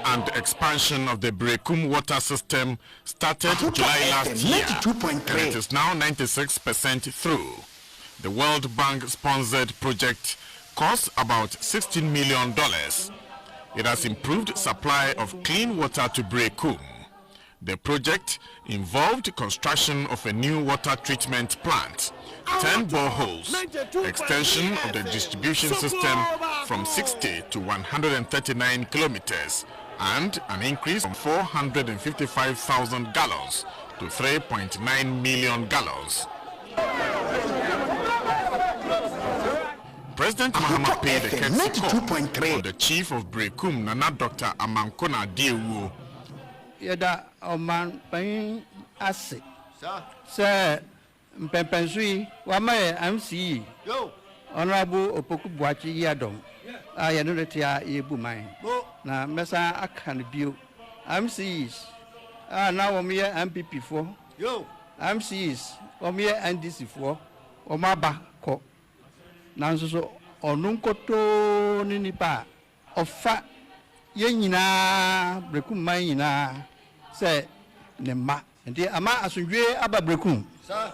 And expansion of the Brekum water system started July last year, and it is now 96% through. The World Bank sponsored project cost about $16 million. It has improved supply of clean water to Brekum. The project involved construction of a new water treatment plant, 10 boreholes, extension of the distribution system from 60 to 139 kilometers, and an increase from 455,000 gallons to 3.9 million gallons. President Mahama paid a courtesy call on the chief of Brekum, Nana Dr. Amankona Diewu. Yada Oman Pain Ase. Sir Mpempensui, Wame MC. Honorable Opoku Buachi Yadom. I know that you are mine. Now, Messa Akan Bill. MCs. Now I'm here MPP for. MCs. I'm here NDC for. Omaba Ko. Now, so Onunkoto Ninipa. Ofa Yenina Brekum Maina. Say, Nema. And the Ama Asunjwe Aba Brekum. Sir.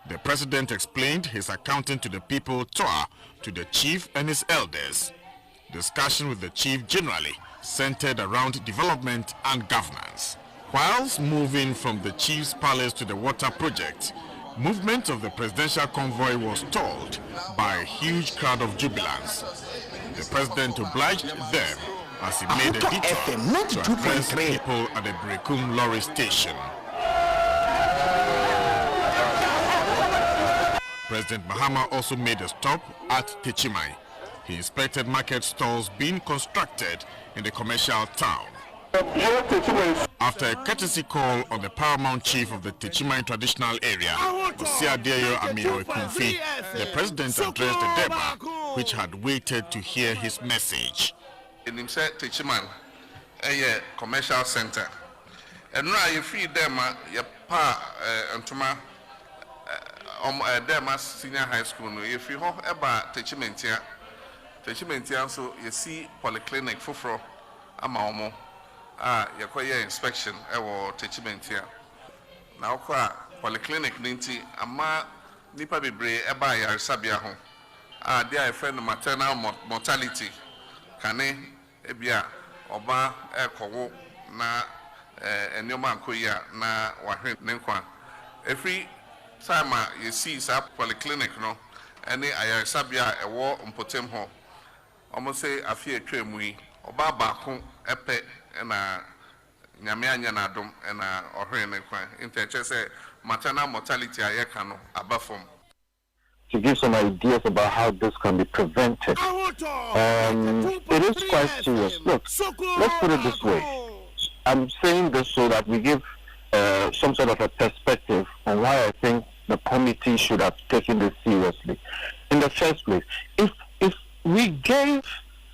The president explained his accounting to the people tour to the chief and his elders. Discussion with the chief generally centered around development and governance. Whilst moving from the chief's palace to the water project, movement of the presidential convoy was stalled by a huge crowd of jubilants. The president obliged them as he made a detour to address people at the Brekum lorry station. President Mahama also made a stop at Techimai. He inspected market stalls being constructed in the commercial town. After a courtesy call on the paramount chief of the Techimai traditional area, Osiadeyo Amiro Kumfi, the president addressed the Deba, which had waited to hear his message. In himself, Techimai, a commercial center. And now you free them, your pa and Dema Senior High School. If you have about Techimentia, so you see polyclinic for Amaomo. You acquire inspection or Techimentia. Now, polyclinic ninti, Ama Nipa Bibre, Eba Yarisabia home. Dear friend, maternal mortality. Kane, Ebia, Oba, Kowo, na Enyoma Koya, na Wahim Nenkwa. Every time you see sa polyclinic no any ayarasabia ewo mpotem ho almost say afie twemui oba baako epe na nyame anya na dom na ohwe ne kwan interche say maternal mortality ayeka no abafom. To give some ideas about how this can be prevented. It is quite serious. Look, let's put it this way. I'm saying this so that we give some sort of a perspective on why I think the committee should have taken this seriously. In the first place, if we gave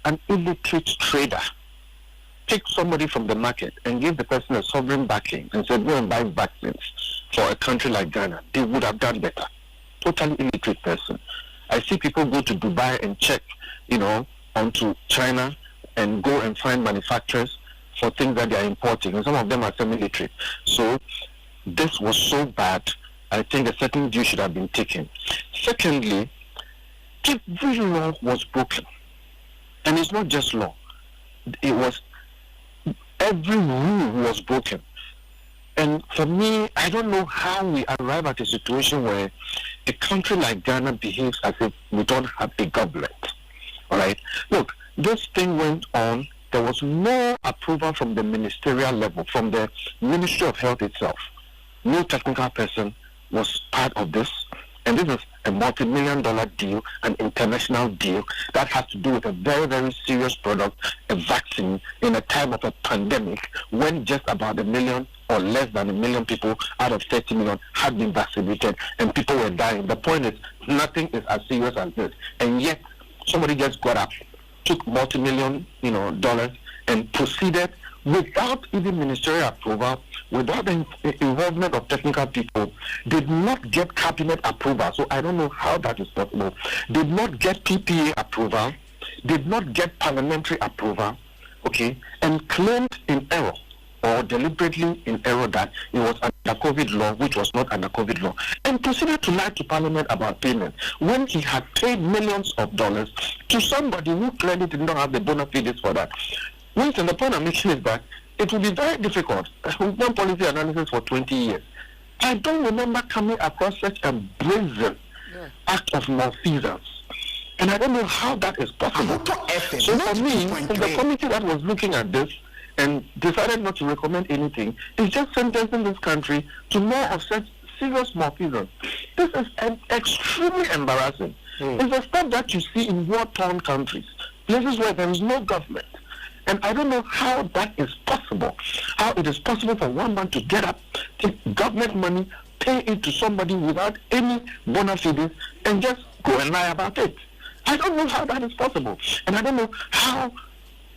an illiterate trader, take somebody from the market and give the person a sovereign backing and said, go and buy vaccines for a country like Ghana, they would have done better. Totally illiterate person. I see people go to Dubai and check, onto China and go and find manufacturers for things that they are importing, and some of them are semi-literate. So this was so bad. I think a certain view should have been taken. Secondly, every law was broken. And it's not just law. It was, every rule was broken. And for me, I don't know how we arrive at a situation where a country like Ghana behaves as if we don't have a government. All right. Look, this thing went on. There was no approval from the ministerial level, from the Ministry of Health itself. No technical person was part of this. And this is a multi-million-dollar deal, an international deal that has to do with a very, very serious product, a vaccine, in a time of a pandemic when just about 1 million or less than 1 million people out of 30 million had been vaccinated and people were dying. The point is, nothing is as serious as this. And yet, somebody just got up, took multi-million, dollars and proceeded without even ministerial approval, without the involvement of technical people, did not get cabinet approval. So I don't know how that is possible. Did not get PPA approval, did not get parliamentary approval, okay, and claimed in error or deliberately in error that it was under COVID law, which was not under COVID law, and proceeded to lie to Parliament about payment when he had paid millions of dollars to somebody who clearly did not have the bona fides for that. Winston, the point I'm making is that it will be very difficult. We've done policy analysis for 20 years. I don't remember coming across such a brazen act of malfeasance. And I don't know how that is possible. So for me, the committee that was looking at this and decided not to recommend anything is just sentencing this country to more of such serious malfeasance. This is extremely embarrassing. It's a stuff that you see in war-torn countries, places where there is no government. And I don't know how that is possible. How it is possible for one man to get up, take government money, pay it to somebody without any bona fides, and just go and lie about it. I don't know how that is possible. And I don't know how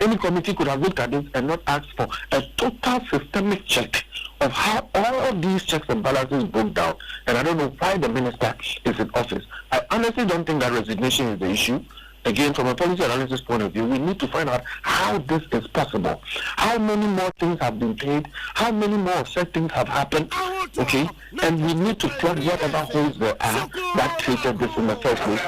any committee could have looked at this and not asked for a total systemic check of how all these checks and balances broke down. And I don't know why the minister is in office. I honestly don't think that resignation is the issue. Again, from a policy analysis point of view, we need to find out how this is possible. How many more things have been paid? How many more such things have happened? Okay? And we need to plug whatever holes there are that created this in the first place.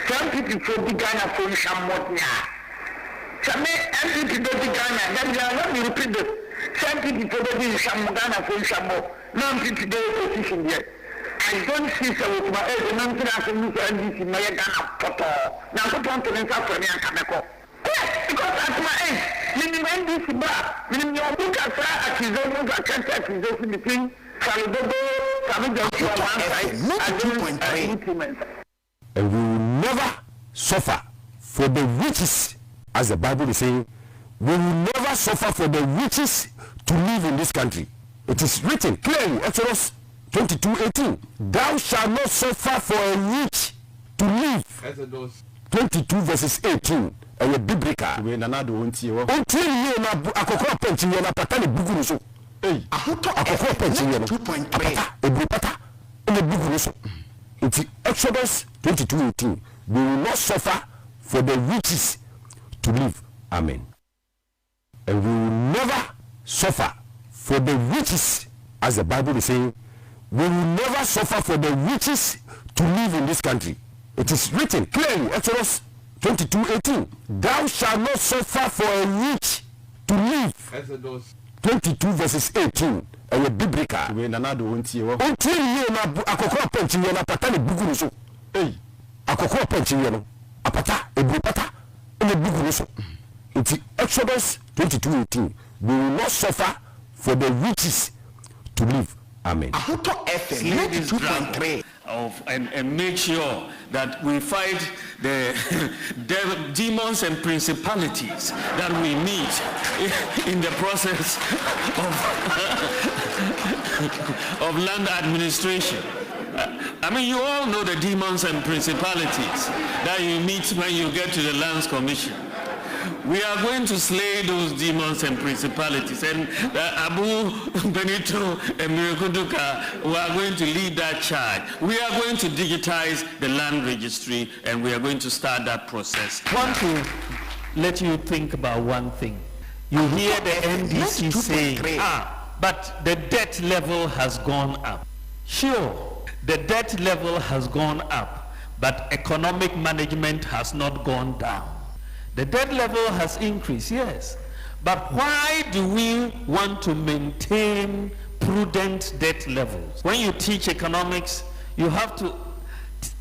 Some people from the Ghana phone some more now. Some people from the Ghana, let me repeat this. Some people from the Ghana phone some more. None people today position yet. I don't see so with my age, and I'm going to move in my Ghana photo. Now, I want to answer for me and Kameko. Because at my age, minimum this bar, minimum your book as accusation, I can't accusation between Salidogo, Salidogo, one side, and implement. And we will never suffer for the riches, as the Bible is saying. We will never suffer for the riches to live in this country. It is written clearly, Exodus 22:18. Thou shalt not suffer for a rich to live. Exodus 22 verses 18. And a biblical. We nanado unti wo. Unti ye na akoko penchi ye na pata ne buguru so. Hey. Akoko penchi ye no. 2.3. Ebu pata. Ne buguru so. It's Exodus 22:18. We will not suffer for the riches to live. Amen. And we will never suffer for the riches, as the Bible is saying. We will never suffer for the riches to live in this country. It is written clearly, Exodus 22:18. Thou shalt not suffer for a rich to live. Exodus 22 verses 18. And a biblical. We nanado unti wo. Unti ye na akoko penchi ye na pata ne buguru so. Hey. Akoko penchi ye no. Apata ebu pata ne buguru so. It's Exodus 22:18. We will not suffer for the riches to live. Amen. 92.3. and make sure that we fight the demons and principalities that we meet in the process of land administration. I mean, you all know the demons and principalities that you meet when you get to the Lands Commission. We are going to slay those demons and principalities, and Abu Benito and Mirikuduka, we are going to lead that charge. We are going to digitize the land registry, and we are going to start that process. I want to let you think about one thing. You hear the NDC saying, but the debt level has gone up. Sure, the debt level has gone up, but economic management has not gone down. The debt level has increased, yes. But why do we want to maintain prudent debt levels? When you teach economics, you have to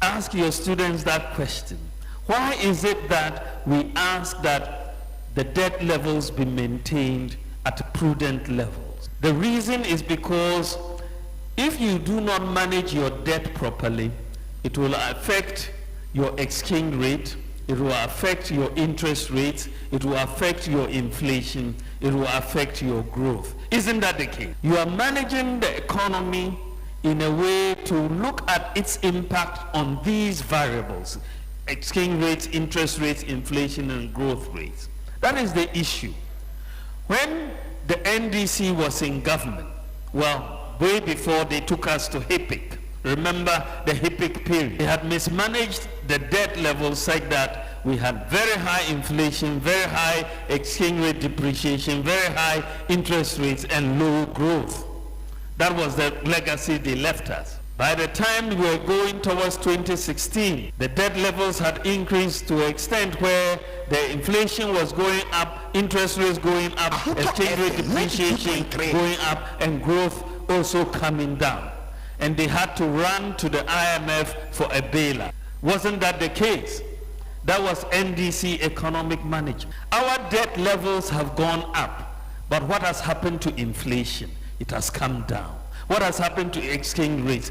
ask your students that question. Why is it that we ask that the debt levels be maintained at prudent levels? The reason is because if you do not manage your debt properly, it will affect your exchange rate, it will affect your interest rates, it will affect your inflation, it will affect your growth. Isn't that the case? You are managing the economy in a way to look at its impact on these variables: exchange rates, interest rates, inflation, and growth rates. That is the issue. When the NDC was in government, well, way before they took us to HIPIC, remember the HIPIC period, they had mismanaged the debt level such that we had very high inflation, very high exchange rate depreciation, very high interest rates, and low growth. That was the legacy they left us. By the time we were going towards 2016, the debt levels had increased to an extent where the inflation was going up, interest rates going up, exchange rate depreciation going up, and growth also coming down. And they had to run to the IMF for a bailout. Wasn't that the case? That was NDC economic management. Our debt levels have gone up, but what has happened to inflation? It has come down. What has happened to exchange rates?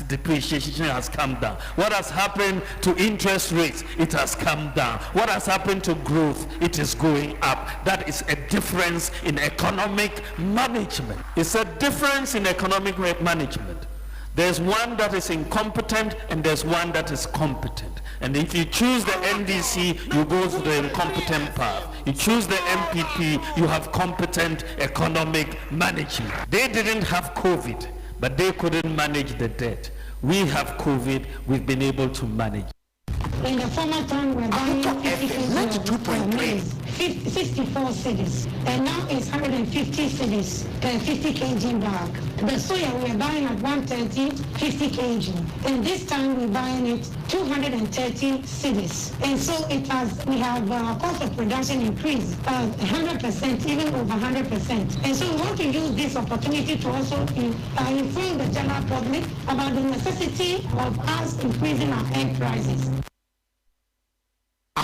Depreciation has come down. What has happened to interest rates? It has come down. What has happened to growth? It is going up. That is a difference in economic management. It's a difference in economic management. There's one that is incompetent and there's one that is competent. And if you choose the NDC, you go to the incompetent path. You choose the MPP, you have competent economic management. They didn't have COVID, but they couldn't manage the debt. We have COVID, we've been able to manage. In the former time, we're buying 64 cities, and now it's 150 cities, 50 kg bag. The soya we're buying at 130, 50 kg, and this time we're buying it 230 cities. And so we have cost of production increased 100%, even over 100%. And so we want to use this opportunity to also inform the general public about the necessity of us increasing our egg prices.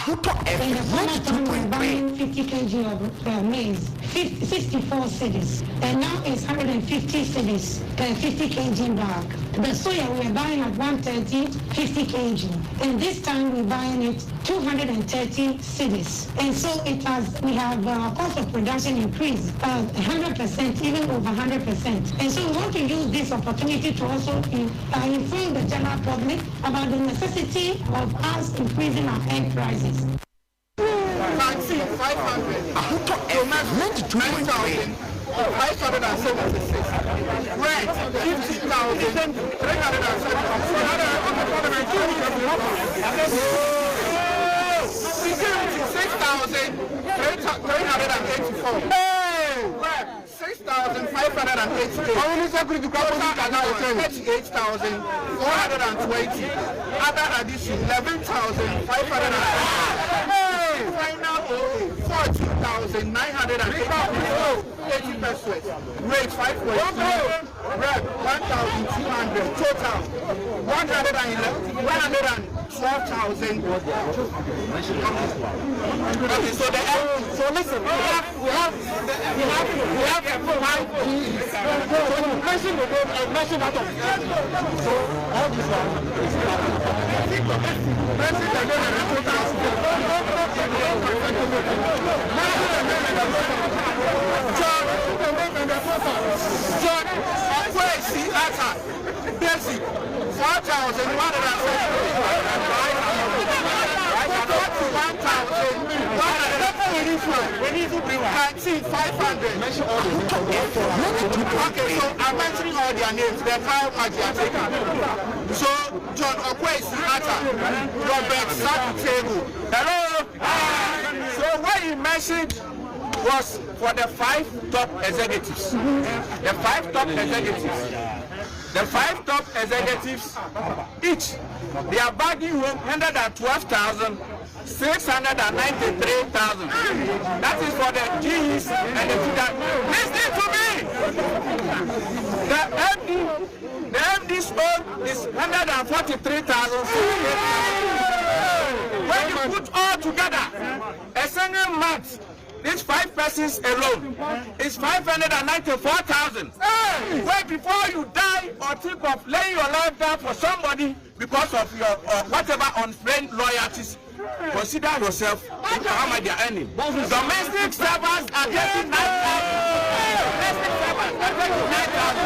In the former time, we're buying 50 kg of maize, 64 cities, and now it's 150 cities, 50 kg bag. The soya we're buying at 130, 50 kg, and this time we're buying it 230 cities. And so we have cost of production increased 100%, even over 100%. And so we want to use this opportunity to also inform the general public about the necessity of us increasing our egg prices. 500. Tomatoes, 9,576. Bread, 50,374. Bread, 6,588. 38,420. Other addition, 11,500. Final 14,000. 1,980 pesos. Rate 5.2. Rep 1,200. Total 112,000. Okay, so listen. We have mention out of so all this one. John, where is the attack? Basic 500. Okay, so I'm mentioning all their names. They're how much they are taking. So, John Okwesi Atta, Robert Sakutegu. Hello. So what he mentioned was for the 5 top executives. The 5 top executives. The 5 top executives, each, they are bagging home 112,693,000. That is for the G's and the T's. Listen to me! The MD's own is 143,000. When you put all together, a single month, these 5 persons alone is 594,000. Well, before you die or think of laying your life down for somebody because of your whatever unfriend loyalties, consider yourself how much they are earning. Domestic servants are getting 9,000. Domestic servants are getting 9,000.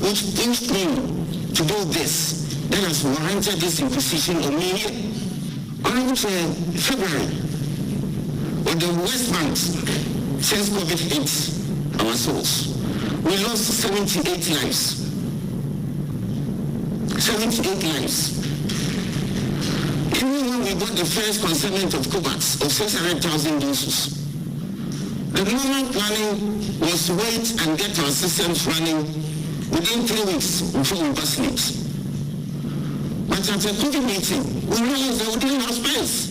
Which pushed me to do this, that has warranted this imposition on me around February, when the West Bank, since COVID hit our souls, we lost 78 lives. 78 lives. Even when we got the first consignment of cobalt of 600,000 doses, the normal planning was to wait and get our systems running within 3 weeks before we vaccinate. But at the COVID meeting, we realized that we didn't have space.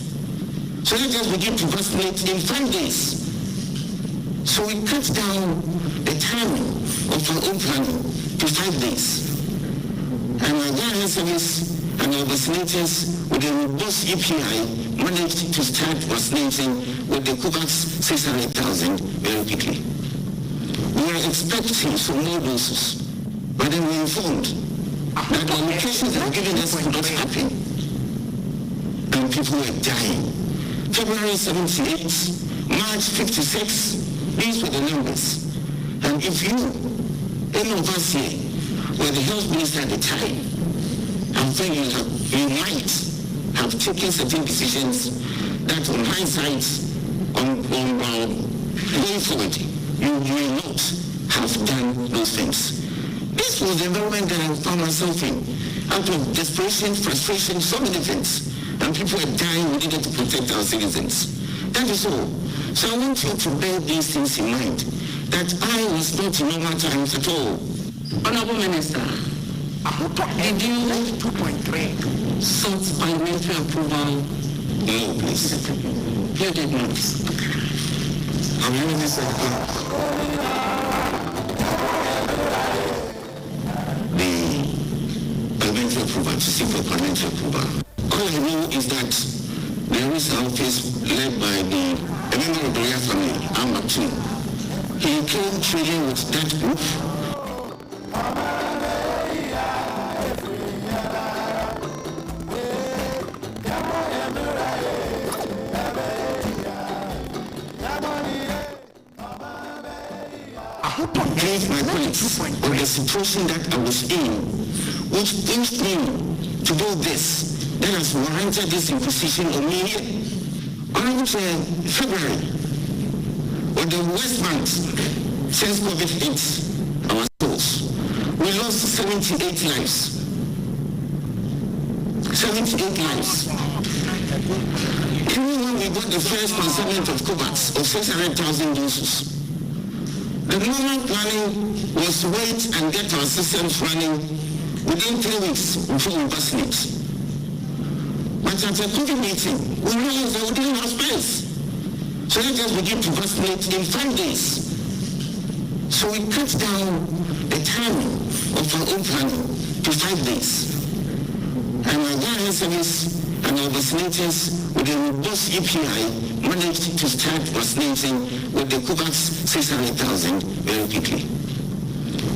So let us begin to vaccinate in 5 days. So we cut down the time of our own planning to 5 days. And our guidance service and our vaccinators with a robust EPI managed to start vaccinating with the COVAX 600,000 very quickly. We were expecting some more doses, but then we were informed that the allocations that were given us could not happen, and people were dying. February 78, March 56, these were the numbers. And if you, any of us here, were the health minister at the time, I'm saying you might have taken certain decisions that on hindsight, on going forward, you will not have done those things. This was the environment that I found myself in. out of desperation, frustration, so many things. And people are dying. We needed to protect our citizens. That is all. So I want you to bear these things in mind, that I was not in normal times at all. Honorable Minister, did you sought parliamentary approval? No, please. You did not. Have you listened the parliamentary approval, to seek for parliamentary approval? All I know is that there is an office led by a member of the royal family, Amatu. He came trading with that group. I hope I gave my colleagues on the situation that I was in, which pushed me to do this. That has warranted this imposition on me around February, when the West Bank, since COVID hit our schools, we lost 78 lives. 78 lives. Even when we got the first consignment of coverts of 600,000 doses, the normal planning was to wait and get our systems running within 3 weeks before we vaccinate. But at the COVID meeting, we realized that we didn't have space. So let us begin to vaccinate in 5 days. So we cut down the time of our own planning to 5 days. And our guidance service and our vaccinators with a robust EPI managed to start vaccinating with the COVAX 600,000 very quickly.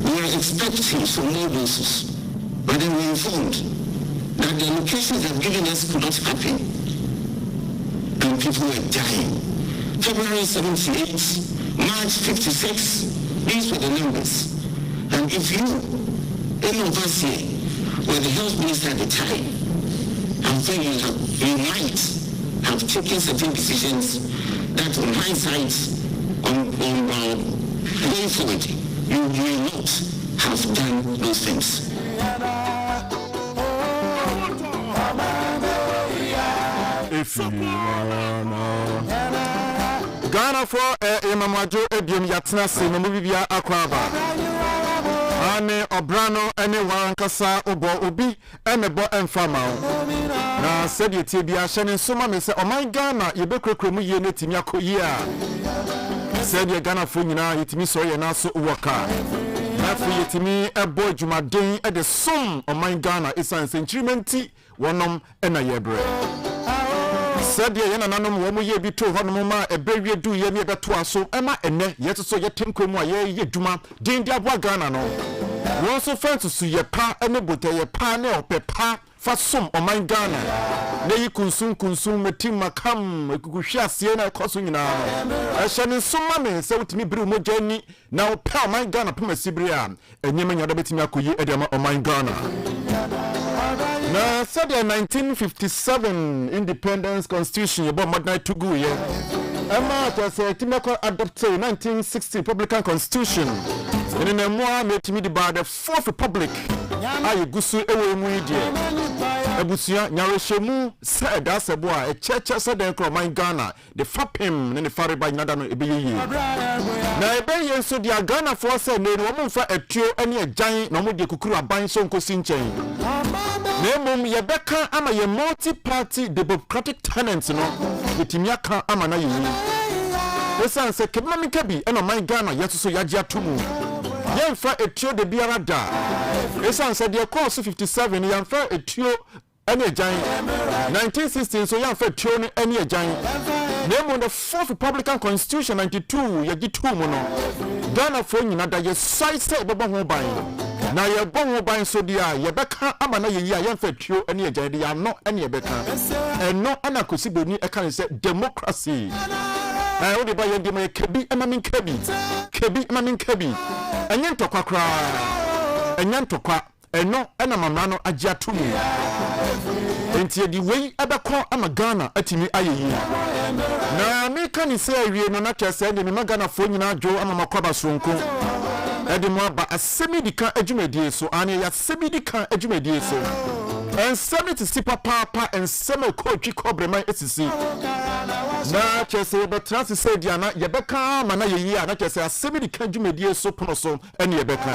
We were expecting some more doses, but then we were informed that the locations they've given us could not happen, and people were dying. February 78, March 56, these were the numbers. And if you, any of us here, were the health minister at the time, I think you might have taken certain decisions that on hindsight, going forward, you may not have done those things. Ghana for Imamajo Edium Yatna Simubia Aquaba. Ane Obrano, ane Warankasa, Obo Obi, Emebo and Famao. Na said ye Tibia Shannon Suma me say, oh my Ghana, you be Kromu Unit in Yakoya. Said ye Ghana Funina, it me so ye naso waka. Nafu yetimi a boy Jumadin at the sum of my Ghana is an sentiment, one and a yebre. Said ye nanom womu ye bi to honoma e bewie du ye me beto so ema ene ye so ye tenkom a ye duma din dia bwa Ghana no won so fanto su ye pa ene bote ye pa ne opepa fa som o man Ghana na yi kunsun metim makam ekukuhwe ase na ekoso nyina a hyane soma me se wutimi biri mogya ni na o pa man Ghana pema sibiri a enyema nya da betimi akoyi edema o man Ghana. Na said the 1957 Independence Constitution about midnight to go ye. Emma was a Timako adopted 1960 Republican Constitution. And in a more made me about the Fourth Republic. I gusu ewe muidie. Ebusia nyareshemu said that's a boy a church said the my Ghana the fapim and the fariba nadano ebeyi. Na ebeye so dia Ghana for say ne wo mfa etuo ene agyan na mo de kukuru aban so nkosi nchen. Nemum yebeka ama ye multi-party democratic tenants no yetimiaka ama na yeyi. Wesan se kebma mikabi eno man Ghana yeso yaji atumu. Yemfa etuo de biara da. Wesan se de course 57 yemfa etuo ene agyan. 1916 so yemfa etuo ne ene agyan. Nemum the Fourth Republican Constitution 92 yaji tumu no. Ghana for nyina da ye sai se bebo ho ban. Na ye bon ban so dia ye beka ama na ye yi a ye fa tuo ene agyan de ya no ene ye beka eno ana kosiboni e kan se democracy o de ba ye de ma kebi emamin kebi enye ntokwa kra enye ntokwa eno ana mamra no agye atomu enti di wei ebekọ ama Ghana atimi ayeyi na me kan se awie no na kese de me Ghana fo nyina dwo ama makwaba sonko edimo ba Asem Yi Di Ka adwumadie so ane ya Asem Yi Di Ka adwumadie so ensem ti si papa ensem ekotwi kobreman esisi na chese betra se say dia na ye beka ma na yeyi a na chese Asem Yi Di Ka adwumadie so pono so ene ye beka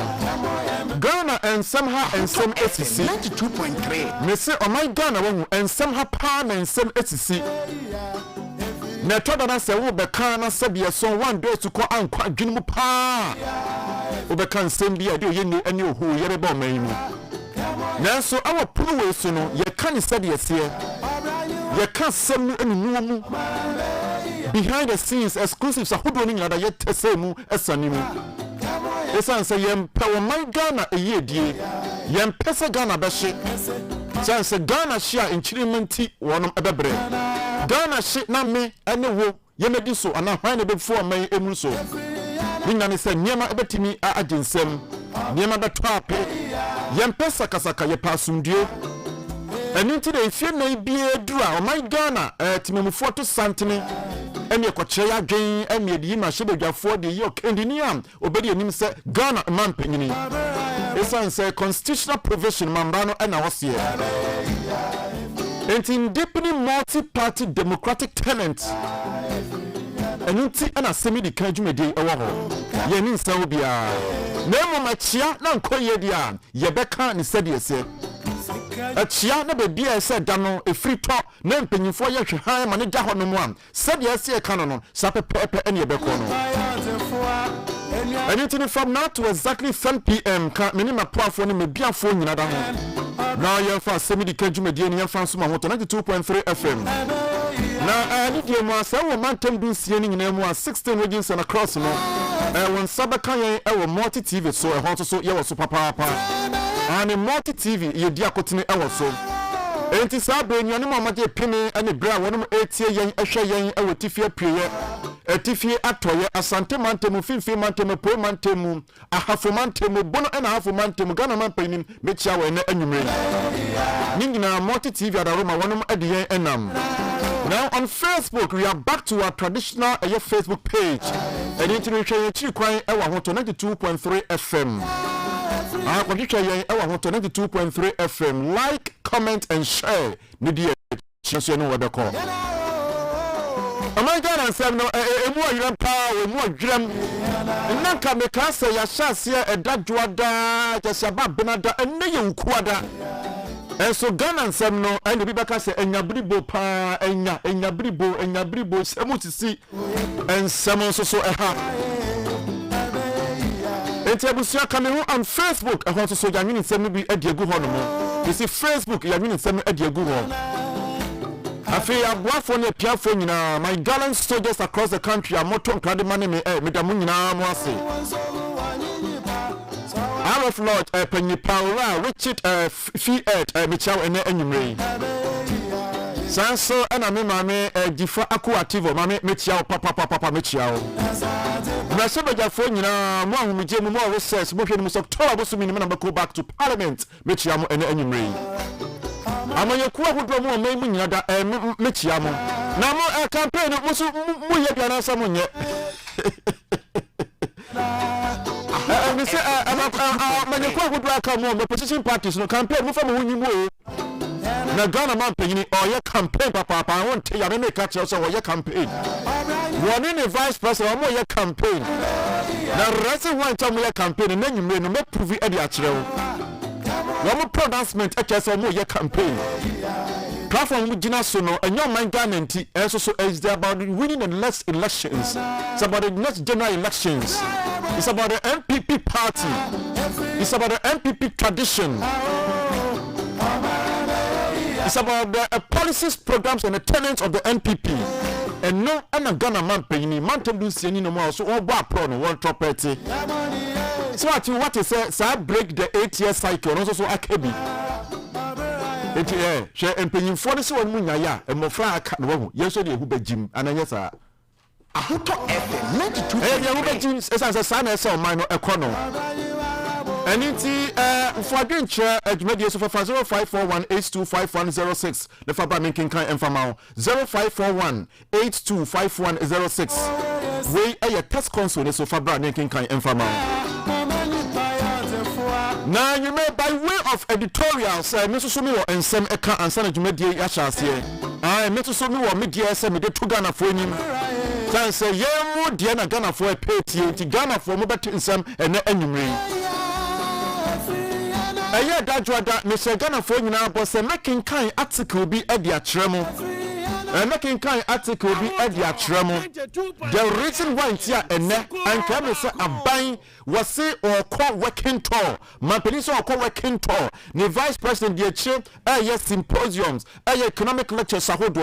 Ghana ensem ha ensem esisi 92.3 me say oh my Ghana wo ensem ha pa na ensem esisi na toda na se wo beka na se bia so one day to ko ankwa dwenu pa wo beka ensem bia de oye ni ene ohu yere ba man mu nanso awo pono we so no ye ka ni se de ye ye ka sem enu mu behind the scenes exclusives ahodo ni nyada ye tesemu esanimu esan se yem pawo man Ghana eyedie yem pese Ghana be hye san se Ghana hye a nchirimenti wonom ebebre Ghana hye na me ene wo yemedi so ana hwan ne befu man emu so ninya ne se niema ebetimi a agensem niema beto ape yem pese kasaka ye pasumdie eninti de fie na bie dura o man Ghana timemufo to santene ene kwakye ya dwen ene de yima hyebedwafo de yo kendiniam obedi enim se Ghana man panyini esan se constitutional provision mambano ena wose enti deeply multi-party democratic tenant eninti ana Asem Yi Di Ka dwumadi ewo ho ye ni nsa obia na emo machia na nkoye dia ye beka ni sede ese achia na bebia ese da no efri to na mpanyimfo ye hwehan ma ne da ho no mu am sede ese e kan no sapepepe ene ebeko no anything from now to exactly 10 p.m. ka minima poafo ne mebiafo nyina da ho na ye fa Asem Yi Di Ka dwumadi ne ye fa so ma ho 92.3 FM na ani die mu asa wo mantem du sie ni nyina mu a 16 regions and across no won sabaka yen e multi TV so e ho so ye wo so papa and multi TV ye di akotene e wo so enti sa be nyane mo amage pini ane bra wonum etie yen ehwe yen e wotifie priye etifie atoye asante mantemu finfi mantemu po mantemu ahafo mantemu bono ena ahafo mantemu Ghana man panin mechia we na anwumre nyina multi TV adaroma wonum ediyen enam. Now on Facebook, we are back to our traditional Facebook page. And into the channel, crying our 92.3 FM. Our condition, our 92.3 FM. Like, comment, and share. Media, chance you know what they call. Oh my God, and say no, more power, more drum. And now come the castle, ya shas here, a dad duada, just about Benada, and no quada. And so Ghana and some no and the people say enyabribo pa enyabribo semu to see and some so ha etiabusia kamera on Facebook I want to so yanwini semu bi adiegu ho no mo you see Facebook yanwini semu adiegu ho afi aboafo ne piafo nyina my gallant soldiers across the country are moto nkrade mane me medamu nyina mo ase of Lord Penyipaura Richard Fiat Michao ene enyumre Sanso ana me mame difa aku active mame mechiao papa mechiao na sebeja fo nyina mo ahumije mu mo research mo hwe ni so October bosu mi na go back to parliament mechiao ene enyumre amanye ku ahodo mo me nyina da mechiao na mo campaign mo ye bia na samu nye me say manekwa gudu aka mo opposition parties no campaign mo fa mo hunyimu na Ghana man panyini oye campaign papa won te ya me make cha so oye campaign one in the vice president mo oye campaign na rest one time oye campaign na nyimre no me prove e dia kire wo mo pronouncement e kese mo oye campaign platform gina so no enyo man Ghana nti so is about winning the next elections. It's about the next general elections. It's about the MPP party. It's about the MPP tradition. It's about the policies, programs, and the tenets of the MPP. And no, I'm a Ghana man paying man to do any no more. So all bad problem, one property. So what you say? So I break the 8-year cycle. Also, so I can be. She empanyimfo de se won munya ya emofra aka no wo yeso de ehubagim ananyesa ahoto FM 92 ya hubagim esanse sa na ese o man no ekono aniti mfadwenche adwumadi so fa 0541825106 the fa ba menkin kan emfama 0541825106 we aye test console so fa bra menkin kan emfama Now you may by way of editorials, Mr. Sumi or and some eka and Sana Jumedia Yashas here. I Mr. Sumi or media semi de two Ghana for him. San say, yeah, Diana Ghana for a pay Ghana for Mobati in some and enemy. A year that Mr. Ghana for you now was a making kind article be at the tremor. Making kind article be at the tremor. The reason why it's here and can say a buying was say or call working tour. My police or call working tour. The vice president, the chair, yes, symposiums, economic lectures, and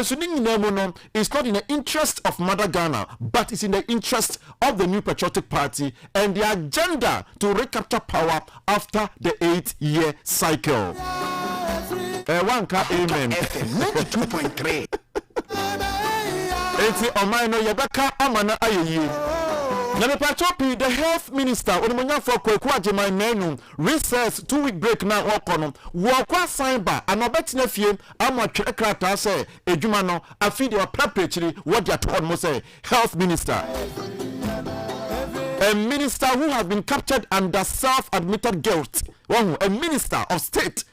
so it's not in the interest of Mother Ghana, but it's in the interest of the New Patriotic Party and the agenda to recapture power after the 8-year cycle. One car, amen. 92.3. It's on my no Yabaka Amana Ayi. Nanapachopi, the health minister, Onomonya for Kwekwaje, my menu, recess 2-week break now, Okono, Wakwa Samba, and Obetina Fiem, Amo Chekrata say, Ejumano, a video preparatory, what you told me say, health minister. A minister who has been captured under self-admitted guilt. A minister of state.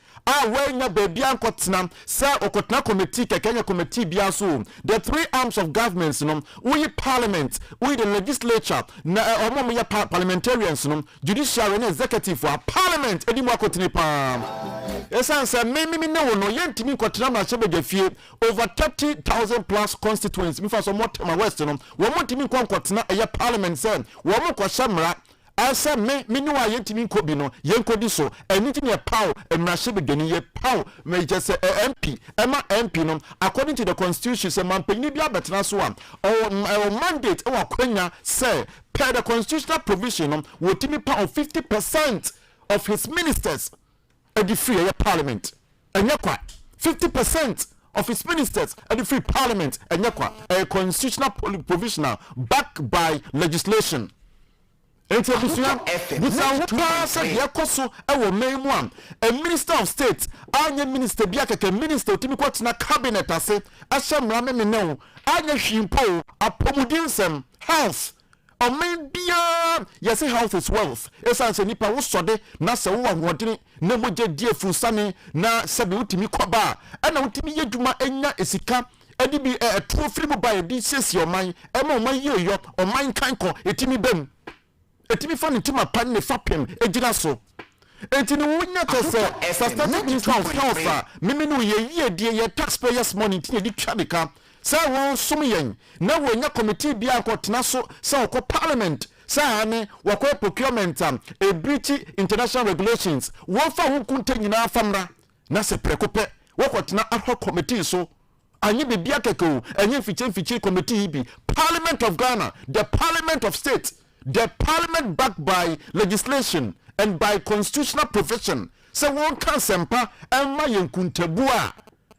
When your baby Ankotnam, Sir Okotna Committee, Kenya Committee, Biasu, the three arms of governments, we parliament, we the legislature, parliamentarians, judiciary and executive for parliament, anymore Kotinipa. Yes, answer, maybe no, Yentimi Kotnam, Shebe, over 30,000 plus constituents, before some more time Western, one more Timi Kotna, a parliament, sir, one more Shamra. I said, me no I yentimi ko bi no yenko di so anything ye power emrahye begani ye power me just say MP MP no according to the constitution say man panyi bia betena so am or mandate e wakwanya say per the constitutional provision no wotimi power of 50% of his ministers at the free parliament enye kwa 50% of his ministers at the free parliament enye kwa a constitutional provisional backed by legislation. Enti abusuya busa said yakoso ewo memu a minister of state anya minister bia keke minister otimi kwatena cabinet ase ahyemra me ne anya hwimpo apomudin health o men bia yes health is wealth esa se nipa wo sode na se wo hodene na moje die fusane na sebe utimi kwaba na utimi yedwuma enya esika edi bi etuo firi mu ba edi sesi oman ema oman yeyo oman kanko etimi bem etimi fa ne tima pan ne fapem ejina so enti ne wonya tese sustainable minister of health mimi no ye die ye taxpayers money tin di twadeka sa won som yen na wonya committee bia akotena so sa okọ parliament sa ne wakọ procurement e breach international regulations wo fa hukunta nyina famra na se prekope wakotena ad hoc committee so anyi bibia keko anyi fiche committee bi Parliament of Ghana, the Parliament of State, the Parliament backed by legislation and by constitutional provision. So one can sempa and my kuntabua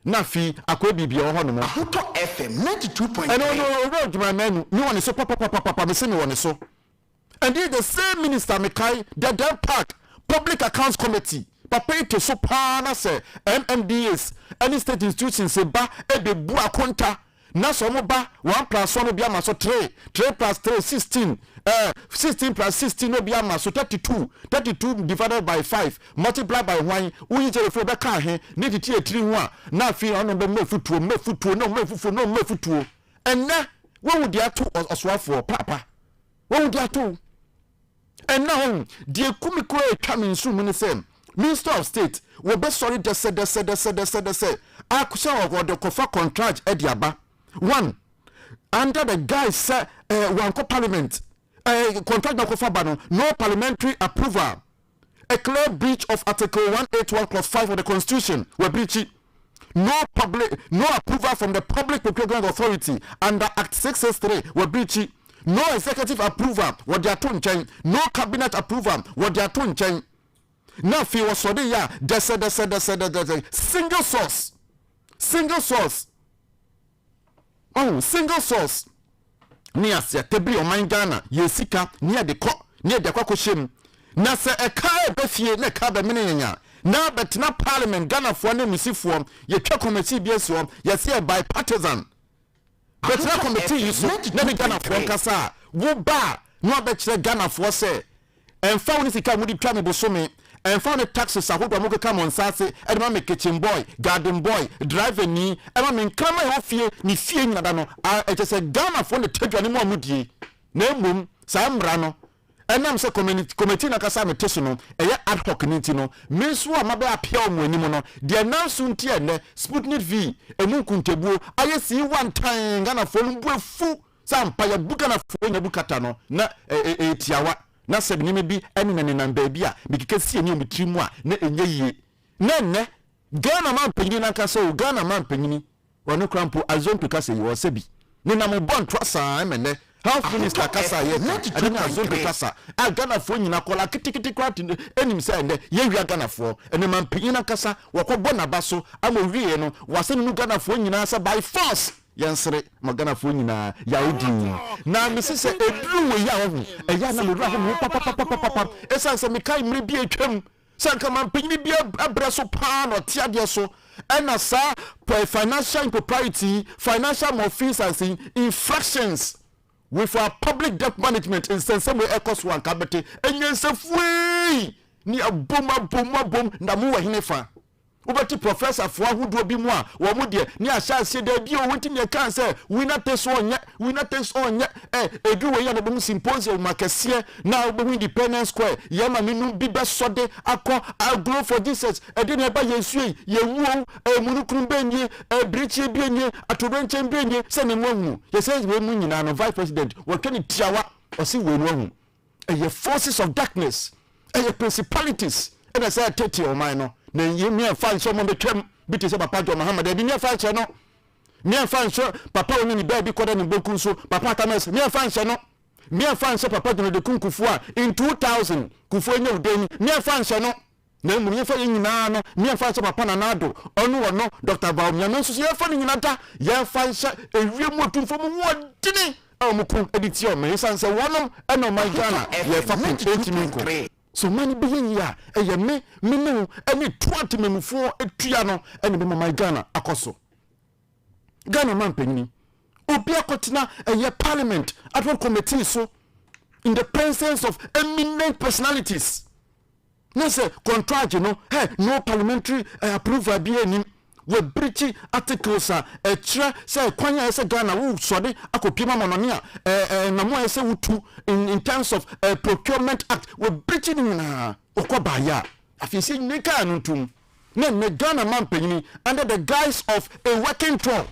nafi akwe bibi ohono Ahuto FM 92.3. And no my man no one is so papa me say me one so. And the same minister Mekai the Del Park Public Accounts Committee papa to so pana say MMDAs any state institutions say ba e be bu akonta na so mo ba 1+1 bi ama so 3 + 3 16 16 + 16 no bi ama so 32 divided by 5 multiplied by 1 uyi je fo be ka he ne titi etiri ho a na afi ono be mefutuo no mefutuo enna wo wudi ato oswafo papa wo wudi ato enna die kumiko etwa mensu mu ne sem Minister of State will be sorry dese akusha of the kofa contract ediaba one under the guy say one parliament contract kofa bano no parliamentary approval a clear breach of article 181 clause 5 of the constitution will breach it. No approval from the Public Procurement Authority under Act 663 will breach it. No executive approval what they are to change. No cabinet approval what they are to change. Now if you was so there the single source oh single source near se tebi o man Ghana yesika near the kwakoshem na se e kai be fie na ka be menenya na betina parliament Ghana fo na musifo ye twa committee bi eso ye se bipartisan betina committee yiso na the Ghana fo kasa wo ba no be kire Ghana fo se emfa woni sika mudi twa me bosome and found the taxes I hope I'm going to come on Saturday and I'm a kitchen boy, garden boy, driver ni and I'm in Kama Hofie ni fie nadano I just said Ghana for the take any more mudi name Sam Rano and I'm so committee na kasa metesono ad hoc nintino menso amabe apia mo animono de announce ntia ne Sputnik V emu kuntebuo ayesi one time Ghana for mbuefu sampa ya buka na fo nya bukata no na tiawa na sebni me bi ene ne nan ba bi a mikikasi eni omtrimu a na enye yie ne Ghana man panyini na kasa o Ghana man panyini wono krampo azonto kasa yi wo sebi ne na mo bon twasa emene Health Minister kasa ye adina azonto kasa a Ghana fo nyina kola kitikiti kwat enim se ende ye wi Ghana fo ene man panyini na kasa wakobɔ na baso ama wiye no wase nu Ghana fo nyina sa by force yansere magana fo nyina yaudi na mesi se edru we ya ho eya na lura ho papa esa se mikai mre bi atwam sanka man panyini bi abreso pa no tiade so ena sa financial impropriety financial malfeasance infractions with our public debt management in sense we ecos one kabete enyense fui ni abom na mu wa hinefa ubati professor fo ahudo bi mu a wo mu de ni ahyase da bi o wonti ne kan say we not test on edu we ya na bom symposium makase na obo Independence Square ya ma minu bi be sode akọ agro for Jesus edi na ba yesu ye wuo emunukun benye brichi benye atobenche benye se ne mu ye say we mu nyina no vice president wo twani tiawa o si we no hu ye forces of darkness ye principalities and I say tete o man no na ye me fan so mo betwam bi te se papa Jo Muhammad abi me fan che no me fan so papa oni ni ba bi koda ni boku so papa tames me fan che no me fan so papa do de kunkufu a in 2000 kufu enya udeni me fan che no na mu me fa nyina no me fan so papa na nado onu wo no Dr. Baumia no so ye fa ni nyina ta ye fan che ewie mu tumfo mu wodini amuku editio me san se wonom eno my Ghana ye fa pin so many being ya me no any 20 memufo etua no ene be my Ghana akoso Ghana man panyini obi akotina parliament at one committee so in the presence of eminent personalities no say contract no parliamentary approval be any we breach articles say kwanya say Ghana wo sode akopima monone na mo say wutu in terms of procurement act we breach na okoba ya afisi nika anuntum na Ghana man panyini under the guise of a working tour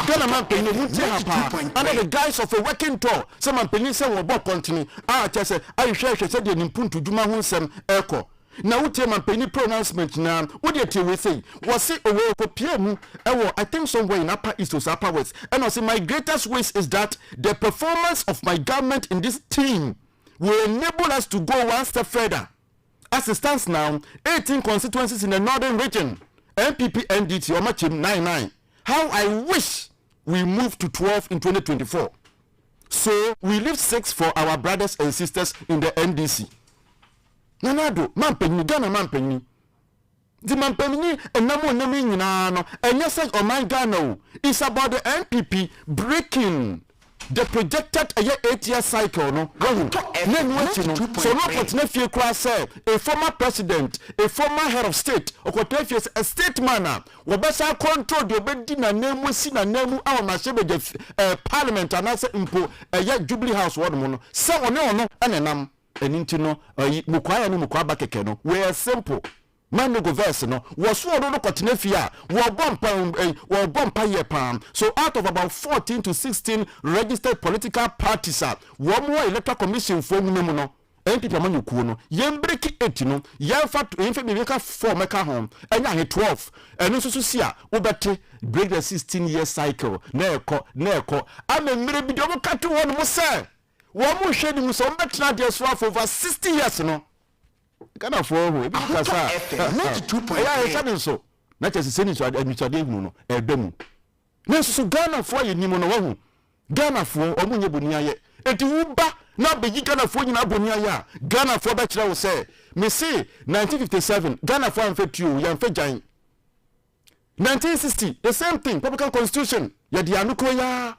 Ghana man panyini wuti hapa under the guise of a working tour some man panyini say wo bo continue chese ahwehwe say de nimpuntu duma ho nsem eko na wotie man panyini pronouncement na wodi tie we say was it owo kopia mu ewo I think somewhere in Upper East or Upper West and I say my greatest wish is that the performance of my government in this team will enable us to go one step further. As it stands now, 18 constituencies in the northern region, MPP NDT Omachim 99. How I wish we move to 12 in 2024. So we leave 6 for our brothers and sisters in the NDC. Nanado, man penny, Ghana man penny. The man penny and no nyina no and yes o man Ghana it's about the NPP breaking the projected 8-year cycle no so no continue fie kwa say a former president a former head of state okote a statesman we besa control the obedi na nemu si na nemu awo ma shebe parliament anase impo Jubilee House word mo no se ono enenam eninti no mukwaya ni mukwaba keke no we are simple man no go verse no was so no continue fia wo bompa ye pam so out of about 14 to 16 registered political parties wo mo electoral commission for mu no NPP amanyokuo no yem break 8 no yem fa be make 4 meka home enya he 12 eno so si a wo bete break the 16-year cycle na eko amemire bi de wo katu won mo say wo mo hwe ni mu so mbetena de so for over 60 years no Ghana for who e be kasa 92.3 ya eka so na chese seni so admitade mu no ebemu na so Ghana for ye nimu no wo Ghana for omunye boni aye enti wuba na beji Ghana for nyina boni aye Ghana for be kire wo say me say 1957 Ghana for amfetuo ya mfejan 1960 the same thing public constitution ya di anuko ya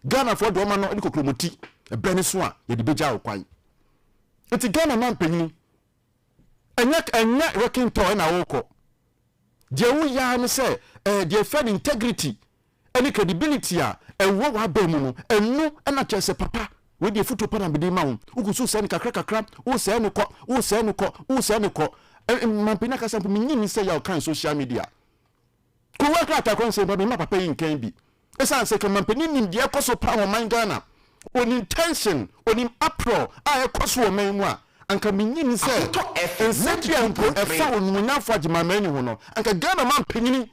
Ghana for do ma no ni kokromoti ebeni so a ye di beja okwan enti Ghana man panyin enya working toy na woko de wo ya no say the fed integrity any credibility a wo wa ba mu no enu na chese papa we dey foto para be dey ma wo ugusu se ni kakra wo se ni ko mampina kasa po minyi ni say ya kan social media ko wa kra ta kon say ba me papa yin kan bi esa se kan mampini nim de ekoso pa wo man Ghana on intention on apro a ekoso wo man mu a anka minyi ni say ensebi anko efa onumunyafo agimamani ho no anka Ghana mampini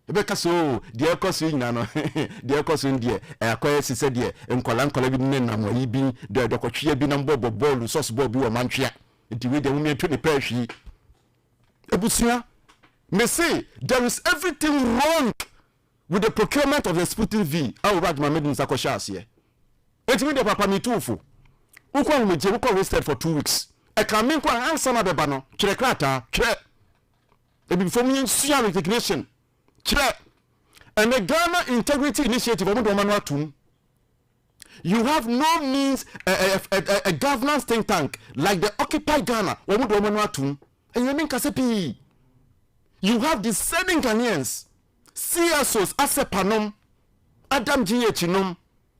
ebeka so de ekoso nyina no de ekoso ndie akoye sise de nkola bi ne nam yi bi de dokotwe bi na mbobo ball sauce ball bi wo mantwea nti we de wo to ne pahwi ebusia me say there is everything wrong with the procurement of the Sputnik V. I will write my medicine sakosha here. Eti me de papa me tufu. Ukwa me je ukwa wasted for 2 weeks. E kan me kwa answer na beba no. Kire krata, kire. E be before me nsua resignation. Kire. And the Ghana Integrity Initiative omo manu atum. You have no means a governance think tank like the Occupy Ghana omo manu atum. And you mean kasepi. You have the sending Ghanaians, CSOs, Asepanom, Adam G.H.Nom,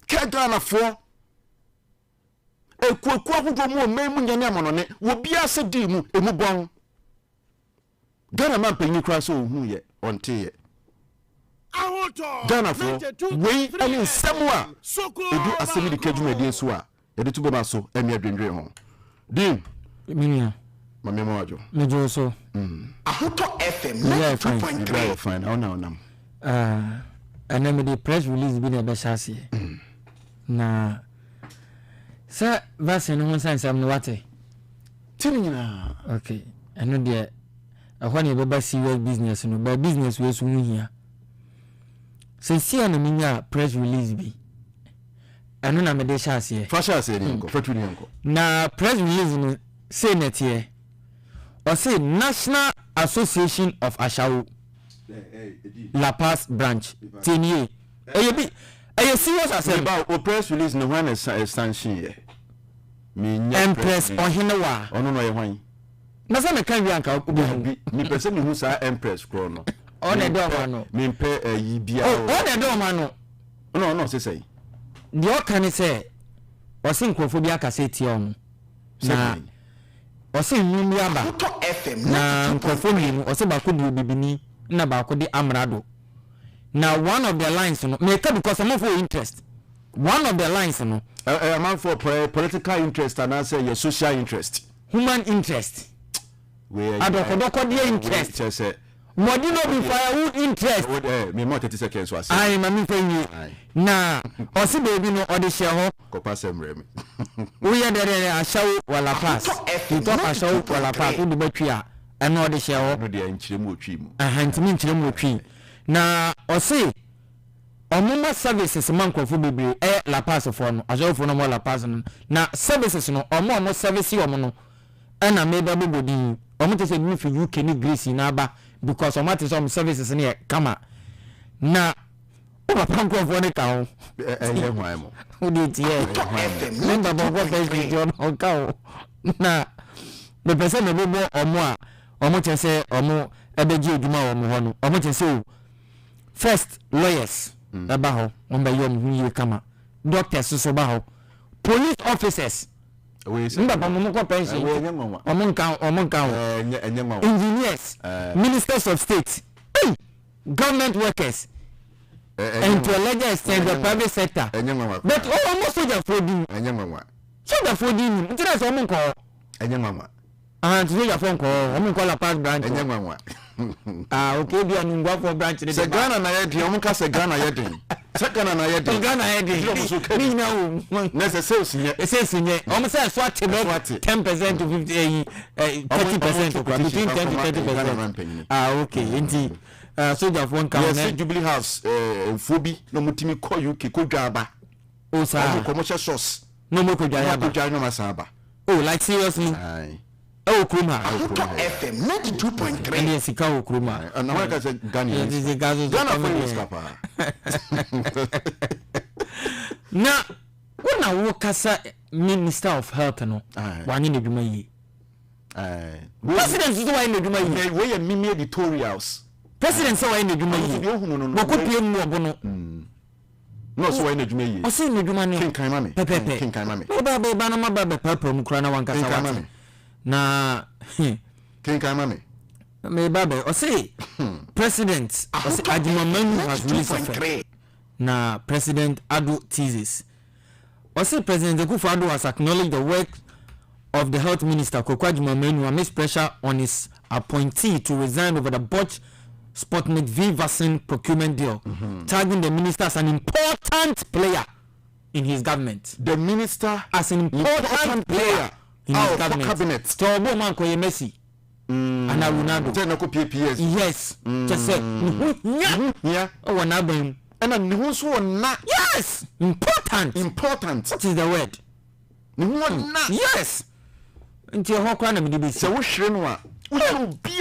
Kegana for a Kuakuamu, Memu Yanamonone, will be a sedimu, a mubong. Ghana man paying you crash who yet on tea. Ghana for we and in somewhere. You do Asem Yi Di Ka Jumedi Swa, a little bit so, and you're doing home. Dean, Minia. My memory. Mejo so. Ahoto FM 92.3. Fine. Oh no. And then the press release be the best chassis. Na sir verse no one sense am no wate. Tinina. Okay. I know there when you be serious business no, but business we so here. Say na minya press release bi. Anu na me de chassis. Fasha say ni nko, faturi nko. Na press release no say net here. Or say National Association of Ashawo La Paz branch TNA. You serious as about press release no one is sanction here. Empress Ohinewa. Oh no hwan. Na say me kan wi anka obi me person me hu sa Empress kro no. On the door no. Me mpe yi bia. Oh, on the door man no. No say. The can say o sin krofo bi aka say tie on. Na o sin nyumi aba. Na krofo mi o se ba ko di bibini na ba ko di amrado. Now one of the lines no me because I'm for interest. One of the lines no a man for political interest and answer your social interest. Human interest. Where adoko dia interest. Just Modi no be firewood interest. Me more 30 seconds was. I mami fanyi. Na o si baby no o de share ho. Ko pass emre me. We ya there ashawo wala pass. You talk ashawo wala pass wo de batwa e no de share ho. No de nchiremu otwi mu. Ntimi nchiremu otwi. Na o si omuma services man kwafo bebre La Paz for no ashawo for no mo La Paz no. Na services no omo service omo no. E na meba bobodi. Omo te se bi fi UK ni Greece na aba. Because of what is some services in here, come na papa for the cow. Who did here? Remember what best John on cow. Na the person of more or more, or much say or more abeji juma or mohono, or much say first lawyers, abaho, on by your come, doctors, so baho, police officers. Engineers, ministers of state, government workers, and to a larger extent the private sector. But almost soldier for you. Soldier for you. It's a call. And soldier phone call. I'm call a past branch. Okay, be an for branch. The Ghana na yedi. I'm call se Ghana yedi. Second na yedi. Ghana yedi. Me now. Necessary. It says in here. Almost say swat 10% to 50, 30%. Between 10 to 30%. Okay. Indeed. Soldier phone call. Yes, Jubilee House. Phobi. No mutimi call you ki kodjaba. Oh, sir. Commercial source. No more kodjaba. Kodjaba no masaba. Oh, like seriously. Aye. Oh, Kruma. FM 92.3. And yes, Ikaw Kruma. And now I said Ghana. Ghana now, when I work as a Minister of Health, no, one in the Juma ye. President is why no dwuma yi. We are mimi editorials. President say why no dwuma yi. Wo ko pie mu obo no so why no dwuma yi. O say no dwuma ne. Kinkan mame. Kinkan mame. Ba na ma ba papa mu kura na wan kasa wa. Na Kinkan mame. Me babe o say president o say Ajimamenu has released a na President Ado teases. O say President Akufo-Addo has acknowledged the work of the health minister Kweku Ajimamenu amidst pressure on his appointee to resign over the botched Sputnik V vaccine procurement deal, tagging the minister as an important player in his government. The minister as an important player in his cabinet. So Obo man ko Messi. And I will not do. Yes. Just say. Yeah. Oh, na bam. And I know so na. Yes. Important. What is the word? Yes. Until how can I be? So we share no. We don't be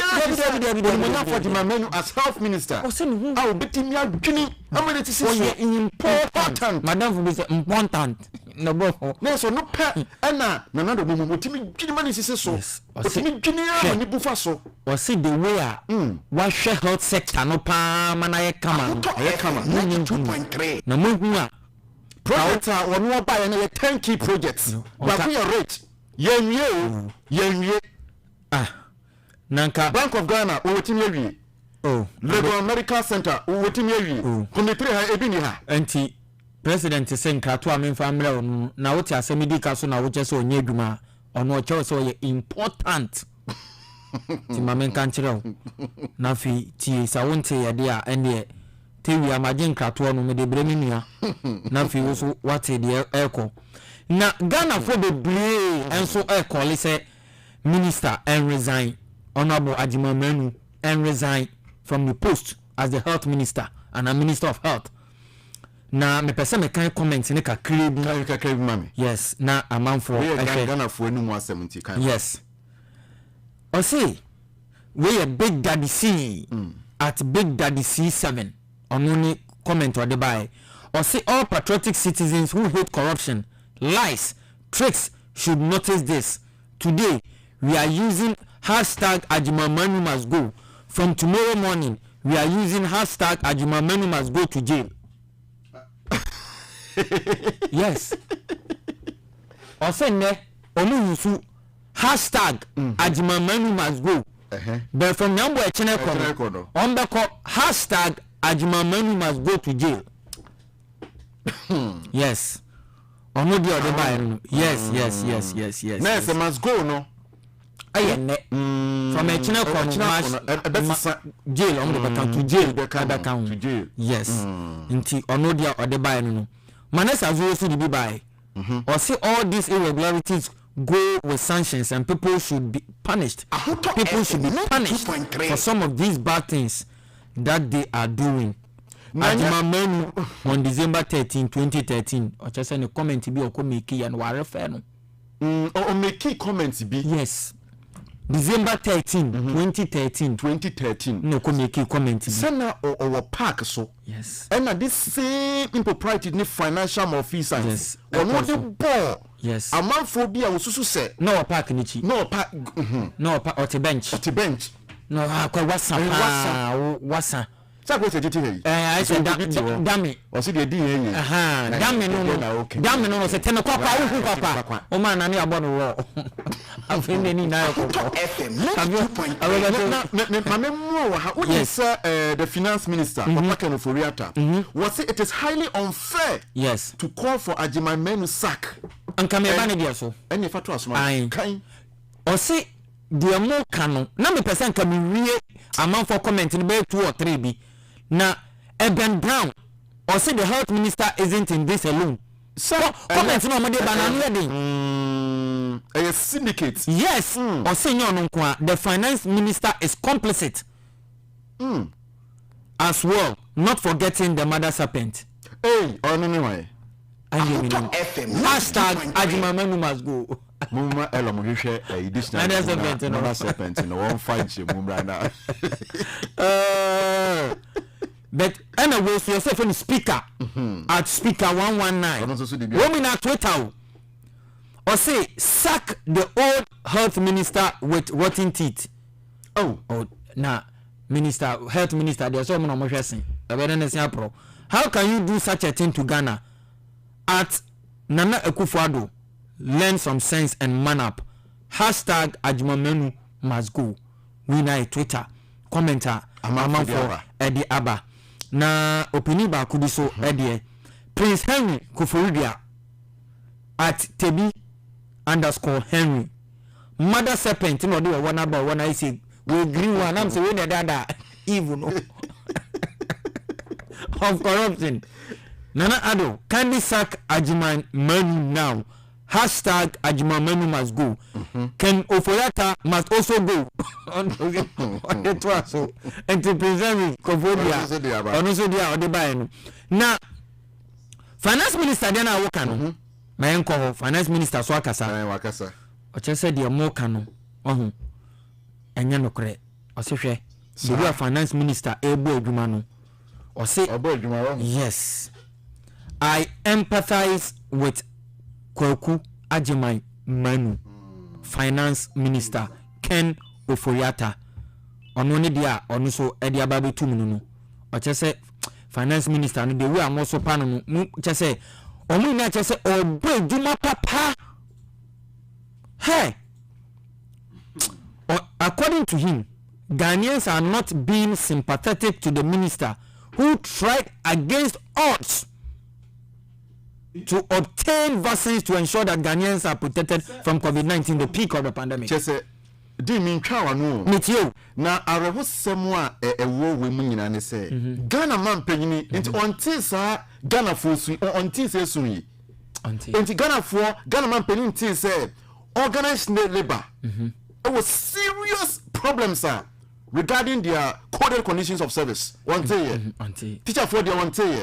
as health minister. I will bet him Guinea. How many to say important? Madam will be important. No, so no pet. Anna, no, what Timmy Guinea is so. But Timmy Guinea and Bufaso. Or see the way why share health sector no pa manaya come on. 2.3. No more. Project or no buy any 10 key projects. But we are rate. Yen. Nanka Bank of Ghana Uwetimi Legon Medical Center Uwetimi Committee ha ebi ni ha enti president say nkrato amen family na wote Asem Yi Di Ka so na wo chese onye adwuma ono o chewe so ye important ti mamen kan kire na fi ti sa wonte ye de a ene te wi amaje nkrato no me de bre minua na fi wo so wate de eko na Ghana for the blue enso call say minister and resign. Honorable Ajimamenu and resign from the post as the health minister and a minister of health. Na me pese me kan comment ne kakre mami. Yes, na amount for Ghana for no more 70 kan. Yes. O say we a Big Daddy C at Big Daddy C7 on only comment or the buy. Or say all patriotic citizens who hate corruption, lies, tricks should notice this. Today we are using hashtag Ajimamenu must go. From tomorrow morning, we are using hashtag Ajimamenu must go to jail. Yes. Osenne, onu yusu hashtag Ajimamenu must go. But from number Chineko, on the hashtag Ajimamenu must go to jail. Yes. Onu di other by. Yes. Yes, must go no. From a China jail on the to jail. Yes. Inti onodia or the buy no. Manes as well to be by. Or see all these irregularities go with sanctions and people should be punished. People should be punished for some of these bad things that they are doing. Ajimamenu on December 13, 2013. Or just any comment be or make and ware fair no. Or make comments be. Yes. December 13, 2013. No make comment. Sena or park so. Yes. And this same impropriety ni financial officers. Yes. Or no the ball. Yes. A man phobia was so say. No park nichi. No park. No park or the bench. At the bench. No wasa. I said damn or see the DNA. Damn no, say 10 o'clock. Papa. Oh man, I need about the wall. I've been any now. Yes, the finance minister, was it is highly unfair. Yes. To call for Ajimamenu sack. And come here, so. And if I trust my kind. Or say, the more canon. Now, me person can be real amount for comment in about 2 or 3 be. Now, Eben Brown, or say the health minister isn't in this alone. So, comment no money banana a syndicate. Yes, or say no, the finance minister is complicit as well, not forgetting the mother serpent. Hey, or no way. Hashtag Ajimamenu must go. Mumma Elom Risha, a dictionary, mother serpent in one fight you right now. But anyway, so yourself on speaker at speaker 119. Women at Twitter. or say sack the old health minister with rotten teeth. Oh, nah, health minister, there's so many questions. How can you do such a thing to Ghana? At Nana Akufo-Addo, learn some sense and man up. Hashtag Ajumamenu must go. We na Twitter commenter Amanfo Eddie Abba. Na opinion ba kubi so Eddie Prince Henry Koforidia at Tebi_Henry. Mother serpent no do one about one I say we green one am say we na dada evil no of corruption. Nana Addo kindly sack Ajumamenu now. Hashtag Ajumamenu must go. Ken Ofoyata must also go. On the tour so and to present Kofodia on also dia Odebaeno. Now finance minister dey na woka no. My enko finance minister so akasa. O che say dey mo ka no. Ohun. Enya no kre. O se hwe. The finance minister ebo adwuma no. O say yes. I empathize with Kwaku Ajumamenu, finance minister Ken Ofoyata. Ono ne dia ono so e dia ba betu mu no. O che say finance minister no the way am so pa no mu che say omu na che say obo adwuma papa. Hey. According to him, Ghanaians are not being sympathetic to the minister who tried against odds to obtain vaccines to ensure that Ghanaians are protected from COVID-19, the peak of the pandemic. Just di min twa no metio na areho semu a ewo we mu nyina ne se Ghana man panyini enti onti sa Ghana fo su onti se su yi enti Ghana man panyini ti se organized labor it was serious problems regarding their coded conditions of service. One day, teacher for their one day,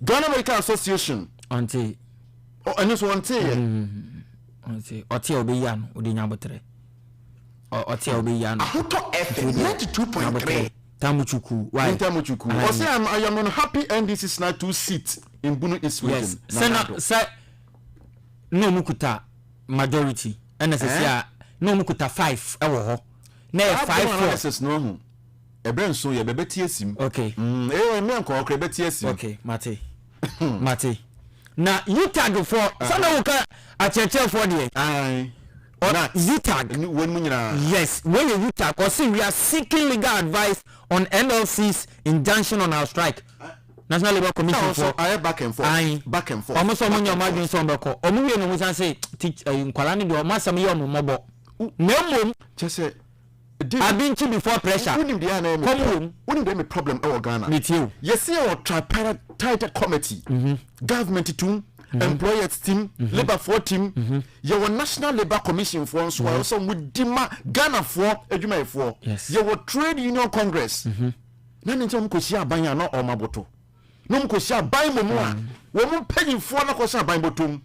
Ghana Medical Association, and this one day, Otia Obiyan, Udinabotre, or Otia Obiyan, 92.3. Tamuchuku, why Tamuchuku? I am unhappy, and this is not 2 seats in Bunu East region. Yes, no Mukuta majority, and as no Mukuta 5 ewo. Na 5 no ebe nso ye bebe tiesim okay me anko okre bebe tiesim okay mate na you tag for sana woka a cheche for there or you tag when munyina yes when you tag or say we are seeking legal advice on NLC's injunction on our strike National Labour Commission for I back and forth almost omunyo madwin so mbeko omunwe no musan say nkwala ne de o masam ye no mobo nemom chese I've been to before pressure. Wouldn't be a problem over Ghana. With you. Yes, your tripartite committee, government team, employers team, labor for team, your National Labour Commission for some with Ghana for Ejuma for. Yes. Your Trade Union Congress. None in some Kosia Banya no or Maboto. No Kosia buy Momoa. Woman paying for no Kosia by Botum.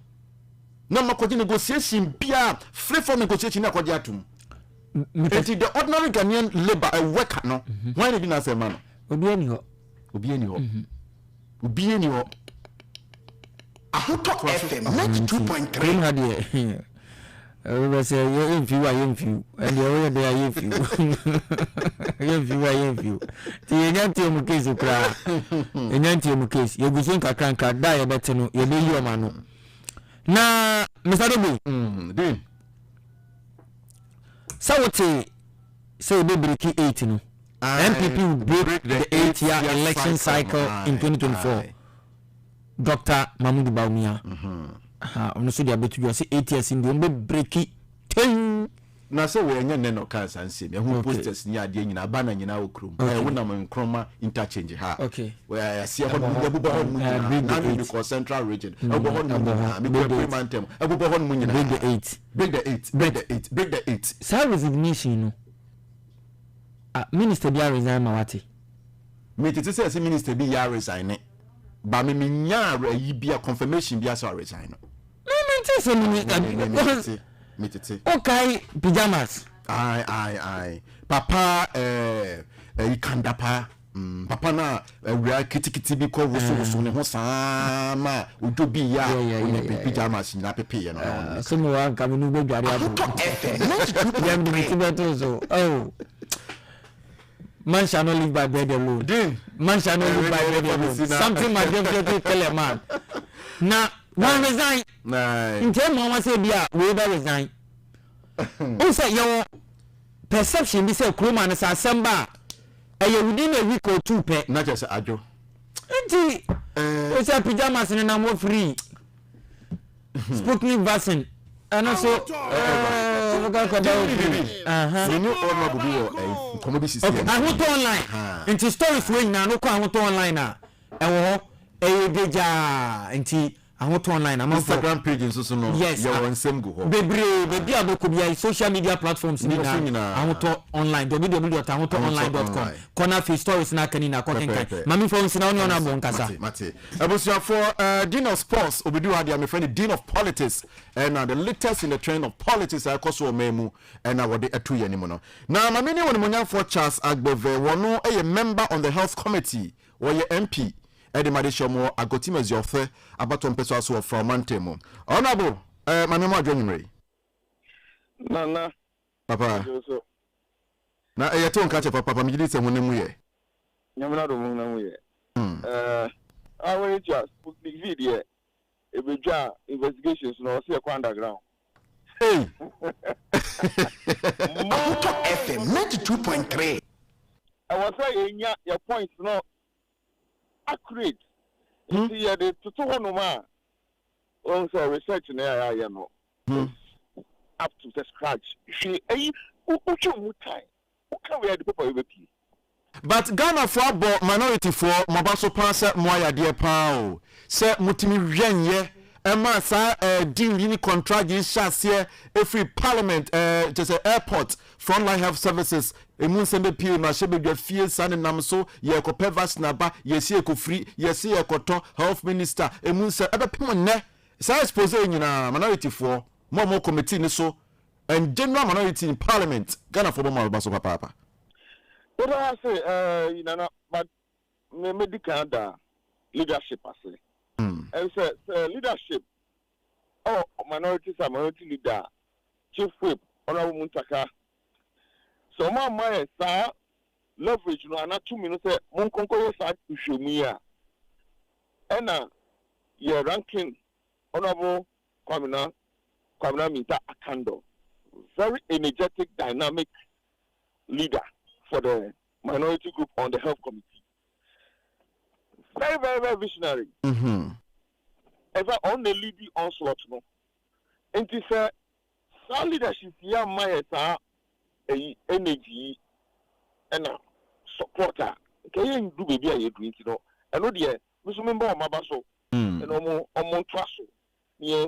No Makoti negotiation, Pia, free for negotiation, Nakodiatum. The ordinary Ghanaian labor a worker no why did you say man obieni ho Ahuto FM 92.3 hade we say you and you there you ti enyanti mu case kra enyanti mu case you go think akranka da ye bete no ye be yi o ma no na Mr. Dobu din so what say we break 8 no MPP will break the 8-year election cycle in 2024 Dr. Mahmoud Bawumia on so dia betu say 8 years in the break 10 na so we enye no kan sanse me hu posters ni ade nyina ba na nyina okrom we na man kroma interchange ha okay we see ho mu bubo ho mu nyina na the central region bubo ho mu nyina me go mantem bubo ho mu nyina break the 8 sir resignation no minister bi resign ma wati me tete say minister bi ya resign ba me nya yi bia confirmation bia so resign no me tete say me okay pajamas I papa ikandapa Papa na we are kitikiti bi ko woso ne ho saa ma ojo bi ya oni pajamas na pepe no so no wan kam no be dware abo yam de tibeto so oh man shall not live by bread alone man shall not live by bread alone something my definitely tell a man na one resign in term mama say bia we be resign o say your perception be say kroma na sa semba within a week or two pe not just ajo enti o say pajamas na mo free Sputnik vaccine and also I went online into stories when now no I went online now and I want online. I'm Instagram pages also no. Yes. You're on same go. Baby could be social media platforms. I want to online. www.online.com. Corner face stories na kanina kokenkai. Mami for nsina oni ona bonkasa. Mate. Ebusia for Dean of Sports obidu hadi my friend Dean of Politics and the latest in the trend of politics I koso memu and I wode etu ye nimo no. Na mami ni woni monya for Charles Agbeve wono a member on the health committee or your MP. Edi madishomo agotimezi ofe abato mpeso aso from Mantemo. Honorable mami mo adwenimre. Nana. Papa. Na yeto nka che papa mjidi se honemu ye. Nyamna do honemu ye. Our just put the video ebedwa investigations no se kwa underground. Hey. Moto FM 92.3. I was saying your points no accurate. You see, the total no also research in area, no, up to the scratch. She, but Ghana for minority for Mabaso Pasa Moya dear Pao, Sir Mutimi Renye, Emma sa deal any contract is here every parliament just an airport frontline health services a moon send a pew na shebe your fear son and namso ye ko pevas na ba ye see ko free ye see ko to health minister a moon say ebe pimo ne say expose nyina minority for more committee ni so and general minority in parliament Ghana for more baso papa what I say you know but medical da leadership ase and say leadership minorities are minority leader chief whip honorable Muntaka so my sa leverage no ana 2 minutes say mon konko sa hwemu a na your ranking honorable Kwamina Minta Akando, very energetic dynamic leader for the minority group on the health committee, very visionary. Ever on the leading onslaught no and it say some leadership here my sa energy and supporter can do baby are you doing you know I know the we remember on mabaso and on traso near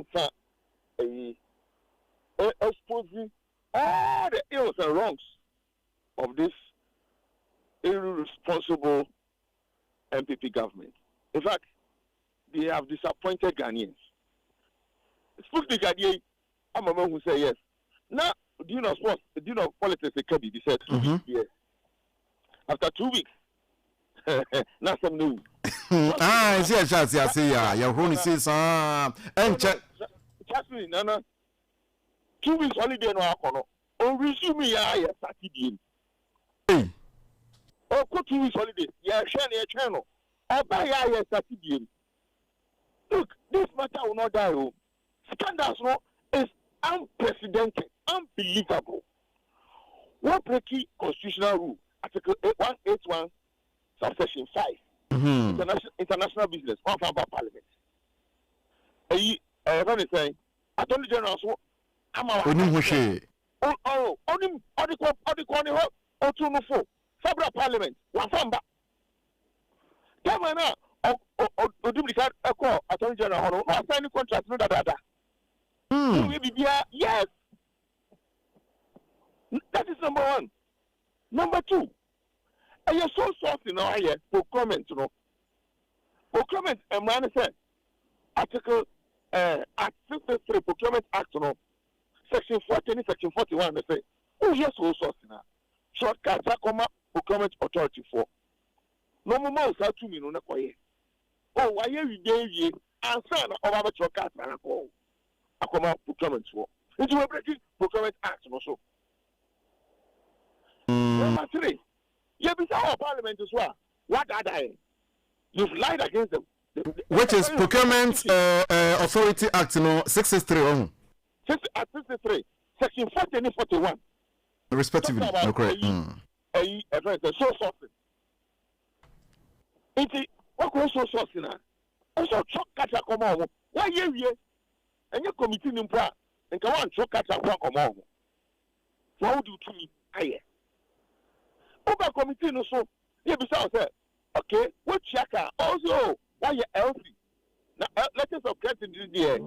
exposing all the ills and wrongs of this irresponsible MPP government. In fact, they have disappointed Ghanaians. Speak the Ghanaian, I'm a man who say yes. Now, do you know sports? Do you know politics? It can be said. Yes. After 2 weeks, now some new. Yeah. Your Ronnie says, and trust me, Nana. 2 weeks holiday no akono. On resume ya Saturday. Hey. Oh, 2 weeks holiday. Yeah, share channel. Oba ya Saturday. Look, this matter will not die. Scandals no is unprecedented, unbelievable. What breaking constitutional rule? Article 181, subsection 5. International business. One from Parliament. What is saying? Attorney General so I'm our Federal Parliament. One from Governor Attorney General no signing contract no da. Yes. That is number one. Number two, and you're so soft in our procurement, you know. Procurement, and man said, Article Act 53, Procurement Act, you know, Section 40, Section 41, they say, oh, yes, so soft in our shortcut, Procurement Authority for. no more sa to me no na koye oh why you dey answer na over the card na ko akoma procurement for it will break procurement act no so number 3 you be our parliament as well what are they you've lied against them which is procurement authority act no 663 on 663 section 40 and 41 respectively no correct so sourcing it what go so sourcing na also chok kata komo why ye and your committee nimpa and ka wan chok kata komo so how do you to me aye over committee no so you be say okay what chaka also why you healthy now letters of credit there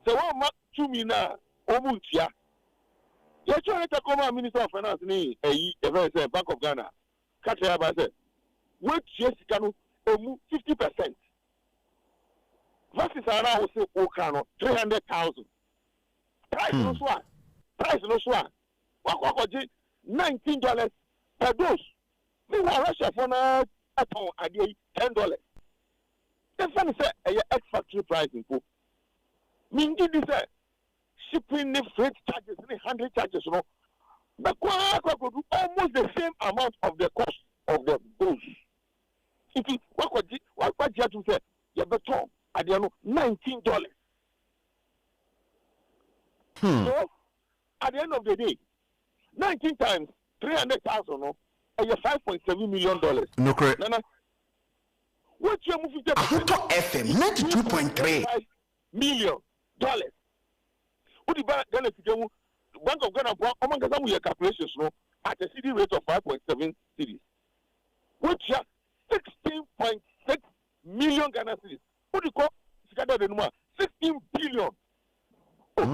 so what to me na omuntia you try to come minister of finance ni ever say Bank of Ghana kata ba say what Jessica no 50%. Versus around say Okano 300,000. Price no so. What $19 per dose. Me wa Russia for na upon ade $10. The funny say X factory pricing ko. Me give this shipping the freight charges and handling charges no. But almost the same amount of the cost of the dose. What you have to say? You better at the end $19. So at the end of the day, 19 times 300,000, no, and $5.7 million. No correct. Nana, what you moving to FM 92.3 million dollars. What the Bank of Ghana among the calculations, no, at a CD rate of 5.7 cities. Which are 16.6 million Ghana cedis. What do you call it? 16 billion. Oh,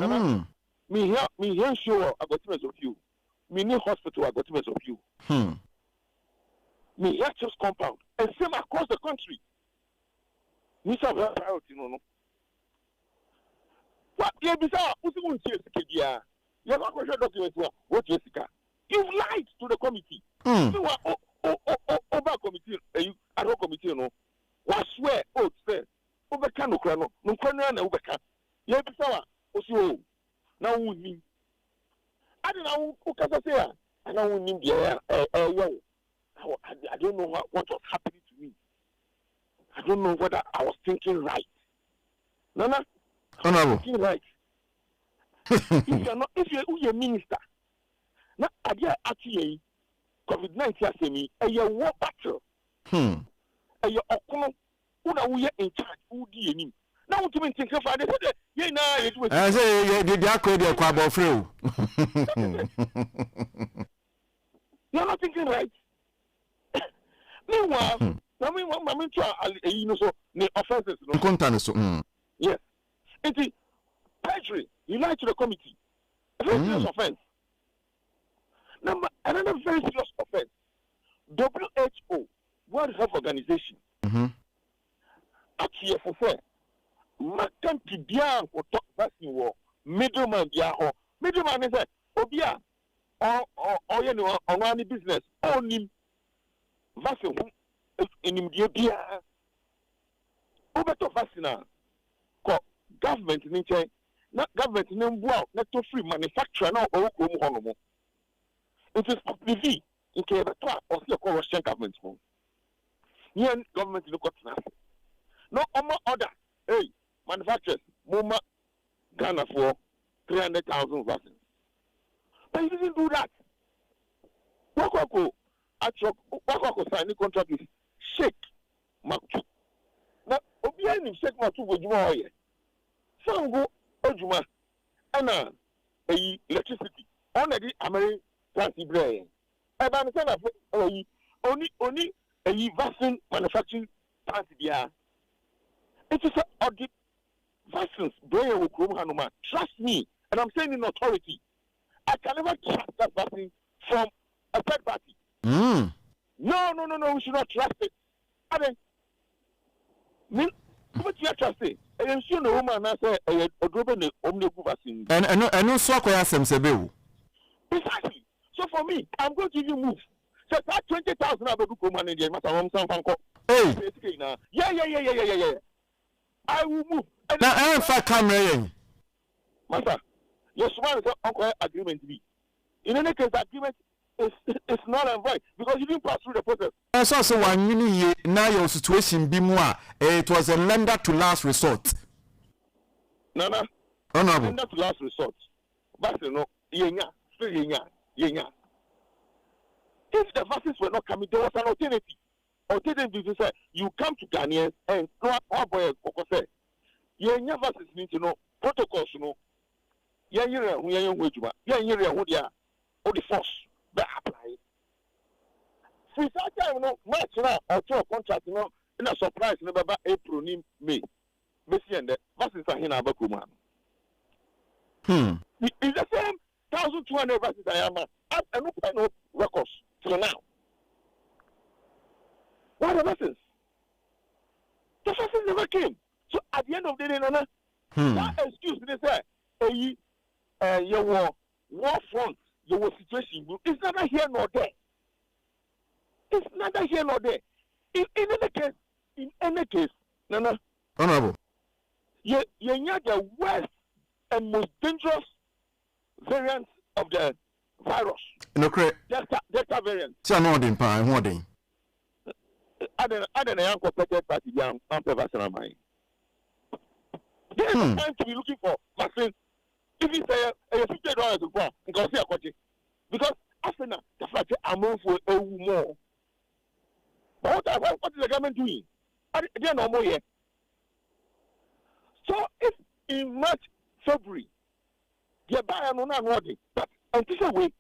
me here show I got of you. Me new hospital I got of you. Me here just compound and same across the country. Me some priority no. What you be say? Who's going to see Kedia? You have a document. What Jessica? You lied to the committee. You are over committee, ad hoc committee, no. What swear, say, over cano crano, no crano and over can. You have to now we mean. I don't know who can say, I don't mean the I don't know what was happening to me. I don't know whether I was thinking right. Nana, thinking right. If you're a minister, now I dare actually. COVID-19 asemi a war battle. A your okono who in charge who di enim. Now what you think of that? Yeah, na it was. I say they are called the kwabo free. You're not thinking right. Meanwhile, I mean, you know, so the offenses. No. Yes. It's perjury. You lie to the committee. A very serious offense. Number another very serious offense. WHO, World Health Organization. Actually, for fair, Makan Tibian for talk vaccine war. Middleman, middleman is a Obia or you know, on any business, only vaccine in India. Over to vaccine, government in China, not government in Mbuao, not to free manufacturer, no, or Honomo. It is PV in Kevatra or the Russian government. Here, government look at nothing. No order. Hey, manufacturers, Moma Ghana for 300,000 vaccines. But he didn't do that. Wakoko sign the contract with Sheikh Maktu. Now, Obian Sheikh Maktu go Juma here. Some go Ojuma and electricity. Only American Transi brain. I understand that only a vaccine manufacturing Transi. It is an audit vaccines brain will come Hanuma. Trust me, and I'm saying in authority. I can never trust that vaccine from a third party. No, we should not trust it. I mean, what you trust it? And you know, woman, I say, a global omnibus vaccine. And no, so I am Sebeu. Precisely. So for me, I'm going to even move. So that 20,000 abedu ko man India masa won san fanko. Hey. Yeah. I will move. Now I am for camera. Masa, your smart is agreement be. In any case, the agreement is not right because you didn't pass through the process. And so one you now your situation be more. It was a lender to last resort. Nana. Honorable. Lender to last resort. But you know, yenya. If the vaccines were not coming, there was an alternative. Alternative is you come to Ghanaians and no boy say, yenya vaccines need to know protocols, you know. Yenya who they are, or the force that apply. Since that time, you know, March now, or 12 contract, you know, in a surprise, in about April, May. Basically, and the vaccines are here now, Bakuma. It's the same 1,200 vaccines I am at, and no records till now. What are the vaccines? The vaccines never came. So at the end of the day, Nana, that excuse they say, you were war front, you were situation. It's neither here nor there. It's neither here nor there. In any case, Nana. Honorable. You know the worst and most dangerous variant of the virus. No correct. Delta variant. See, I'm holding. I don't know competitive party. I'm professional mind. There is no time to be looking for vaccine. If you say $50 to go, because after that, the fact I'm for a more. But what is the government doing? They are no more here. So if in March, February, they buy no wording, but until way,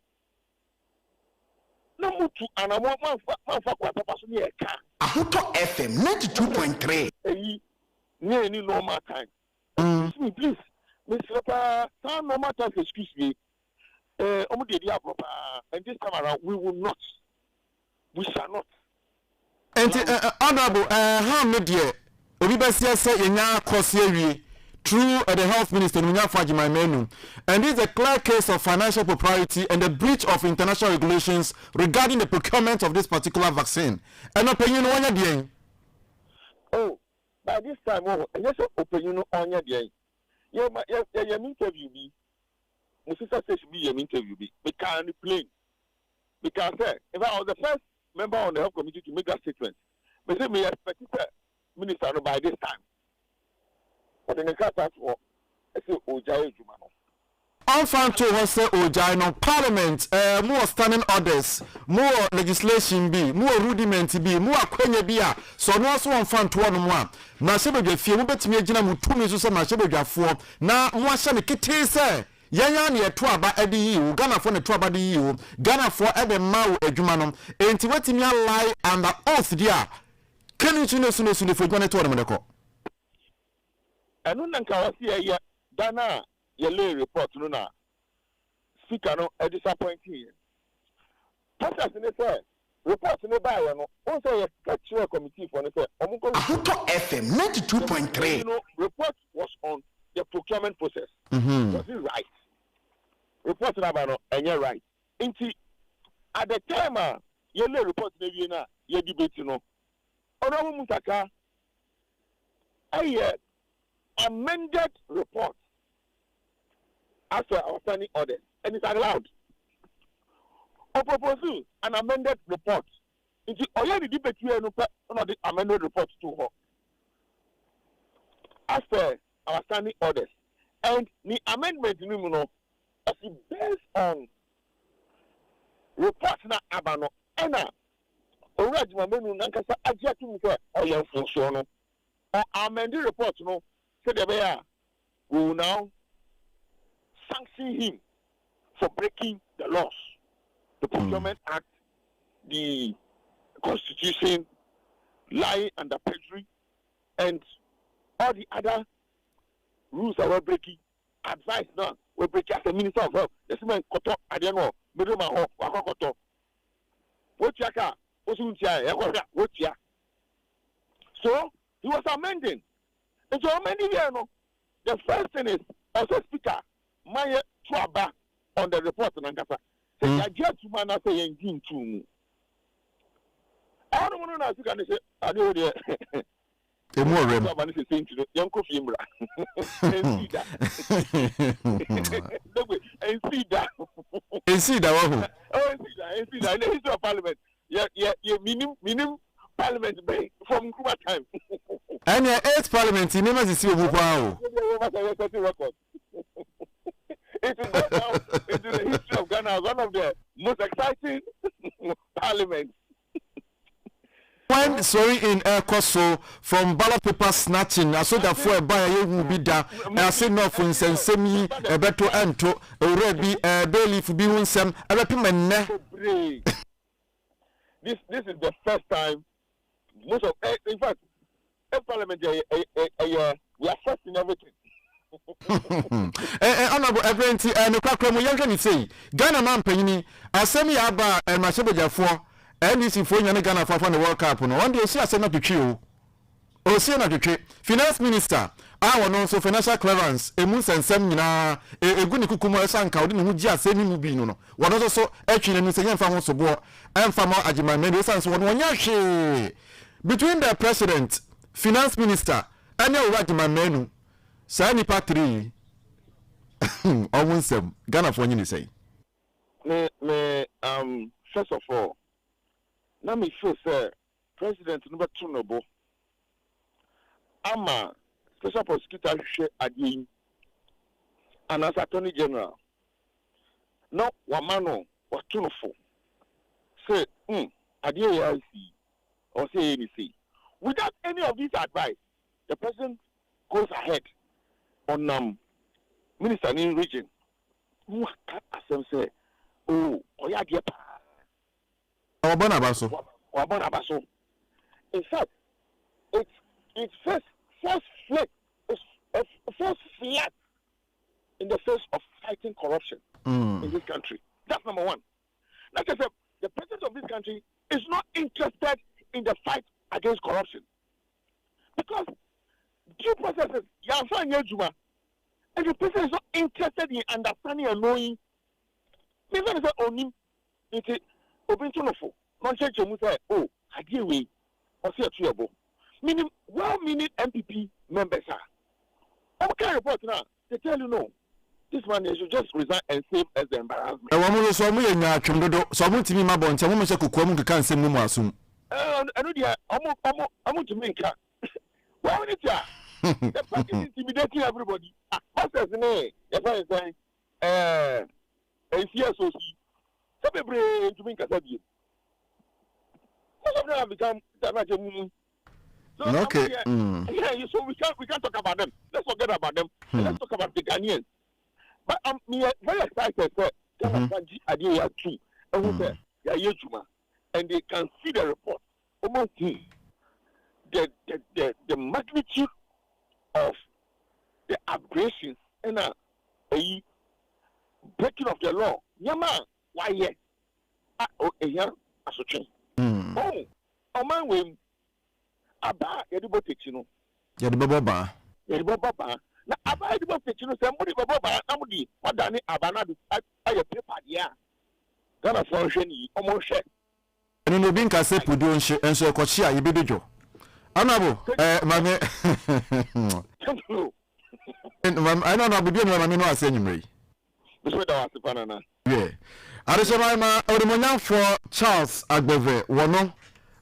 no more to an amount of FM 92.3. Near any normal time. Please, Mr. Papa, some normal time, excuse me. And this time around, we will not. We shall not. And honorable, how many Obibasia say in your course through the health minister and this is a clear case of financial propriety and the breach of international regulations regarding the procurement of this particular vaccine. And opinion on your day. Oh, by this time, yes, opinion on your day. Yeah, interview me. My sister says should be an interview me. We can't play. Because if I was the first member on the health committee to make that statement, but say me expect minister by this time. But in the case of I say Ojai Jumano. On found to was say Ojai no parliament, more standing orders, more legislation be, more rudiment be, more kwenye be. So no so on found to one more. Na shebe de fie mo betimi agina mu tumi so na shebe dwafo na mo ahye ne kete say yanya ne eto aba ade yi Ghana fo ne to aba de yi Ghana fo ebe ma wo adwuma no enti watimi lie and the oath dia kenu tunu sunu fo gwana to no me ko. Enu nanka wasi ya Ghana ye lay report no na speaker no e disappointing. Process ne say report ne ba ya no on say ye catch committee for ne say omunko FM 92.3. You know, report was on the procurement process. Was it right? Report na ba no enye right. Inti at the time ye lay report na wie na ye debate no ono mutaka amended report after our standing order, and it's allowed. Or propose an amended report. It's already debate here no the amended report to her. After our standing orders, and the amendment is based on reports na abano ena already menu nankasa agya to me or your function or amended report no. We will now sanction him for breaking the laws, the Procurement Act, the Constitution, lying under perjury, and all the other rules that we're breaking. Advice now, we're breaking as the Minister of Health. This man, Koto, I don't know, Meduma, Wakoto. What yaka? So, he was amending. And so many years, the first thing is also speaker, my trouble on the report on Angasa. Say, I just man say engine to I don't want to say, I know there. A more rem. I'm going to say to the young coffee. And see that. Oh, and see that. In the history of Parliament. Yeah, minimum Parliament from Cuba time. And your 8th Parliament, you never see a wow. It is now into the history of Ghana, one of the most exciting parliaments. When sorry in air Koso from ballot paper snatching, I saw that for a buyer you will be there. I say no for instance, semi a better anto, already a belly for being some a reprimand. This is the first time most of in fact parliament we are first in everything. Honorable Ebrenti and the Crackram, you say Ghana man penny, Asem Yi Di Ka and Mashabaja for NDC for Ghana for the World Cup. One day, see Asem to chill. Or see not to trip. Finance Minister, I want also financial clearance, a moose and seminar, a good Kukuma Sanka, who just say Mubino. One also actually and Mr. Fan so bo and Fama Ajima Medicines 1 year. Between the President, Finance Minister, and your right to my menu. Sani Patri, almost Ghana for you say. First of all, let me show sir, President number 2 nobo. I'm a special prosecutor Adi and as Attorney General. No, Wamano or 2 say, Adi or say anything. Without any of this advice, the President goes ahead on minister in region who Asem say oya dia pa Obonabaso in fact it's first flat in the face of fighting corruption in this country. That's number one. Like I said, the president of this country is not interested in the fight against corruption because due processes, and the person is not interested in understanding and knowing. Maybe I say, "Onim, it's open to no for." Non-church, you say, "Oh, I deal with or see a trouble." Meaning, well-meaning MPP members are. Okay, report now. They tell you no. This man should just resign and save as the embarrassment. I want to so many so I'm to me my bonds. I want to come to cancel no more soon. I know the I'm to make. Well, it's the party is intimidating everybody. What's his name? The person is saying, ACSOC. Some people to make a study. Most of them have become damaged. So, okay. Yeah, so we can't talk about them. Let's forget about them. Let's talk about the Ghanaians. But I'm very excited that Ghana too. And they can see the report. Almost the magnitude of the aggressions and a breaking of the law. Yama, why yes? Here, as a chain. Oh, man, when Abba, Edibo Techino. Yadibaba. Yadibaba. Now, Abba, Edibo Techino, somebody, Baba, somebody, what done it, Abana, I paper, yeah. Gonna function, almost share. And no being can say Pudu and so Kochia, you be the Joe. Honorable, my I don't know, but you know, I mean, I say you yeah. Arishamama, Orimona for Charles Agbeve, Wono,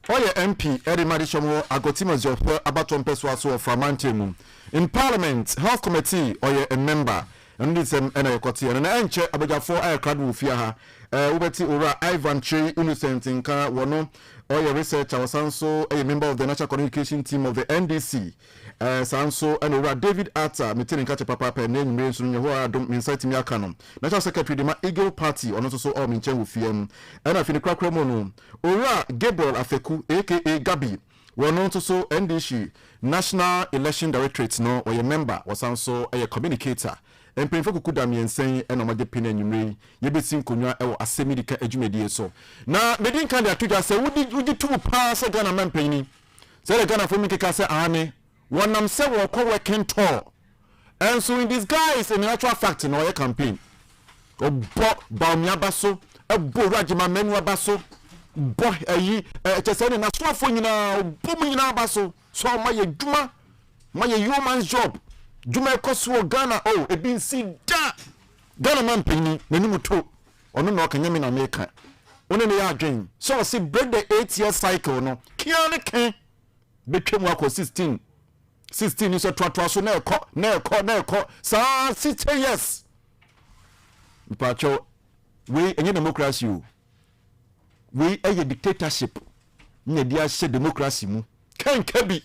or your MP, Eddie Madishomo, Agotimas, your Abaton Peswaso from Mantimum. In Parliament, Health Committee, or a member, and this and a Cotia, and I check about 4 aircraft with Fiaha, Ubeti Ura, Ivan Tree, Innocent in Ka, Wono, or your research, our Sanso, a member of the National Communication Team of the NDC. Sanso and Ura David Atta, Meeting Catch Papa, and name Mason, who I don't mean citing your canon. National Secretary, the Eagle Party, or not so all Minchen with Fiam, and I feel the crack Romono. Ura Gabriel Afeku, aka Gabi, were known to so NDC, National Election Directorate, no, or your member, was also a communicator. And Prince Kudami and saying, and on my opinion, you may, you be seen Kunya or Asem Yi Di Ka Ejumedi so. Now, they didn't kind of to just say, would you 2 pass a Ghana man penny? Say the Ghana for me, Kasa Army. One am say we call working tour, and so in disguise, in actual fact, in our campaign, Bamia Basso, a Borajima Menua Basso, boy chesene na soafo nyina bom nyina baso so ma ye dwuma ma ye human job dwuma ekoso Ghana ebi nsi da Ghana man pini nanimu to ono no kanyame na meka one ne ya adwen so say break the 8-year cycle no kiane ken betwem akọ 16 is a twatwa so na ekọ sa 60 years mpacho we enye democracy o we a dictatorship nye dia she democracy mu kan kabi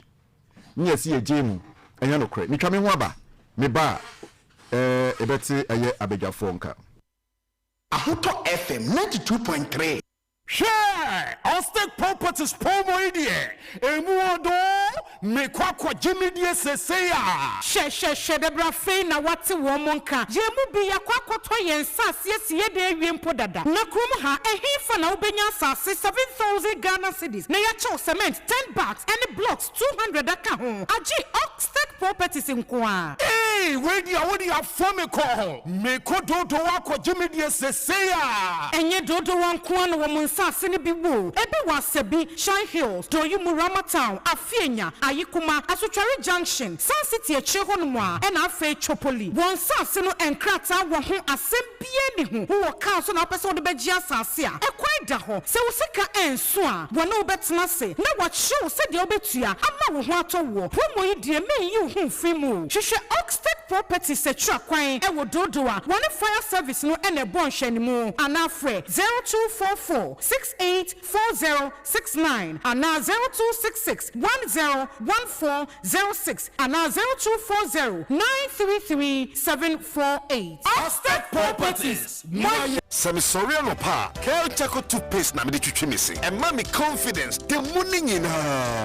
nye si ejemu enye no kre mitwa me ho aba me ba ebeti eye abejafo nka Ahuto FM 92.3 Share! Austin Properties promo idea. Emuodo me kwa Jimmy die seseya. She de brafe na wate wo monka. Jemu bi ya kwa to yen sase ye de wiempo dada. Na krom ha ehifa na ubenya sase 7,000 Ghana cedis. Na ya cho cement 10 bags and blocks 200 aka ho. Aji Austin Properties nkoa. Hey, where you for me call? Me ko dodo wa Jimmy die seseya. Enye dodo wa nkoa no wo sasini bi wo ebi wasebi Shine Hills do you Murama Town Afienya Ayikuma Asutwari Junction Sun City Echehonmo a na afa Chopoli won sase no enkrata wo ho asem bie ni ho wo ka so na pese wo de beji asase a ekwai da ho se wo sika enso a wo na obetena se na wo hyew se de obetua ama wo ho atowo homo yi de me yi ho fimu hwehwe Oxtec Properties setra kwan e wo dodo a wo ne fire service no ene bon hwanimu anafre 0244 684069 and now 0266 101406 and now 0240 933 Austin Properties. Sami sorry no pa. Kel Chaco toothpaste na me de twitwi me se. E ma me confidence. The money nyina.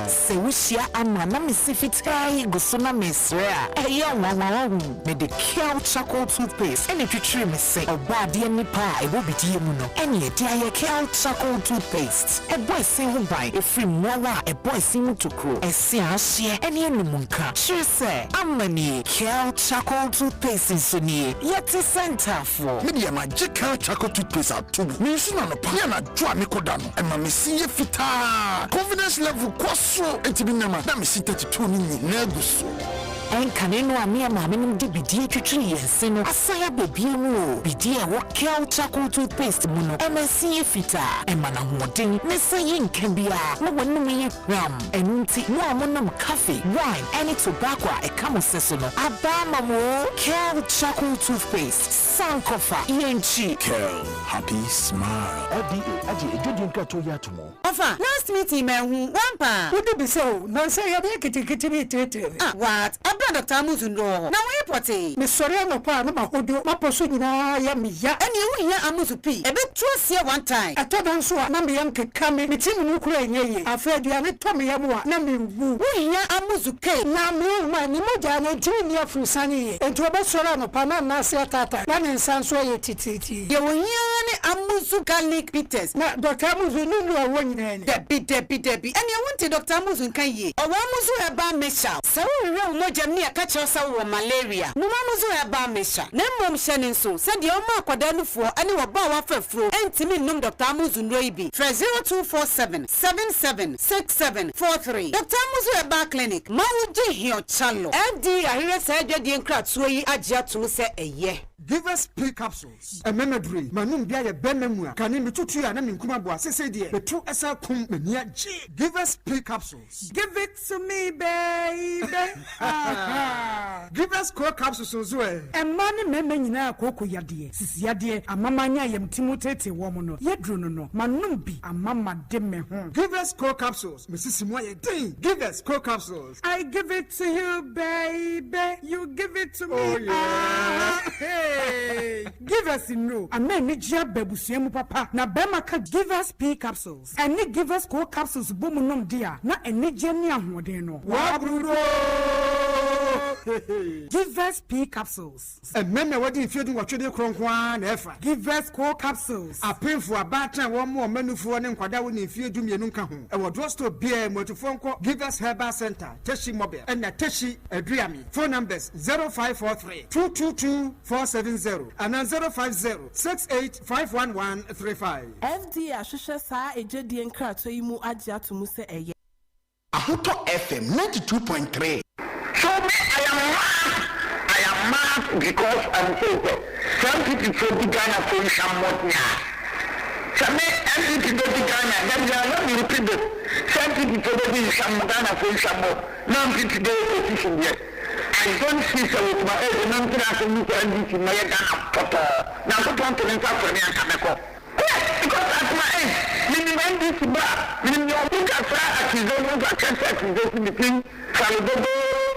Se wusia ama na me se fitai go so na me sre a. E ya wawa me de Kel Chaco toothpaste. E ne twitwi me se. Oba de ni pa e bo bidie mu no. E ne de aye Kel Chaco toothpaste. E boy se ho bai e free mwa e boy se mu to kro. E se ahye e ne enu munka. Sure say amani Kel Chaco toothpaste so ni. Yeti center for. Me de ma Kel Chaco toothpaste atu. Me nsu na no pa na dwa me koda no. E ma me si ye fita. Confidence level kwaso etibi na ma. Na me si 32 ni na aguso. Enkaneno amia maame nim de bidie twetwe yense no asaya bebie mu bidie wo Kel Chaco toothpaste mu no MSC fita emana hoden ne sayi nkabia no wonum yi ram enunti no amonam cafe wine any tobacco e kamo seso no abama mo Kel Chaco toothpaste sankofa yenchi Kel happy smile adi ejodi nka to ya tomo ofa last meeting me hu wampa wodi bi so no say ya be kitikiti bi tete what Dr. Amuzu no na we pote me sori no pa na ma hodo ma poso nyina ya me ya ene ewu ya Amuzu pi ebe tuasie one time atodan so na me yam keka me tim no kura enye afa aduane to me yam a na me wu ya Amuzu ke na me ma ni moja na tim ni afusani ye ento be sori no pa na na se atata na ne nsan so ye tititi ye wo ya ne Amuzu garlic bitters na Dr. Amuzu ni no awo nyina ni debi ene wonte Dr. Amuzu nkan ye owo Amuzu eba mesha se wo rewe moja ni aka kire sa wo malaria no Amuzu eba mesha na mmom hyene nso se de o ma akwada nufuo ane wo ba wa fafuro entimi nnum Dr. Amuzu ndo ibi 0247 776743 Dr. Amuzu eba clinic ma wo je hio chalo FD ahire sa adwade nkratso yi agye atum se eye Give us P capsules. A memory. Manum bia ye benmua. Kani mitutu ya na minkuma bua sese die. Betu esa kum menia G. Give us P capsules. Give it to me, baby. Give us core capsules ozwe. E mani meme nyina akoko yade. Sisi yade amama nya yem timotete wo mo no. Yedru no no. Manum bi amama de me ho. Give us core capsules. Mesisi mo ye din. Give us core capsules. I give it to you, baby. You give it to me. Oh yeah. Hey, give us no. Amen ni jia bebusuemu papa. Na bema ka give us P capsules. Eni give us core capsules bomu nom dia. Na eni jeni ahoden no. Wa brudo. Give us P capsules. Ememe wadi ifiedu watwede kronkwa na efa. Give us core capsules. Apemfo abatan wo mo manufo ne nkwada wo ne ifiedu mienu nka ho. E wo drugstore bia motufo nko Give us Herbal Center, Teshi Mobile. And Teshi Adriami. Phone number numbers 0543 222 470 and 050 68 FD Ashusha Sa Ejedi Nkrato Imu Adia to Muse Eye. Ahuto FM 92.3. So I am mad because I'm saying some people for the Ghana for Shamotnia. Some people for the Ghana, then they are not repeated. Some people for the Ghana for Shamo. None people today position yet. I don't see so with my head, and I'm going to meet NDC, my Ghana photo. Now, I don't to answer for me and Kameko. Because at my age, meaning NDC bar, meaning your book as far as his own accusation between Salibobo,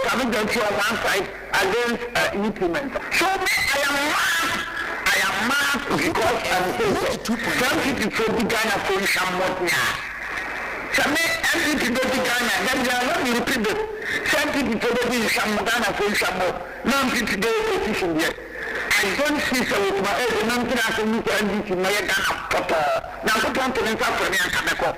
Samudanti on one side against implement. So I am mad because I'm saying some people for the Ghana for Shamotnia. Some people for the Ghana, then they are not repeated. Some people for the Ghana for Shamo. None people today position yet. I don't see so with my head, and I'm going to meet NDC, my Ghana photo. Now, I don't to answer for me and Kameko.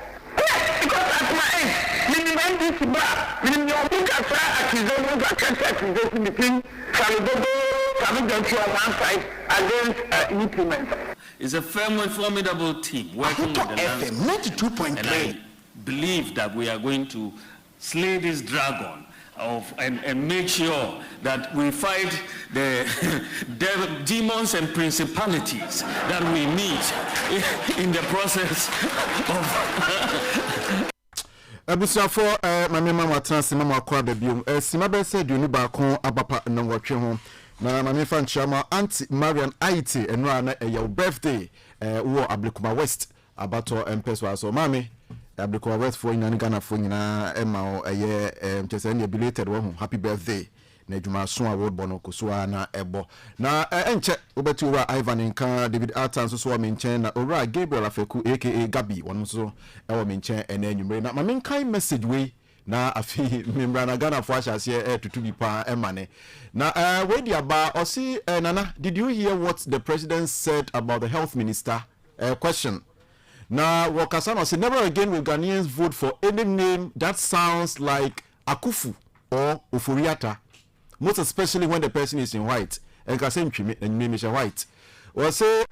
Because at my age, meaning NDC bar, meaning your book as far as his own accusation between Salibobo, Samudanti on one side against implement. It's a firm and formidable team working with the FM 92.3. And I believe that we are going to slay this dragon and make sure that we fight the demons and principalities that we meet in the process of Abusafo mama mama trans mama kwa da biom sima be se duonu ba kon abapa na wotwe ho na mama fa nchama Auntie Marian Aite enura na your birthday wo Ablikuma West abato empeso aso mami Ablikuma West for nyane Ghana for nyina ema o mtese ne belated wo happy birthday na adwuma so award bono kosoa na ebo na enche obetu wa Ivan nka David Artan so wa menchen na ora Gabriel Afeku aka Gabi won so ewo menchen ena anwumre na mamenkai message we na afi membra na Ghana for ahase tutu bi pa emane na we dia ba osi nana did you hear what the president said about the health minister question now Wakasano said never again will Ghanaians vote for any name that sounds like Akufu or Ufuriata, most especially when the person is in white. And Kasem and Mimisha White. Well, say,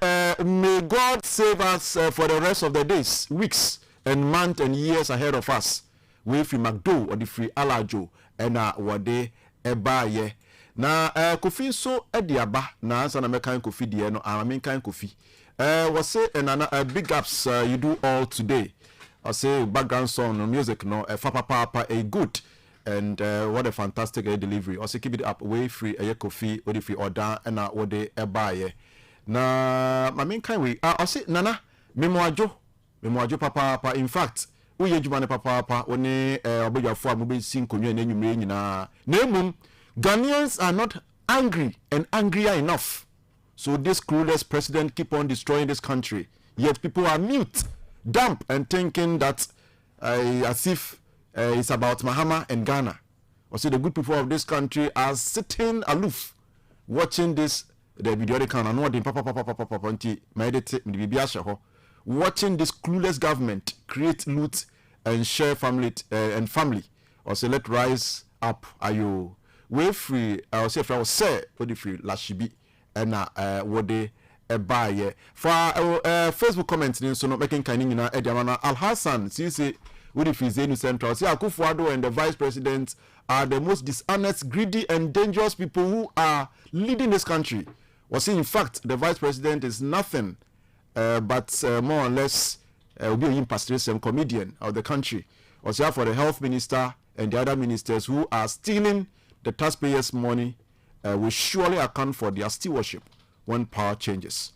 may God save us for the rest of the days, weeks, and months and years ahead of us. We free McDo or the free Alajo and Wade Ebaye. Na Kofi so Ediaba, na Sana Mekan Kofi Dieno, Amaminkan Kofi. Was say and big ups you do all today. I say background song music no papa a good and what a fantastic delivery. Also keep it up way free a coffee or free order and what they buy. Na my main kind we I say nana memoajo papa in fact we yejumane papa oni obeja fo amobe sin konwa na enwumre nyina na emum Ghanaians are not angry and angrier enough. So this clueless president keep on destroying this country. Yet people are mute, dumb, and thinking that as if it's about Mahama and Ghana. Or so the good people of this country are sitting aloof, watching this the video watching this clueless government create loot and share family and family. Or say let rise up. Are you way free? Or say if I was say what if free Lashibi. And what they buy for Facebook comments so not making kind of Ediamana Al Hassan see what if he's in Central see Akufo-Addo and the vice president are the most dishonest, greedy and dangerous people who are leading this country. Was in fact the vice president is nothing but more or less will be an impersonation comedian of the country. Also for the health minister and the other ministers who are stealing the taxpayers' money will surely account for their stewardship when power changes.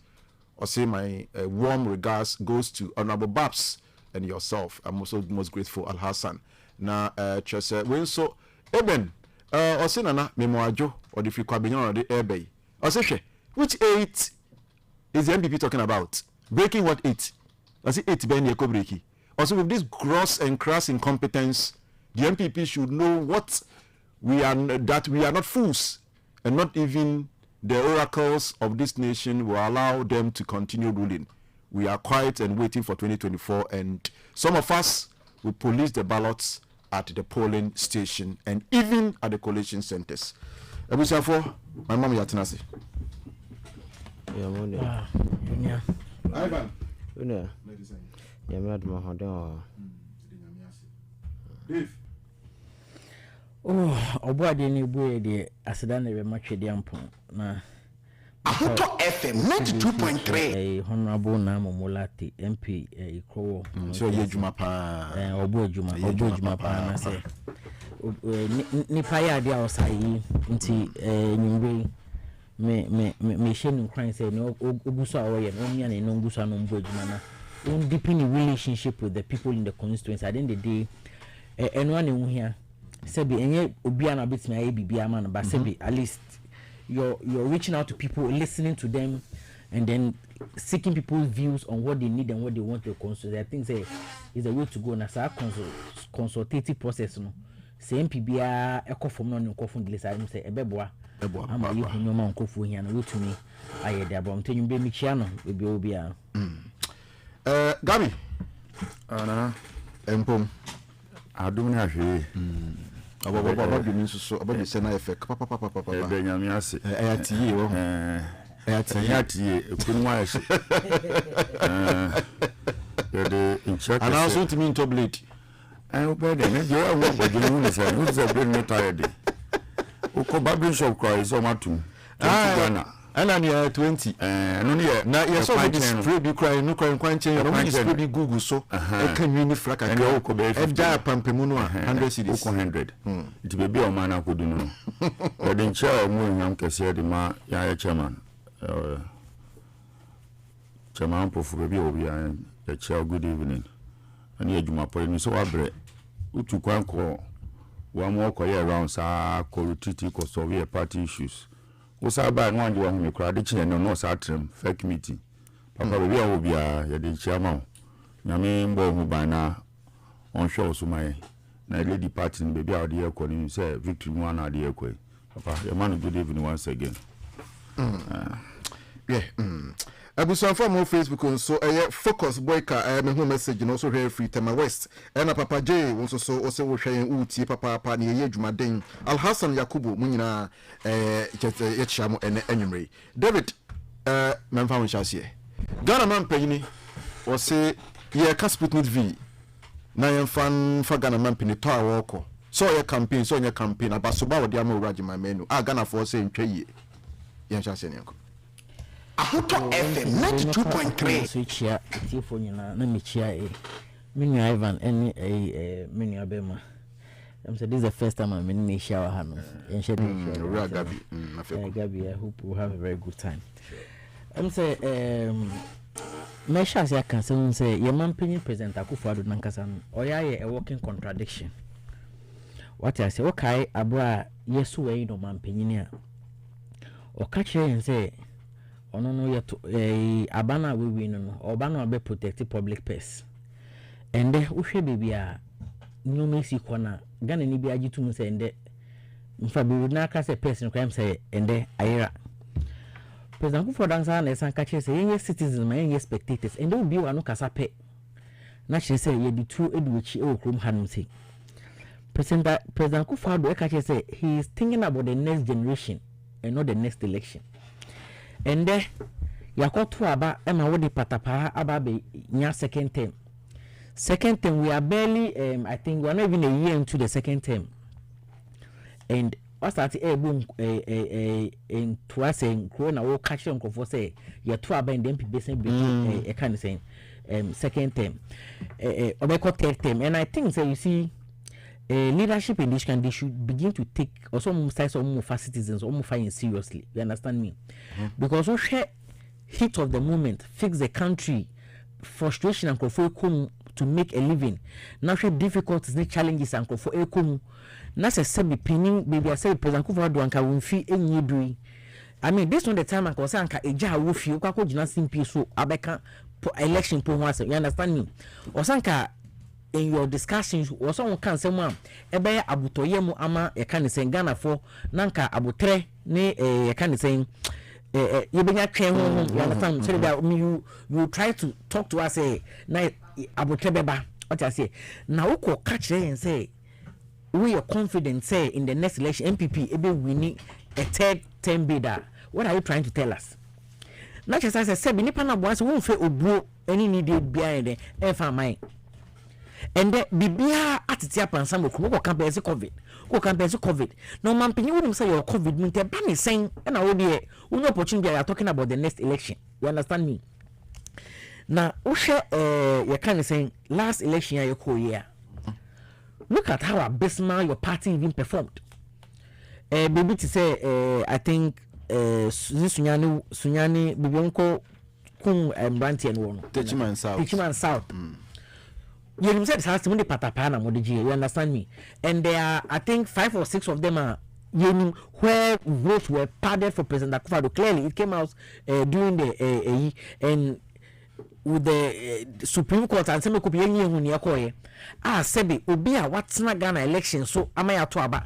Or say my warm regards goes to Honorable Babs and yourself. I'm also most grateful, Al Hassan. Na Chese Winso Eben or say nana memoajo or the Fikwabinon or the Ebe. Or say which 8 is the MPP talking about? Breaking what 8? I say 8 Ben Yeko breaky. Also with this gross and crass incompetence, the MPP should know what we are not fools. And not even the oracles of this nation will allow them to continue ruling. We are quiet and waiting for 2024, and some of us will police the ballots at the polling station and even at the collation centers. Abusafo, my mom yatinasi. Yeah, money. Yeah. Ivan. Yeah. Yeah, me at my hotel. Dave. Oh, obuade ni buye de aseda na be matwe de ampo na Ahoto FM 92.3 honorable na Momolati MP Ikrowo so ye djuma pa obu djuma pa na se ni pa ya dia osayi nti nyimbe me shenu kran say no oguso awoye no mia na no oguso no mbo djuma na on deepen relationship with the people in the constituency at the end of the day anyone who here sebi enye obia na betimi aye bibia ma na ba sebi at least you're reaching out to people, listening to them, and then seeking people's views on what they need and what they want to consider. I think is a way to go. Na sa consultative process no. Say MPBA echo from no nko from the list. I say ebeboa. Ama you no man nko fu hia na we to me aye there but mtenyu be mi chia no we be obia. Gabi. Ana empom. Adum na hwe. About the means so about the Sena effect. Papa. Benyamiase. Ayati wo. Ayati kunwa ese. The instructor. And also to mean to bleed. I be dey me dey wo gbojun ni say no say be me tired. Uko babin shop cry so matum. And I'm 20. No near. Now, you're so good. Spray be crying, no crying, quite change. I'm spray be Google so. I can mini frack and you could be a die pampemuno 100 cities. 100. It will be a man I could know. But in chair, moving young Cassia, the ma, ya chairman. Chairman for baby will be a chair. Good evening. And yet, you my point so I break. Utu call one more career around, sa, call Titi, cause Soviet party issues. Osa ba no anje wo me kra de chine no sa atrem fake meeting papa be bia wo bia ye de chiama nyame mbo hu ba na on show so mai na lady party ni be bia de ekọ ni say victory mu na de ekọ papa your man good evening once again. Abusan from Facebook so focus boy ka me hu message no so here free tema west na papa J won so o se wo hwen utie papa na ye adwumaden Al Hassan Yakubu mu nyina ye chia mo ene anwumre David memfa won chase Ghana man panyini o se ye ka Sputnik V na ye fan fa Ghana man pini to awoko so ye campaign so ye campaign abasoba wo dia ma uraji ma menu Ghana for se ntwa yie ye chase ne yanko Ahoto FM 92.3 switch ya tifo nyina na mechia menu Ivan any menu abema say this is the first time I'm in the shower hano Gabi I hope we'll have a very good time. Say measures ya can say your man penny present Akufo-Addo nankasa no oya a working contradiction. What I say okay abra yesu we no man penny a o ka kire say ono no yet abana we no obana be protect public purse and uhwe bibia nyoma si kona Ghana ni bi agitum say ende mfa bi na ka say purse no kwam say ende ayira president Akufo-Addo na san ka kire say yenye citizens ma yenye spectators ende obi wa no kasa pe na kire say ye di true educhi e okrom hanum say president Akufo-Addo ka kire say he is thinking about the next generation and not the next election. And there, Yakotu aba ema wodi patapa aba be nya second term. Second term we are barely I think we are not even a year into the second term. And what's that boom in twice and corona will catch them for say ya two aba and then people saying a kind of saying second term. Obeko third term. And I think so you see leadership in this country should begin to take also more size of more citizens or more fighting seriously. You understand me? Because we share heat of the moment, fix the country, frustration and come to make a living. Now share difficulties, the challenges and for come. Now say sebi pinning baby I say President Akufo-Addo anka won fi enyi dui. I mean this one the time anka say anka eja wo fi kwa ko jina simple so abeka election po ho ase. You understand me? Osanka in your discussions was on can someone ebe abutoye mu ama e kan say Ghana for nanka abutre ne e kan say you benya twen ho you understand so that you try to talk to us na abutre beba what I say na wo ko catch say we are confident say in the next election MPP ebe winning a third term bidder. What are you trying to tell us? Not just as I said, nipa na boss won't fail obro any needed behind the FMI. And the bibia attitude and some who compare COVID. Who compares COVID. No man, you wouldn't say your COVID means a bunny saying, and I would be no opportunity. Are talking about the next election. You understand me? Now, Usha, you're kind of saying last election year, year. Look at how abysmal your party even performed. Baby to say, I think Sunyani Bibionko Kum and Branty and one. Techiman South. You said has to patapana modiji, you understand me? And there are, I think, 5 or 6 of them are where votes were padded for President Akufo-Addo. Clearly, it came out during the and with the Supreme Court and some could be any when you call it. Sebi Obia what's not Ghana election, so am I to about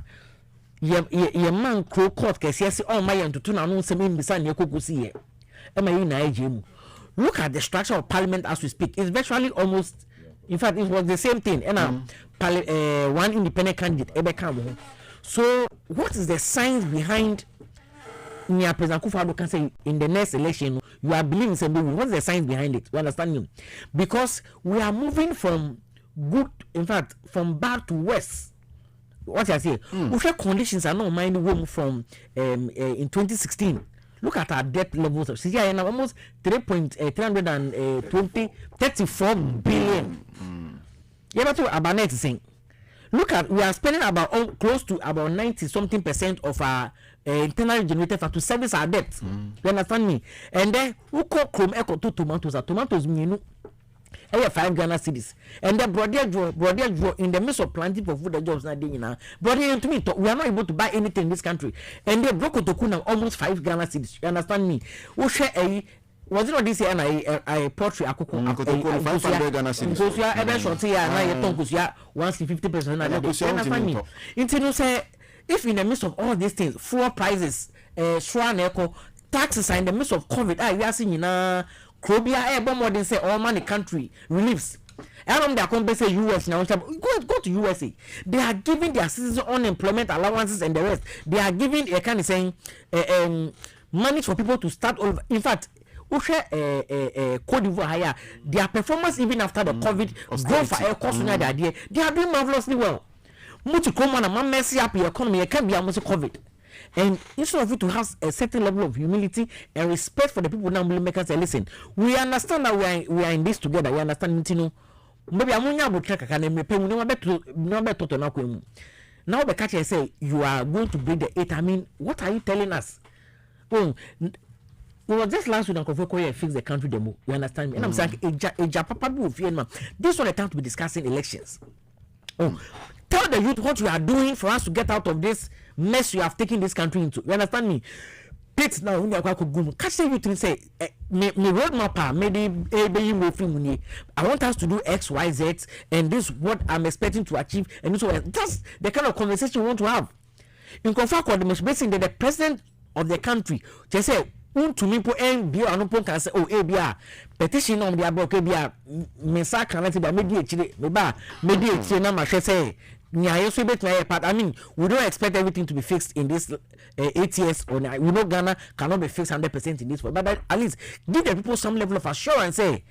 your man crow court case? Yes, all my and to turn on some in the sun, you could see it. Am I in IGM? Look at the structure of parliament as we speak. It's virtually almost. In fact, it was the same thing. And one independent candidate, so, what is the science behind President Akufo-Addo can say in the next election? You are believing something. What is the science behind it? You understand me? Because we are moving from good, in fact, from bad to worse. What I say, we conditions are not mind room from in 2016. Look at our debt levels of CGI now almost 34 billion. Yeah, but about 90. Look at we are spending about close to about 90-something% of our internally generated fund to service our debt. You understand me? And then who call Chrome Echo to tomatoes? Tomatoes mean 5 Ghana cedis. And then brother draw in the midst of planting for food and jobs not doing now. Brother to me, we are not able to buy anything in this country. And they broke to kuna almost 5 Ghana cedis. You understand me? Who share was it not this year and I portrait Akoko 500 Ghana cedis. Because you are ever short here and I talk because you are once 50%. You understand me? Until say if in the midst of all these things, fuel prices, Swan Echo, taxes are in the midst of COVID, we are seeing Krobia more than say all money country reliefs. I don't know say US now. Go to USA. They are giving their citizens unemployment allowances and the rest. They are giving a kind of saying money for people to start over. In fact, Cote d'Ivoire higher. Their performance even after the COVID growth for air cost they are doing marvelously well. Much come on and mess up your economy. It can be almost COVID. And instead of you to have a certain level of humility and respect for the people now will make us say, listen, we understand that we are in this together. We understand, you know. Maybe I'm only able to can pay no better now the catcher say you are going to bring the 8. I mean, what are you telling us? Oh, we were just last week on Kofokoye and fix the country demo. You understand me? And I'm saying this one the time to be discussing elections. Oh, tell the youth what you are doing for us to get out of this mess you have taken this country into. You understand me? Pete now when you are going to catch the youth and say me roadmap maybe I want us to do X, Y, Z and this is what I'm expecting to achieve and this is that's the kind of conversation we want to have. In Kofokoye the most basic that the president of the country just say to me po NBO and can say oh ABR petition on the block ABR mensa can let be mediate na ma say I mean, we don't expect everything to be fixed in this 8 years. Or we know Ghana cannot be fixed 100% in this, but at least give the people some level of assurance. Say,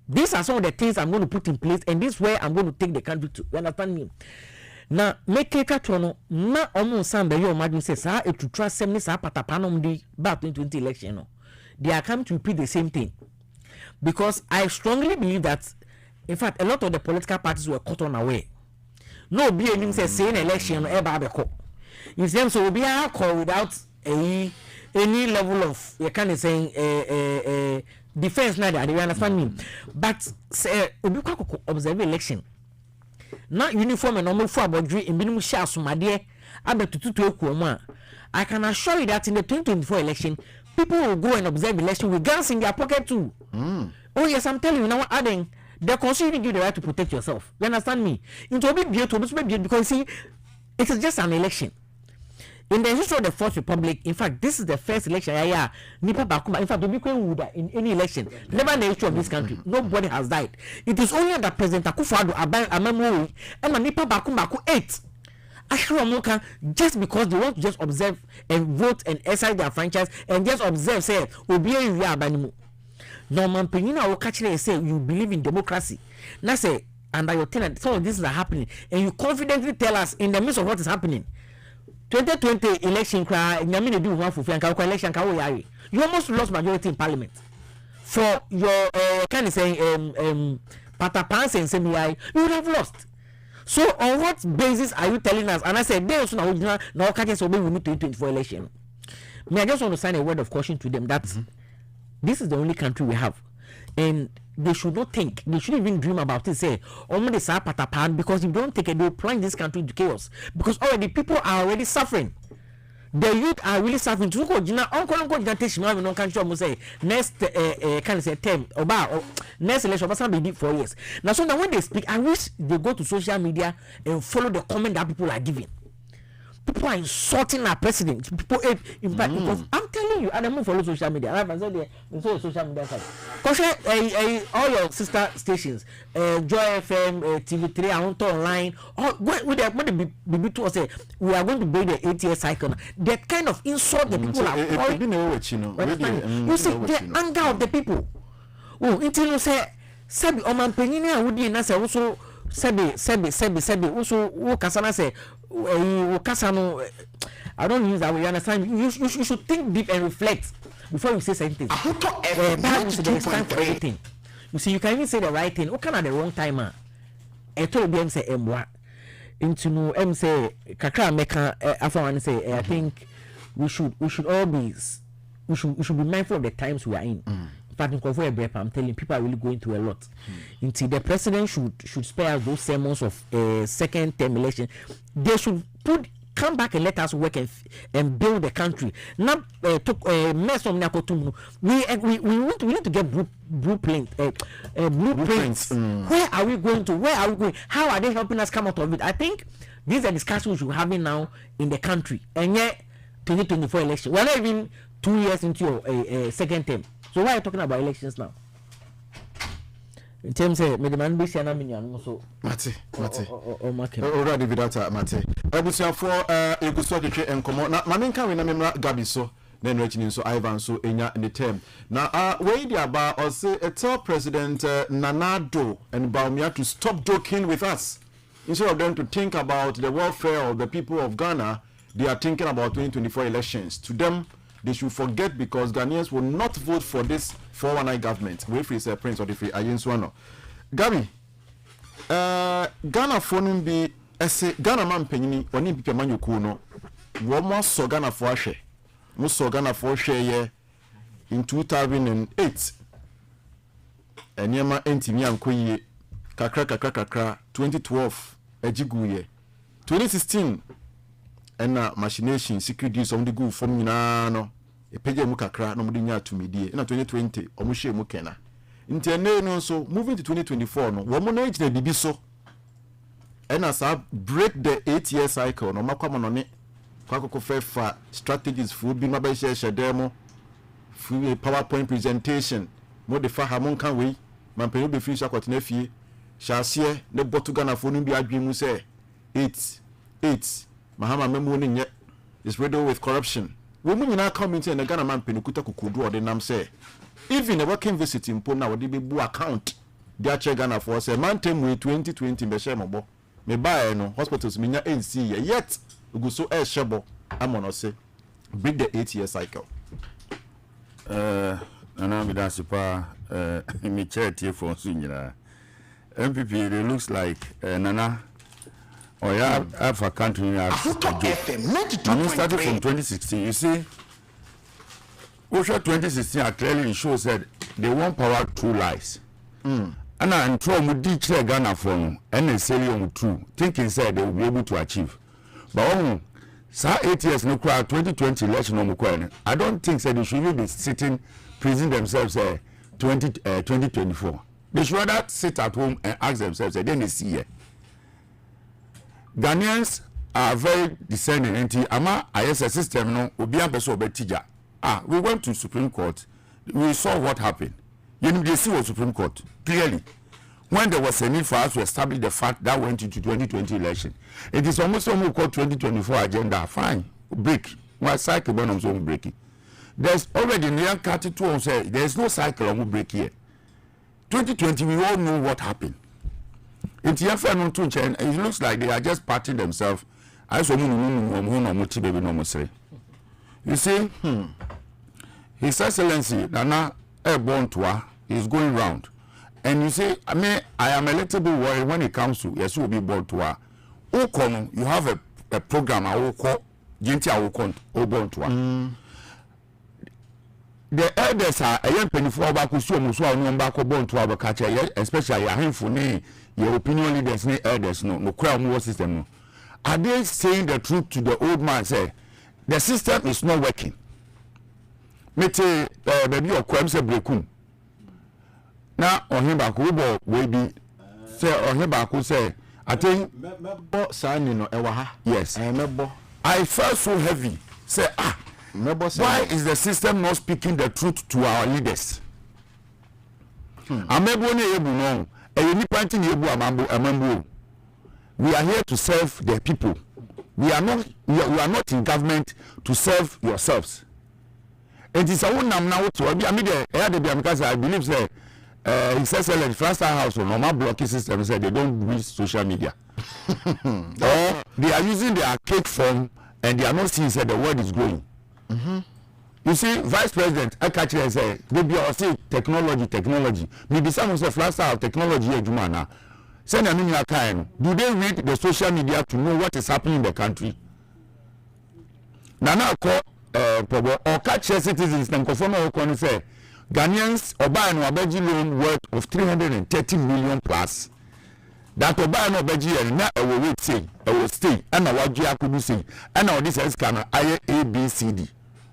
these are some of the things I'm going to put in place, and this is where I'm going to take the country to. You understand me? Now, make a tono. Na almost some you imagine says, to trust some this patapanum di back 2020 election. No, they are coming to repeat the same thing because I strongly believe that, in fact, a lot of the political parties were caught unaware. No be any saying election ever you see so be a call without any level of you can saying defense neither. You understand me? But say obi observe election. Not uniform and normal for about in minimum share sumade abet to I can assure you that in the 2024 election people will go and observe election with guns in their pocket too. Oh yes, I'm telling you now adding the constitution give you the right to protect yourself. You understand me? It will be beautiful because see, it is just an election. In the history of the Fourth Republic, in fact, this is the first election. Nipa Bakuma, in fact, in any election, never in the history of this country, nobody has died. It is only that President Akufo-Addo Amamori and Nipa Bakuma 8. Ashramoka, just because they want to just observe and vote and exercise their franchise and just observe, say, Obi Abanimu. Norman Penina will catch and say, you believe in democracy. Now say, under your tenant, some of this is happening, and you confidently tell us in the midst of what is happening. 2020 election cry, Yamini do one for Frank election. You almost lost majority in parliament. For your kind of saying Patapans and Semi, you would have lost. So on what basis are you telling us? And I said, they also now catch us obey we need 2024 election. I just want to sign a word of caution to them that this is the only country we have, and they should not think, they shouldn't even dream about it. Say, only the Patapan, because if you don't take it, they'll plunge this country into chaos. Because already people are already suffering. The youth are really suffering. To go, no country say next kind of say term or next election be 4 years. Now so now when they speak, I wish they go to social media and follow the comment that people are giving. People are insulting our president. People, in fact, because I'm telling you, and I don't follow social media. I said there, social media side. Because all your sister stations, Joy FM, TV3, I want to online. All when they be to say we are going to build the 8-year cycle. That kind of insult the people are. You see the anger of the people. Oh, until you say, "Sabi oman penina wudi na say also." Sebi also Kasana say Kasano. I don't use that way. You understand? You should think deep and reflect before you say something. There is time for everything. You see, you can even say the right thing. What kind of the wrong timer? I told them say Mwa into no say Kakra Meka after one say I think we should all be we should be mindful of the times we are in. I'm telling people are really going through a lot. Until the president should spare us those sermons of second term election. They should come back and let us work and build the country. Not mess on Nakotum. We need to get blueprints. Where are we going to? Where are we going? How are they helping us come out of it? I think these are discussions we're having now in the country. And yet 2024 election. We're not even 2 years into your second term. So why are you talking about elections now? In terms of me demand be shana minyan so Mate o market already vidata Mate ebusia for eguso twetwe enkomo na mamenka we na memra Gabi so na no akini so Ivan so enya in the term na we dey aba or say tell President Nanado and Baumia to stop joking with us. Instead of them to think about the welfare of the people of Ghana, they are thinking about 2024 elections. To them, they should forget, because Ghanaians will not vote for this 419 government. Wait for his Prince or the free Ayenswano. Gabi, Ghana phone be Ghana man penny or ni people man yukuno. Woman so Ghana for share. Most so Ghana for share in 2008. And yama entimi ankoye kakra 2012 ejiguye 2016 ena machination secret deals on the go from nyina no epeje mu kakra no mudi nya atumidie na 2020 omuhye mu kena intene no so moving to 2024 no wo mo na ejina bibi so ena sa break the 8-year cycle no makwa no ne kwakoko fefa strategies fu bi ma ba share demo fu PowerPoint presentation mo de fa ha mon kan we man pe be free shakot na fie Shasie ne botu Ghana phone bi adwen mu say 8 Mahama memu ni nye is riddled with corruption. We mu nyina community and Ghana man penikuta kukudu or the nam say even a working visit in Pona would be bu account dia che Ghana for say man tem we 2020 be share mobo me buy no hospitals minya NC yet ugu so air shebo amono say break the 8-year cycle. Nana mi da sipa mi che tie for so nyina MPP, it looks like Nana or half a country has started from 2016. You see, OSHA 2016 clearly shows that they want power through lies. And I'm trying to teach Ghana from and say on two, thinking said they will be able to achieve. But 8 years no crowd 2020 election no I don't think that they should even be sitting praising themselves 2024. They should rather sit at home and ask themselves, then they see it. Ghanaians are very discerning. And ama IS system no obi ambeso obetija. We went to Supreme Court. We saw what happened. You know, they see what Supreme Court clearly. when there was a need for us to establish the fact that went into 2020 election. It is almost what called 2024 agenda. Fine, break. Why cycle when I'm so breaking? There's already near 32 on say there's no cycle on break here. 2020, we all know what happened. It looks like they are just patting themselves. You see, His Excellency Nana Airborne Tour is going round. And you say, I am a little bit worried when it comes to yes, will be born Tour. You have a program I will call Jinti Awokonto Airborne Tour. The elders are a young penny for back who saw Muswa no back born to our catcher, especially a handful your opinion leaders, no elders, no crowd more system. No. Are they saying the truth to the old man? Say the system is not working. Mete baby or crime say breakun. Now on him back will be say on him back who say I think yes. I felt so heavy. Say why is the system not speaking the truth to our leaders? We are here to serve the people. We are not in government to serve yourselves. It is our own now to I because I believe say His Excellency First House or normal blocking system said they don't use social media. Or they are using the archaic form and they are not seeing that the world is growing. You see, Vice President, I catch you and say, maybe I'll say technology. Maybe someone say flash out technology, Jumana. Send a minute kind. Do they read the social media to know what is happening in the country? Now call or catch citizens and conform or say Ghanaians or buy an Obeji loan worth of 330 million plus. That Oba no Obeji and now I will wait say, I will stay, and I will do say, and now this is kind of A, B, C, D.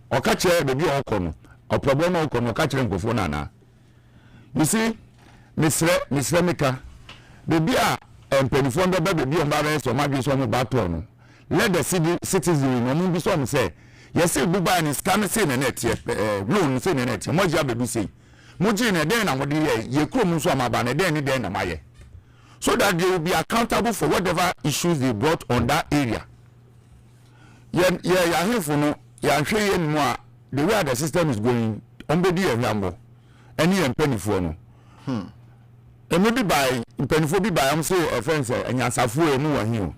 Or catch a baby or corner, or problem or corner, catch them before Nana. You see, Miss Remika, baby, and Penifonder baby on Barres or maybe some baton. Let the citizen no be some say, yes, Dubai and scan saying a net, loan saying a net, Moja baby say, Mojin a den and what ye come so my banner, then am I. So that they will be accountable for whatever issues they brought on that area. Yeah, here for no. Yeah, I'm saying more the way the system is going. Onbedi and Lambo, any and penny for no. And maybe by penny for by I'm saying a friend say and Yasafu and more here.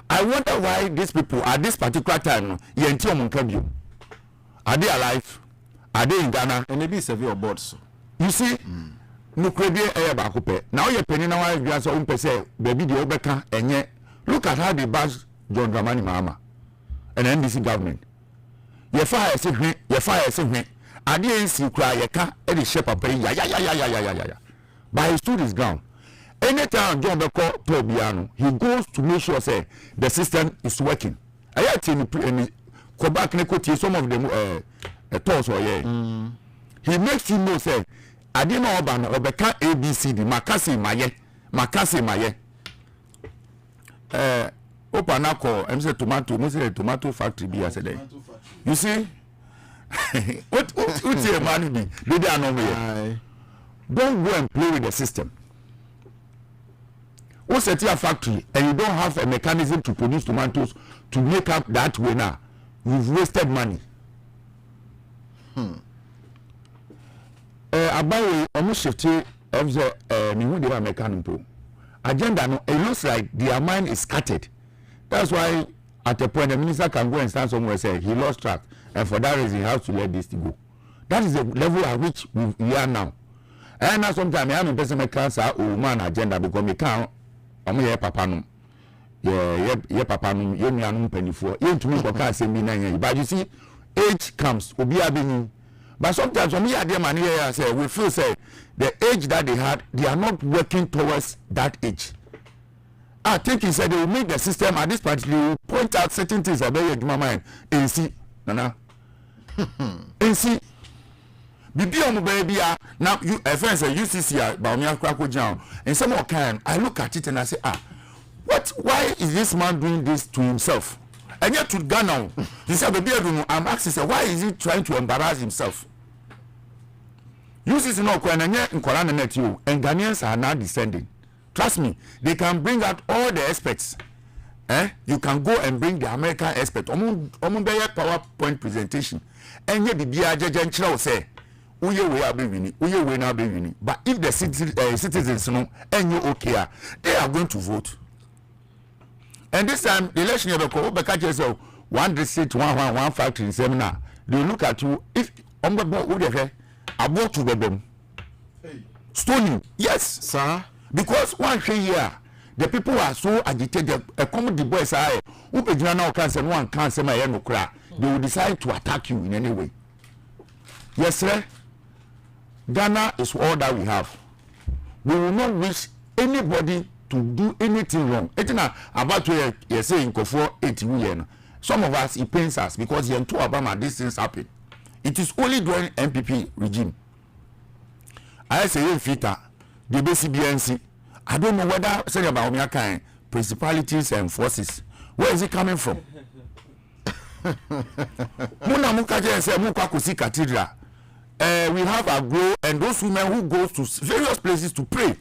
I wonder why these people at this particular time, Yentium Kabio, are they alive? Are they in Ghana? And maybe severe boards. You see, no credit air back. Now you're penny now. I just own per se, baby the Obeka, and yet look at how they bash John Dramani Mama. And NDC government. Your fire is me. I didn't see cry. You can't any shape of pain. Yeah. But he stood his ground. Anytime John Beko Tobiano, he goes to make sure say the system is working. I had seen go back and some of them thoughts or yeah. He makes him know say I didn't know about Obeka ABCD. Makasi Maye. Opanako, I'm saying tomato factory be as a day. You see, what's your money be? They are not here. Don't go and play with the system. What's at your factory and you don't have a mechanism to produce tomatoes to make up that way now? You've wasted money. About almost 50 of the new mechanical agenda. No, it looks like their mind is scattered. That's why at a point the minister can go and stand somewhere and say he lost track, and for that reason he has to let this to go. That is the level at which we are now. And now sometimes I am a person cancer or man agenda because me can't. I'm here papa no. Yeah papa no. You me anu penny for. You to me go can say me na. But you see, age comes. Obi abini. But sometimes when we are there man here say we feel say the age that they had, they are not working towards that age. I think he said they will make the system at this point, they will point out certain things about your mind and see. Nana. And see. Bibi on baby now you a friend say UCC about me Krako John and some more kind. I look at it and I say, why is this man doing this to himself? And yet to Ghana, he said, baby, I'm asking, why is he trying to embarrass himself? uses no kwananye nkwara na net you and Ghanaians are now descending. Trust me, they can bring out all the experts. You can go and bring the American expert. Omun be PowerPoint presentation. Enye bibia jeje nchira say uye we abi wini, uye we na be wini. But if the citizens no enye okay, they are going to vote. And this time the election you be catch yourself 1 district 1 factory seminar. They look at you if ombebo who dey about to be stone you. Yes, sir. Because one year the people are so agitated. A comedy boys are who be now cancer one cancer my no cry. They will decide to attack you in any way. Yes, sir. Ghana is all that we have. We will not wish anybody to do anything wrong. It's not about to say in for 8 million. Some of us it pains us because in two Obama these things happen. It is only during MPP regime. I say Fita, the BCBNC. I don't know whether say about American principalities and forces. Where is it coming from? Muna mukaje say muka kusi cathedral. We have a grow and those women who goes to various places to pray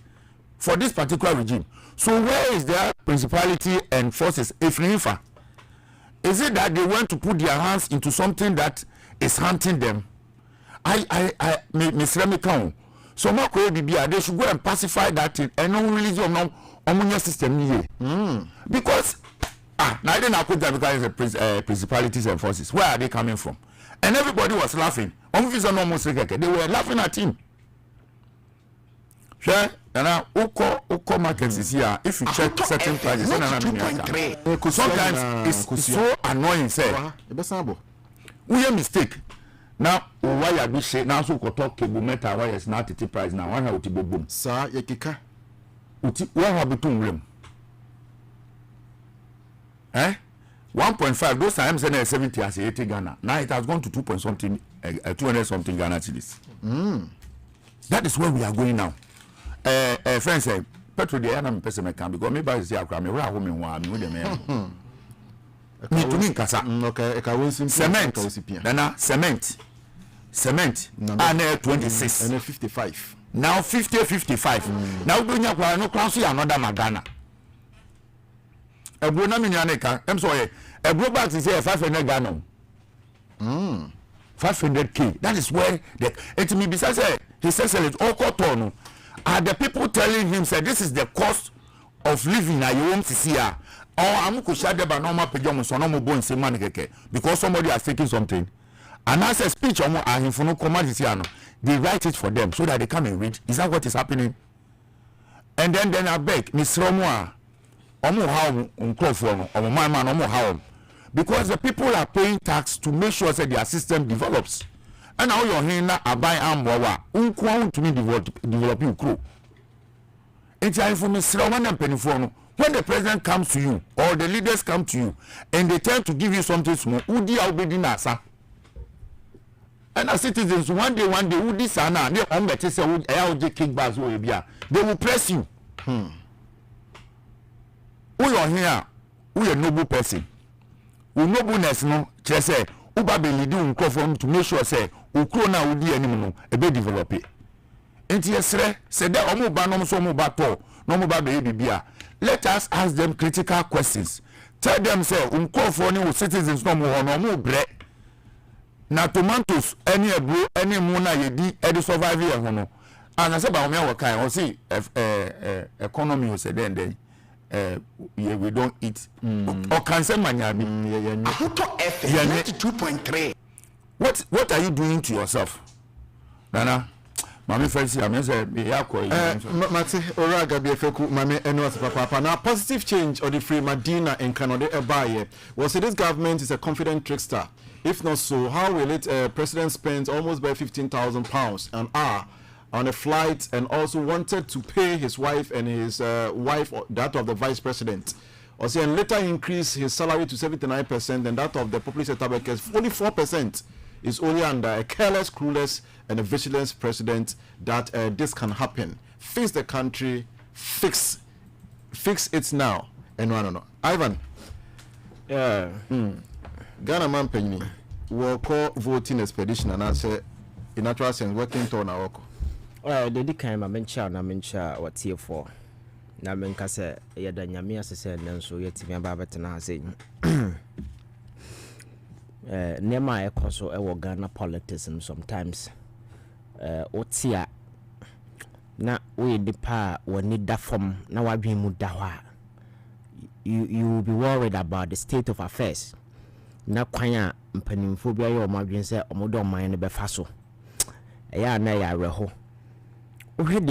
for this particular regime. So where is their principality and forces? If Nifa, is it that they want to put their hands into something that is hunting them? Miss Remicon. So they should go and pacify that thing and no release of no system here. Because now they not put that because principalities and forces. Where are they coming from? And everybody was laughing. They were laughing at him. Sure, and now Uko markets is here. If you check certain prices, sometimes it's so annoying. Say, we a mistake. Now, why are we saying now? So, talk cable metal wires now at the price now. One how to boom. Sir, Yakika. Where have between them? 1.5. Those times then 70 as 80 Ghana. Now it has gone to 2 point something, 200 something Ghana cedis. That is where we are going now. Friends say, Petro the enemy person may come because maybe I say I come around home in one with the man. Me to me kasa. Okay, cement. Then cement. And 26 and 55. Now 55. Now doing ya no cross another Magana. A brona minyaneka. I'm sorry. A bro back is 500 Ghana. 500K. That is where it me besides he says it all cotton. Are the people telling him say this is the cost of living na you want to see her? Or I'm going to share the normal pajamas on normal bones in money because somebody has taken something. And as a speech on no command they write it for them so that they come and read. Is that what is happening? And then I beg Miss Romwa because the people are paying tax to make sure that their system develops. And now you're here now buy ambawa to me developing crew. It's time for Miss Romwa and Pennyphone. When the president comes to you or the leaders come to you and they tend to give you something small, Udi Albedi Nasa. And as citizens, one day, Udi Sana, they will press you. We are here, we are noble person. We nobleness no, say, Uba be leading microphone to make sure say, Ukrona Udi anymore, a bit develop it. And yes, sir, said that Omuba no so mubato, no muba baby beer. Let us ask them critical questions. Tell them say with citizens no more bread. Na tomatoes any bro any mona yedi any survive here hono. And I say ba me wakai o see economy o say then we don't eat. Or can say manyabi. Ahuto FM 92.3. What are you doing to yourself? Nana Mami Fancy, I say, Mate, Oraga Biafeku, Mami, and what's Papa. Now, positive change or the free Madina and Canada Ebaye. Well, so this government is a confident trickster. If not so, how will it? President spends almost by £15,000 an hour on a flight and also wanted to pay his wife and his wife, that of the vice president. Also, and later increase his salary to 79% and that of the public sector workers 44%. Is only under a careless, clueless, and a vigilant president that this can happen. Fix the country, fix it now. And no. Ivan, Ghana man penny will call voting expedition and answer in natural sense working to our work. Dedi kan ma mencha na mencha watie for. Na menka se ye da nyame asese nso yetimi aba betena ase. Nema ekoso ewo Ghana politics sometimes. Otia na we depa woni da form na wadwen mu da ho a you will be worried about the state of affairs. Na kwanya mpanimfo bia ye omadwen se omodo oman ne befa so. Eya na ya reho. Even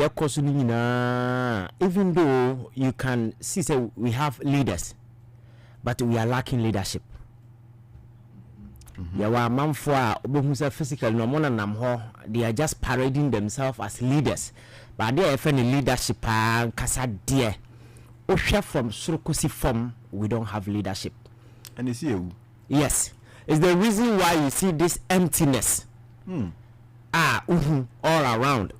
though you can see say we have leaders, but we are lacking leadership. They are just parading themselves as leaders, but they are offering leadership and kasa dear. From Surukusi form, we don't have leadership. And you see, yes, it's the reason why you see this emptiness all around.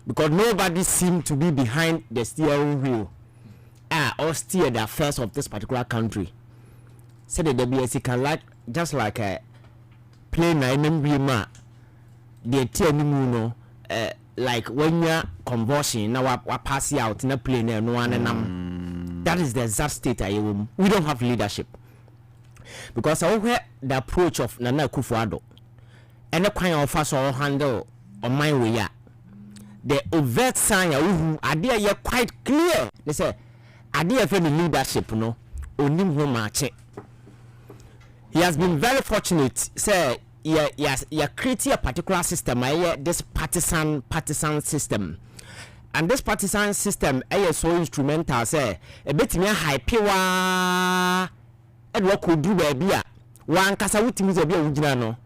Because nobody seemed to be behind the steering wheel or steer the affairs of this particular country. So the WSC can like just like a plane the like when you're convulsion now we pass out in a plane and that is the exact state we don't have leadership. Because I hear the approach of Nana Akufo-Addo and the kind of us all handle on my way. The overt sign idea you quite clear. They say idea for the leadership no only match. He has been very fortunate. Say yes, you create a particular system. This partisan system, and this partisan system is so instrumental. Say a bit me hype wa and what could do baby. One kasa wuti mizo bi ujina no.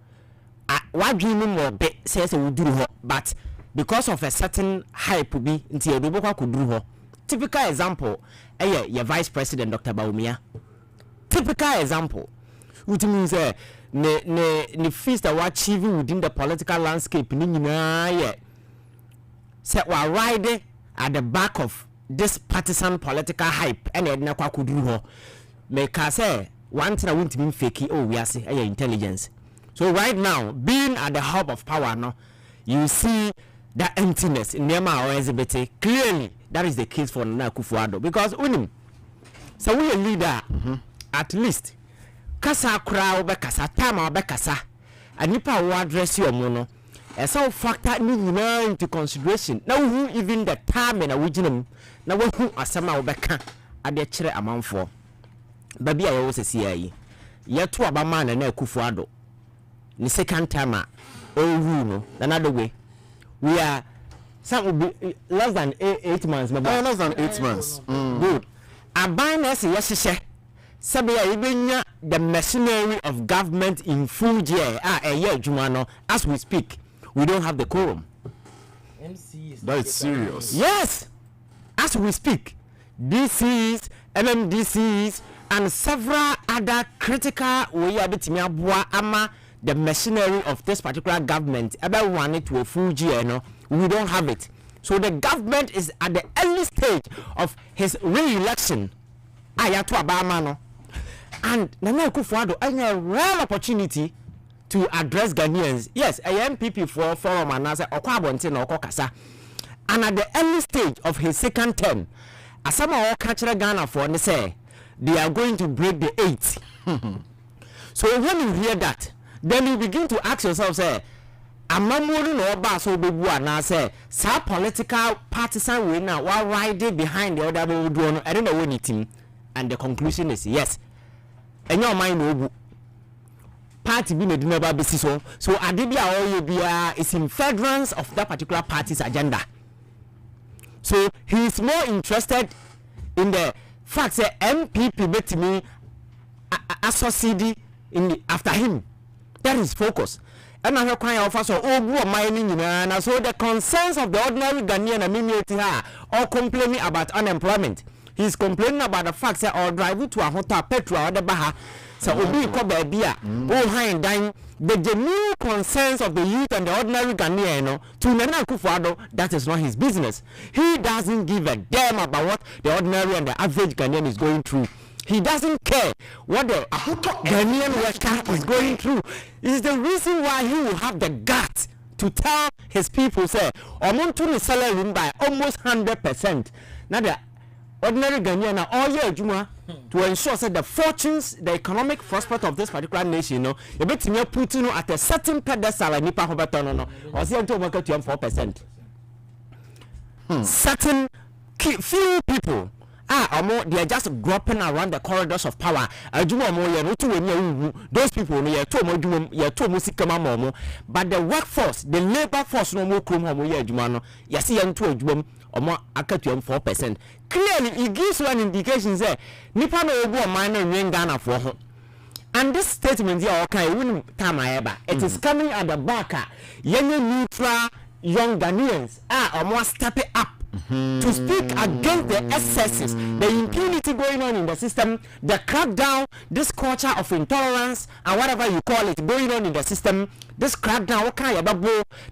What dream more bit says we do but. Because of a certain hype be nti edobokwa kuduru ho. Typical example your vice president Dr. Baumia. Typical example which means ne feast that we achieving within the political landscape ni nyina say we ride at the back of this partisan political hype and edna kwa kuduru ho. Make say one thing I want to be fake we are say intelligence. So right now being at the hub of power no you see that emptiness in Nema or Elizabeth. Clearly, that is the case for Nana Akufo-Addo. Because unim, so we a leader, at least, kasa kura obekasa, tama obekasa, and nipa will address your mono. And so factor into consideration. Now who even the time in a region, now who asama obeka at the chere amount for. Baby, I always say, yet to Obama and Nana Akufo-Addo. The second time, another way. We are some will be less than 8 months. Less than 8 months. Good. Abiness yes, Sabia the machinery of government in full year. A year Jumano. As we speak, we don't have the quorum. That is serious. Yes. As we speak, DCs, MMDCs, and several other critical we are betting ama. The machinery of this particular government about one it to a full year, no, we don't have it. So the government is at the early stage of his re-election. Ayatu Abamano. And Nana Akufo-Addo has a rare opportunity to address Ghanaians. Yes, a MPP for forum and answer Okwabonte no Okokasa. And at the early stage of his second term, Asama Okachara Ghana for and say they are going to break the 8. So when you hear that, then you begin to ask yourself, say, Amamuru no ba so be bua na say, sa political partisan way now, while riding behind the other one, I don't know when it. And the conclusion is yes. And your mind no party be made never be so. So Adibia or you be is in furtherance of that particular party's agenda. So he is more interested in the fact that MPP bet me associated in after him. That is focus. And I have kind of also mining and so the concerns of the ordinary Ghanaian community are complaining about unemployment. He's complaining about the fact that our drive to a hotel petrol or the baha so obi ko beer high dying the genuine concerns of the youth and the ordinary Ghanaian to Nana Akufo-Addo, that is not his business. He doesn't give a damn about what the ordinary and the average Ghanaian is going through. He doesn't care what the Ghanaian worker is going through. Is the reason why he will have the guts to tell his people say omo to the salary by almost 100%. Now the ordinary Ghanaian na all year adwuma to ensure that the fortunes, the economic prospect of this particular nation, you know, you bet me put you at a certain pedestal and nipa hobeton no or say to market to 4%. Certain few people they are just groping around the corridors of power. Those people but the workforce, the labor force no more you see 4%. Clearly it gives one indication say nipa no obu minor in Ghana for home. And this statement here okay it is coming at the back young neutral young Ghanaians are stepping up to speak against the excesses, the impunity going on in the system, the crackdown, this culture of intolerance and whatever you call it going on in the system, this crackdown, what kind of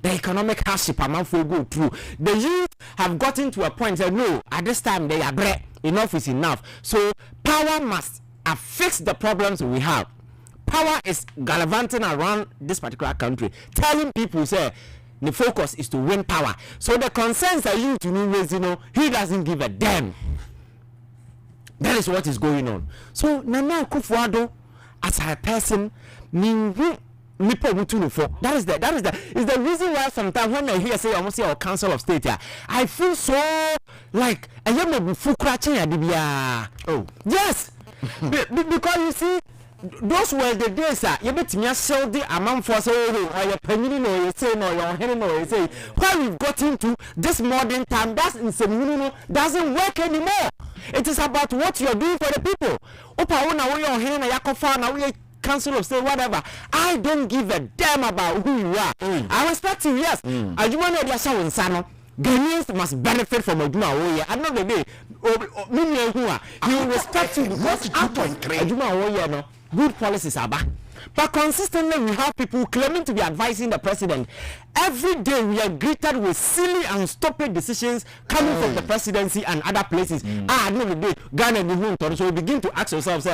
the economic hardship a man for go through. The youth have gotten to a point that no, at this time they are bread, enough is enough. So power must fix the problems we have. Power is gallivanting around this particular country, telling people say the focus is to win power. So the concerns are you to raise, you know, he doesn't give a damn. That is what is going on. So Nana Akufo-Addo as a person, that is the reason why sometimes when I hear say almost our Council of State here, I feel so like I am a yes. Because you see, those were the days you bet me sell the amount for say or your penny no you say no your henny no you say why we've got into this modern time doesn't work anymore. It is about what you're doing for the people. Opa una we your henny na yakofa na we Council of State whatever. I don't give a damn about who you are. I respect you, yes. I do want to show insano. Ghanaians must benefit from Aduma Oye. At the end of the day, you respect you because Aduma Oye no good policies are back. But consistently we have people claiming to be advising the president. Every day we are greeted with silly and stupid decisions coming from the presidency and other places. At the end of the day, Ghana so we begin to ask ourselves,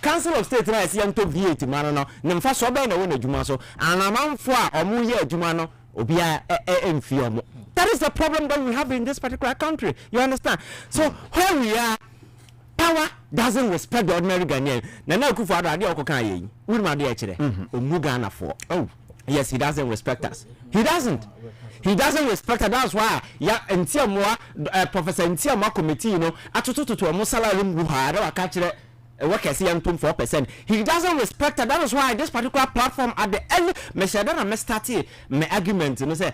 Council of State is young to V8 man no. Nemfa so be na won adwuma so. And amanfo a omo ye adwuma no obia emfio. That is the problem that we have in this particular country. You understand? So where we are, power doesn't respect the ordinary Ghanaian. Nana Akufo-Addo ade okokan ye. We ma dey kire. Omu Ghana for. Oh, yes, he doesn't respect us. He doesn't respect us. That's why Ntiamoa Professor Ntiamoa committee, you know, atototo mo salary mu ha da waka kire workers here 4%. He doesn't respect that. That is why this particular platform at the early me start my argument, you know, say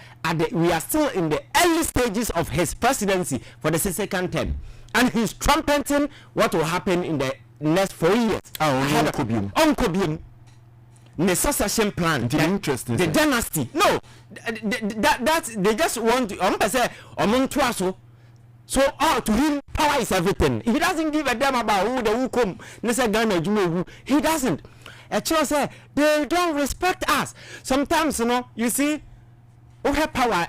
we are still in the early stages of his presidency for the second term. And he's trumpeting what will happen in the next 4 years. Uncobium. The succession plan. The dynasty. No. That they just want to say so to him power is everything. He doesn't give a damn about who come. He doesn't. Actually say they don't respect us. Sometimes you see who have power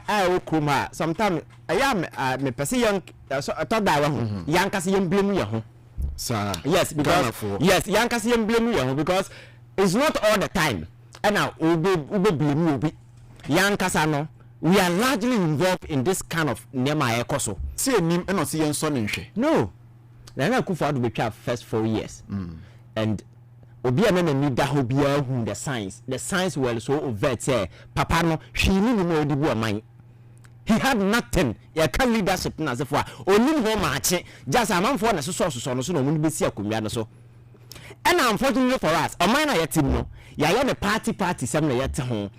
sometimes I am me person young thought that young kasi young blame you. Yes, because yes, young kasi young blame you because it's not all the time. And now we blame you. Young kasano. We are largely involved in this kind of Nema Ekoso. See him and not see him son. No. Nana Akufo-Addo be first 4 years. And Obi and need that who the science. The science well so overt say Papa no she need no dibu amai. He had nothing. He can leadership na se for. Only home match. Just a man for na so no mun be see akumya no so. And unfortunately for us, o man na yet no. Ya the party some na yet ho.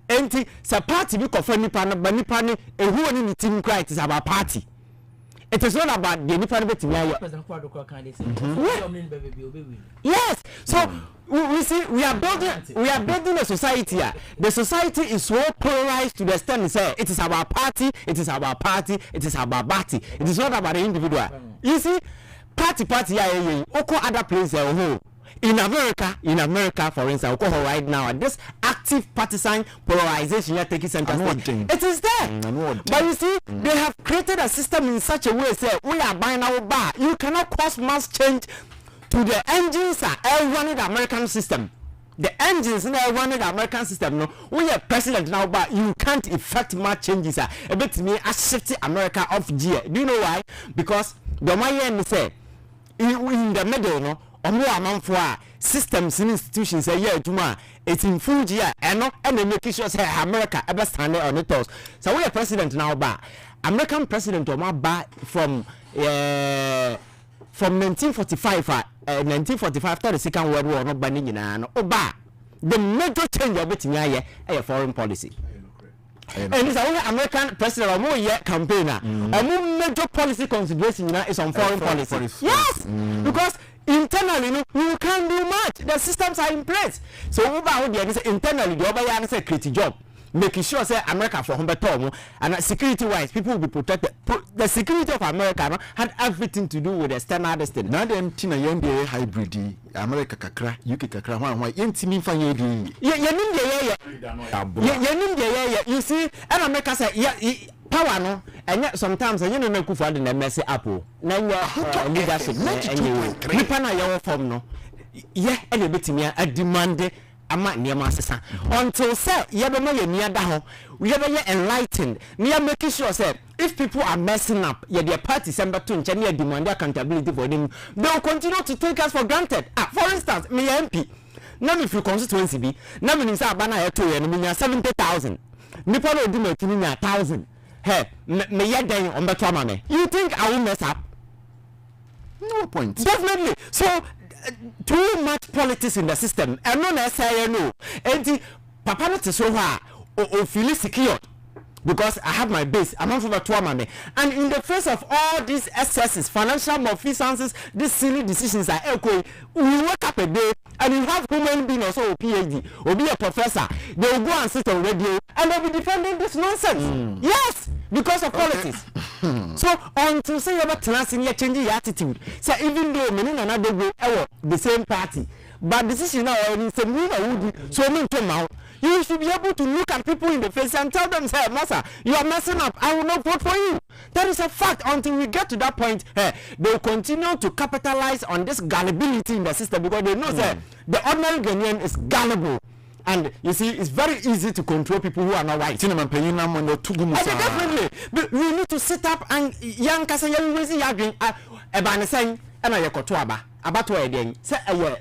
Enti sa party bi kofa nipa na ba nipa ne ehu oni ni team cry it is about party. It is not about the nipa na betimi ayo. Yes. So we see we are building a society here. The society is so polarized to the extent say it is about party, it is about party, it is about party. It is not about the individual. You see party here oko other places in America, for instance, right now, this active partisan polarization here taking center stage. It is there. But you see, they have created a system in such a way, say, we are buying our bar. You cannot cause mass change to the engines that are running the American system. the engines now running the American system. No, we are president now, but you can't effect much changes. A bit me a shift America off gear. Do you know why? Because the man say in the middle, no, or more amount for systems and institutions a year to it's in full gear and they make sure say America ever stand on the toes. So we are president now, but American president or my from 1945 after the Second World War no banning in an oba the major change of it in a foreign policy. And it's only American president or more yet campaigner. A more major policy consideration is on foreign policy. Yes, because internally you can't do much. The systems are in place. So internally the other say create job. Making sure say America for home and security wise people will be protected. The security of America had everything to do with the external destiny. Now them tina yende hybrid America kakra UK kakra why intimi fanye you see and America say power no and sometimes you know make for the mess apple na leadership nipa na your form no yeah and betimi a demand ama niema sesa until say yebema ye niada ho we yebema enlightened we are making sure say if people are messing up their party sember to nche na demand accountability for them, they will continue to take us for granted. For instance me MP na me free constituency bi na me nsa aba na ye to ye no me 70,000 nipa no di matini nya 1,000 hey me ye den on beto ama me, you think I will mess up? No point. Definitely. So too much politics in the system and no necessarily no and papa not so far or feel secure because I have my base I'm for the money and in the face of all these excesses financial malfeasances these silly decisions are echoing. We wake up a day and you have human being also a PhD or be a professor, they will go and sit on radio and they'll be defending this nonsense. Yes, because of politics. So until say about tenacity, you're changing your attitude. So even though many another go the same party, but decision now is a move so many come out. You should be able to look at people in the face and tell them, "Hey, Massa, you are messing up. I will not vote for you." That is a fact. Until we get to that point, they will continue to capitalize on this gullibility in the system because they know that the ordinary Ghanaian is gullible. And you see, it's very easy to control people who are not white. Definitely. But we need to sit up and young Kasa young raising yagging about saying, and I got to about to again, say a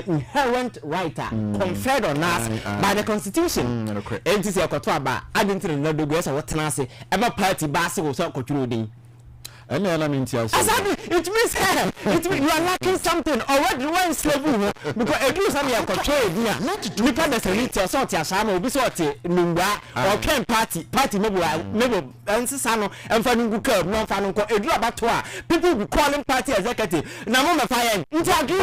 inherent writer conferred on us by the Constitution. And this is a Kotuaba. I didn't know the grace of what Tanasi, ever party Bassi was not controlling. Exactly. It means you are lacking something or what you want slavery because it is only a control here. Because there's a little sort of Sama will be sort of Numba or Ken party maybe and Sano and Fanungu Curb, no Fanunko, a drop at tour. People will be calling party executive. Namoma Fire, exactly.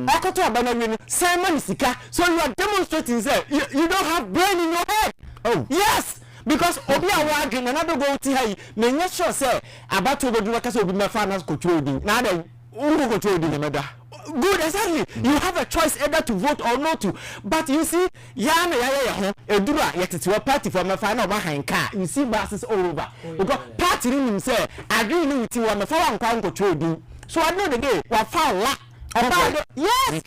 I got to abandon Simon Sika. So you are demonstrating there. You don't have brain in your head. Oh, yes. Because obi awagin another go ti hay me nya sure say about to go do work so obi me finance control din na dey ungo control din meda good exactly you have a choice either to vote or not to but you see ya na ya ho eduru a yetete party for me final ma hanka you see buses all over because party nim say agree ni with you me fa wan kwa control din so I know the day wa fa la yes.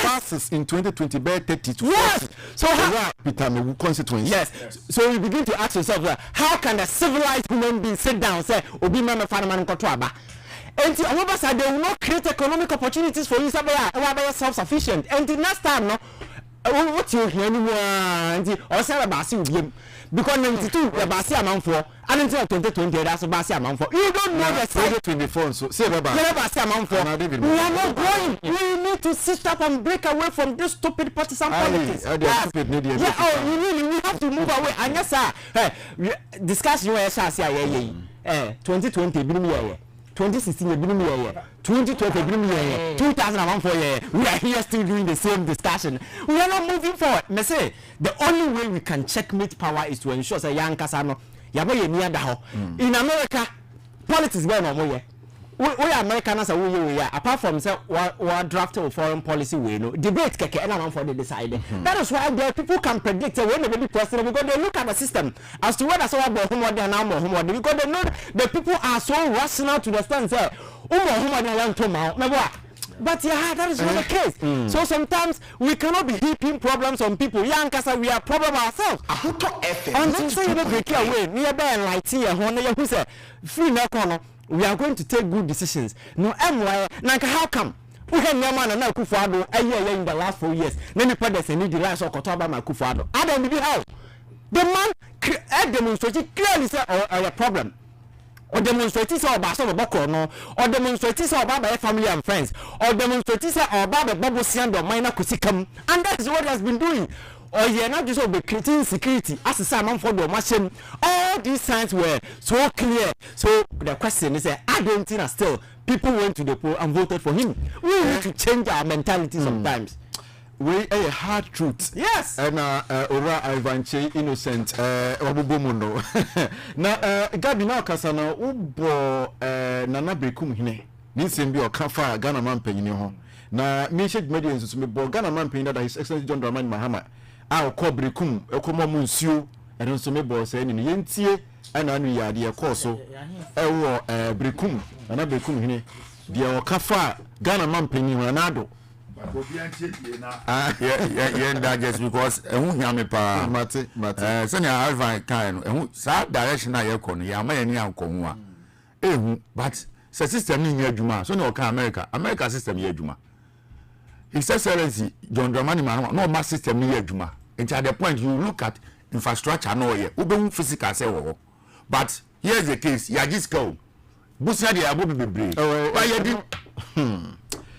Passes in 2020 by 30 to 40. Yes. So how constituency. Yes. So you begin to ask yourself, how can a civilized human being sit down and say, "Obi mama farman kotoaba"? And the other side, they will not create economic opportunities for you. Self-sufficient. And the next time, no, what you hear anyone or say about you because 92 the Basi amount for and until 2020 that's Basi amount for you don't know the 2024 so say about Basi amount for we are not going we need to sit up and break away from this stupid partisan politics. We have to move away and yes sir discuss you 2020 be 2016 2020 2004 we are here still doing the same discussion. We are not moving forward. Me say the only way we can checkmate power is to ensure say young Kasano yaboye near the in America politics be no more we Americans we are apart from say what draft of foreign policy we know debate keke and am for the decide. That is why the people can predict when they be president because they look at the system as to whether so about whom they are now more because they know the people are so rational to understand say But yeah, that is not the case. So sometimes we cannot be heaping problems on people. Young Kasa, we are problem ourselves. Until say you break away, near by light here, who say free no corner. We are going to take good decisions. No, how come? We have no man and now Kufuado a year in the last 4 years. Many brothers and need the last of Kotoba my Kufuado. I don't know how. The man demonstrated clearly say a problem. Or demonstrated say about some Boko no, or demonstrated say about my family and friends, or demonstrated say about the Babu Siando minor Kusikam, and that is what he has been doing. Or you are not just be creating security as a Simon for the machine. All these signs were so clear. So the question is, I don't think that still people went to the poll and voted for him. We need to change our mentality sometimes. We a hard truth. Yes. And Ora Ivanche innocent Obubumuno. Na Gabi na kasana ubo nana bekum hine. Ninsembi okafa Ghana man penyi ho. Na message media nso me bo Ghana man penyi that His Excellency John Dramani Mahama. A ko brekum ekomo mu nsuo eno nso me bo say ni yentie ana anu ya de ekoso ewo brekum na brekum hine de okafa Ghana man penyi ho na ado yeah, just because who hear me pa mate senior Alvin kind who sa direction na ye kono ya ma ye ni anko ho a but system ni adwuma so na o kan America system ye adwuma His Excellency John Dramani Mahama no mass system ni adwuma and at the point you look at infrastructure no here we physical say wo but here's the case ya just go busia de abo bebre why you di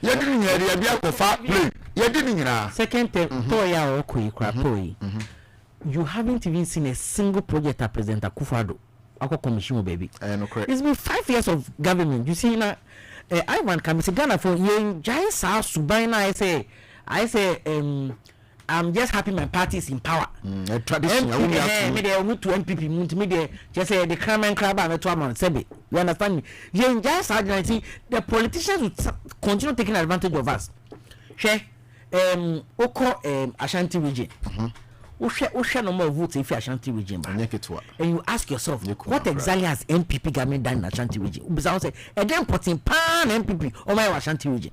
you didn't hear the idea of play. You didn't hear. Second, you haven't even seen a single project that President Akufo-Addo commission, baby. It's been 5 years of government. You see now, Ivan can say Ghana for young giant South Subaina. I say, I'm just happy my party is in power. Tradition. Me dey move to MPP. Me dey just say the crime and crab and the man Sebi. You understand me? You just the politicians will continue taking advantage of us. She, Oko Ashanti region. Usha no more votes if Ashanti region. And you ask yourself, what exactly has MPP government done in Ashanti region? Because say again putting pan MPP on my Ashanti region.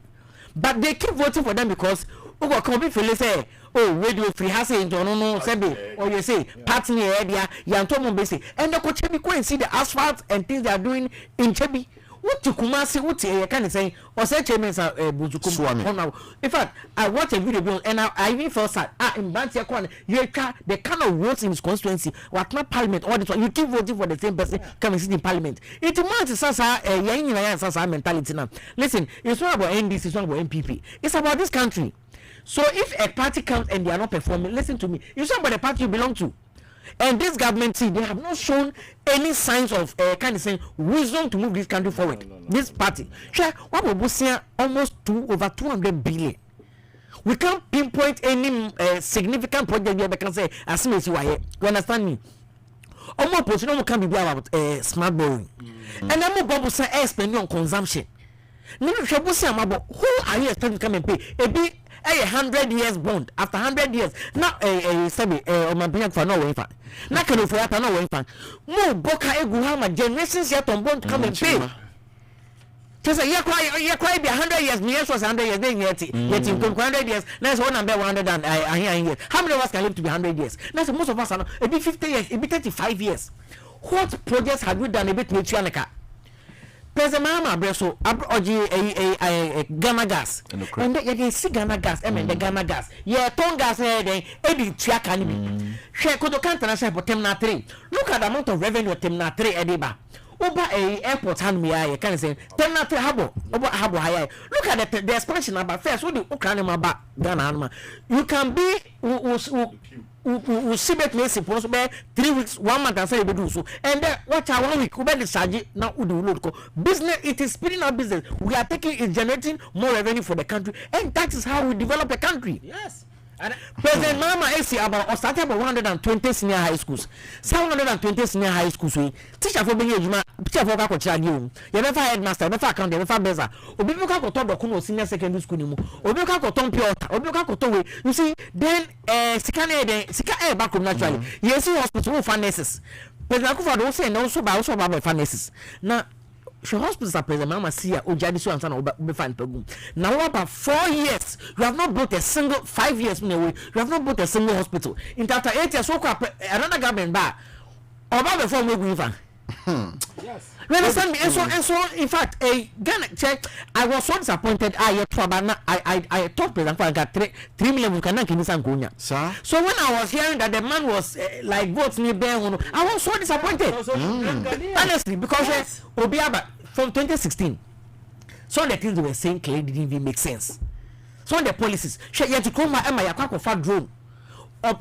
But they keep voting for them because Ugo come feel say radio free has in no Sebi or you say party area Yantomo base and the Chebi go and see the asphalt and things they are doing in Chebi. What to Kumasi, what you can say, or say Chemis Buzukum. In fact, I watched a video and I even felt sad. In Bantia Kwan, the kind of votes in his constituency, what not parliament, all this one, you keep voting for the same person coming sit in parliament. It demands Sasa mentality now. Listen, it's not about NDC, it's not about MPP. It's about this country. So if a party comes and they are not performing, listen to me. It's not about the party you belong to. And this government team, they have not shown any signs of kind of saying wisdom to move this country forward. This party, what we see almost over 200 billion. We can't pinpoint any significant project where we can say as soon as you are here. You understand me? Almost possible can be about smart borrowing, and then more bubble say spending on consumption. Now, who are you expecting to come and pay? A big 100 years bond after 100 years. Now, my opinion for no way. Now, can you for no way? More Boka Eguhama generations yet on bond to come and pay. Just a year cry be 100 years, me was 100 years, then yet you come 100 years. That's one number 100 and I hear. How many of us can live to be 100 years? That's most of us are it be 50 years, it be 35 years. What projects have we done a bit with Chuanaka? President Mahama Breso Ghana gas and you see Ghana gas the Ghana gas ton gas then ebi tua kan bi hwe kodo kan international for terminal 3 look at the amount of revenue terminal 3 ediba over a airport hand me I can say terminal 3 habo high look at the expansion about first what the Ukraine about Ghana you can be we see bet me suppose be 3 weeks 1 month and say we do so and then watch our 1 week we be the now we do load business it is speeding up business we are taking it generating more revenue for the country and that is how we develop a country. Yes. And President Mama AC about started about 120 senior high schools. 720 senior high schools we teacher for being ejuma teacher for ka ko cha ni o. You never headmaster, never account, never beza. Obi ka ko to dokuno senior secondary school ni mu. Obi ka ko to pure water, obi ka ko to we. You see then sika back home naturally. You see hospital for nurses. President Akufo-Addo say no so ba pharmacists. Na she hospitals are present mama see ya ojadi so answer na be find pegum now about 4 years you have not built a single 5 years in a way you have not built a single hospital in after 8 years so another government ba oba before we go even yes you understand me and so in fact Ghana check I was so disappointed I thought president I got 3 million we can gonya so when I was hearing that the man was like votes me bear I was so disappointed honestly because Obiaba from 2016 some of the things they were saying clearly didn't even make sense some of the policies you had to come my yakwa for drone or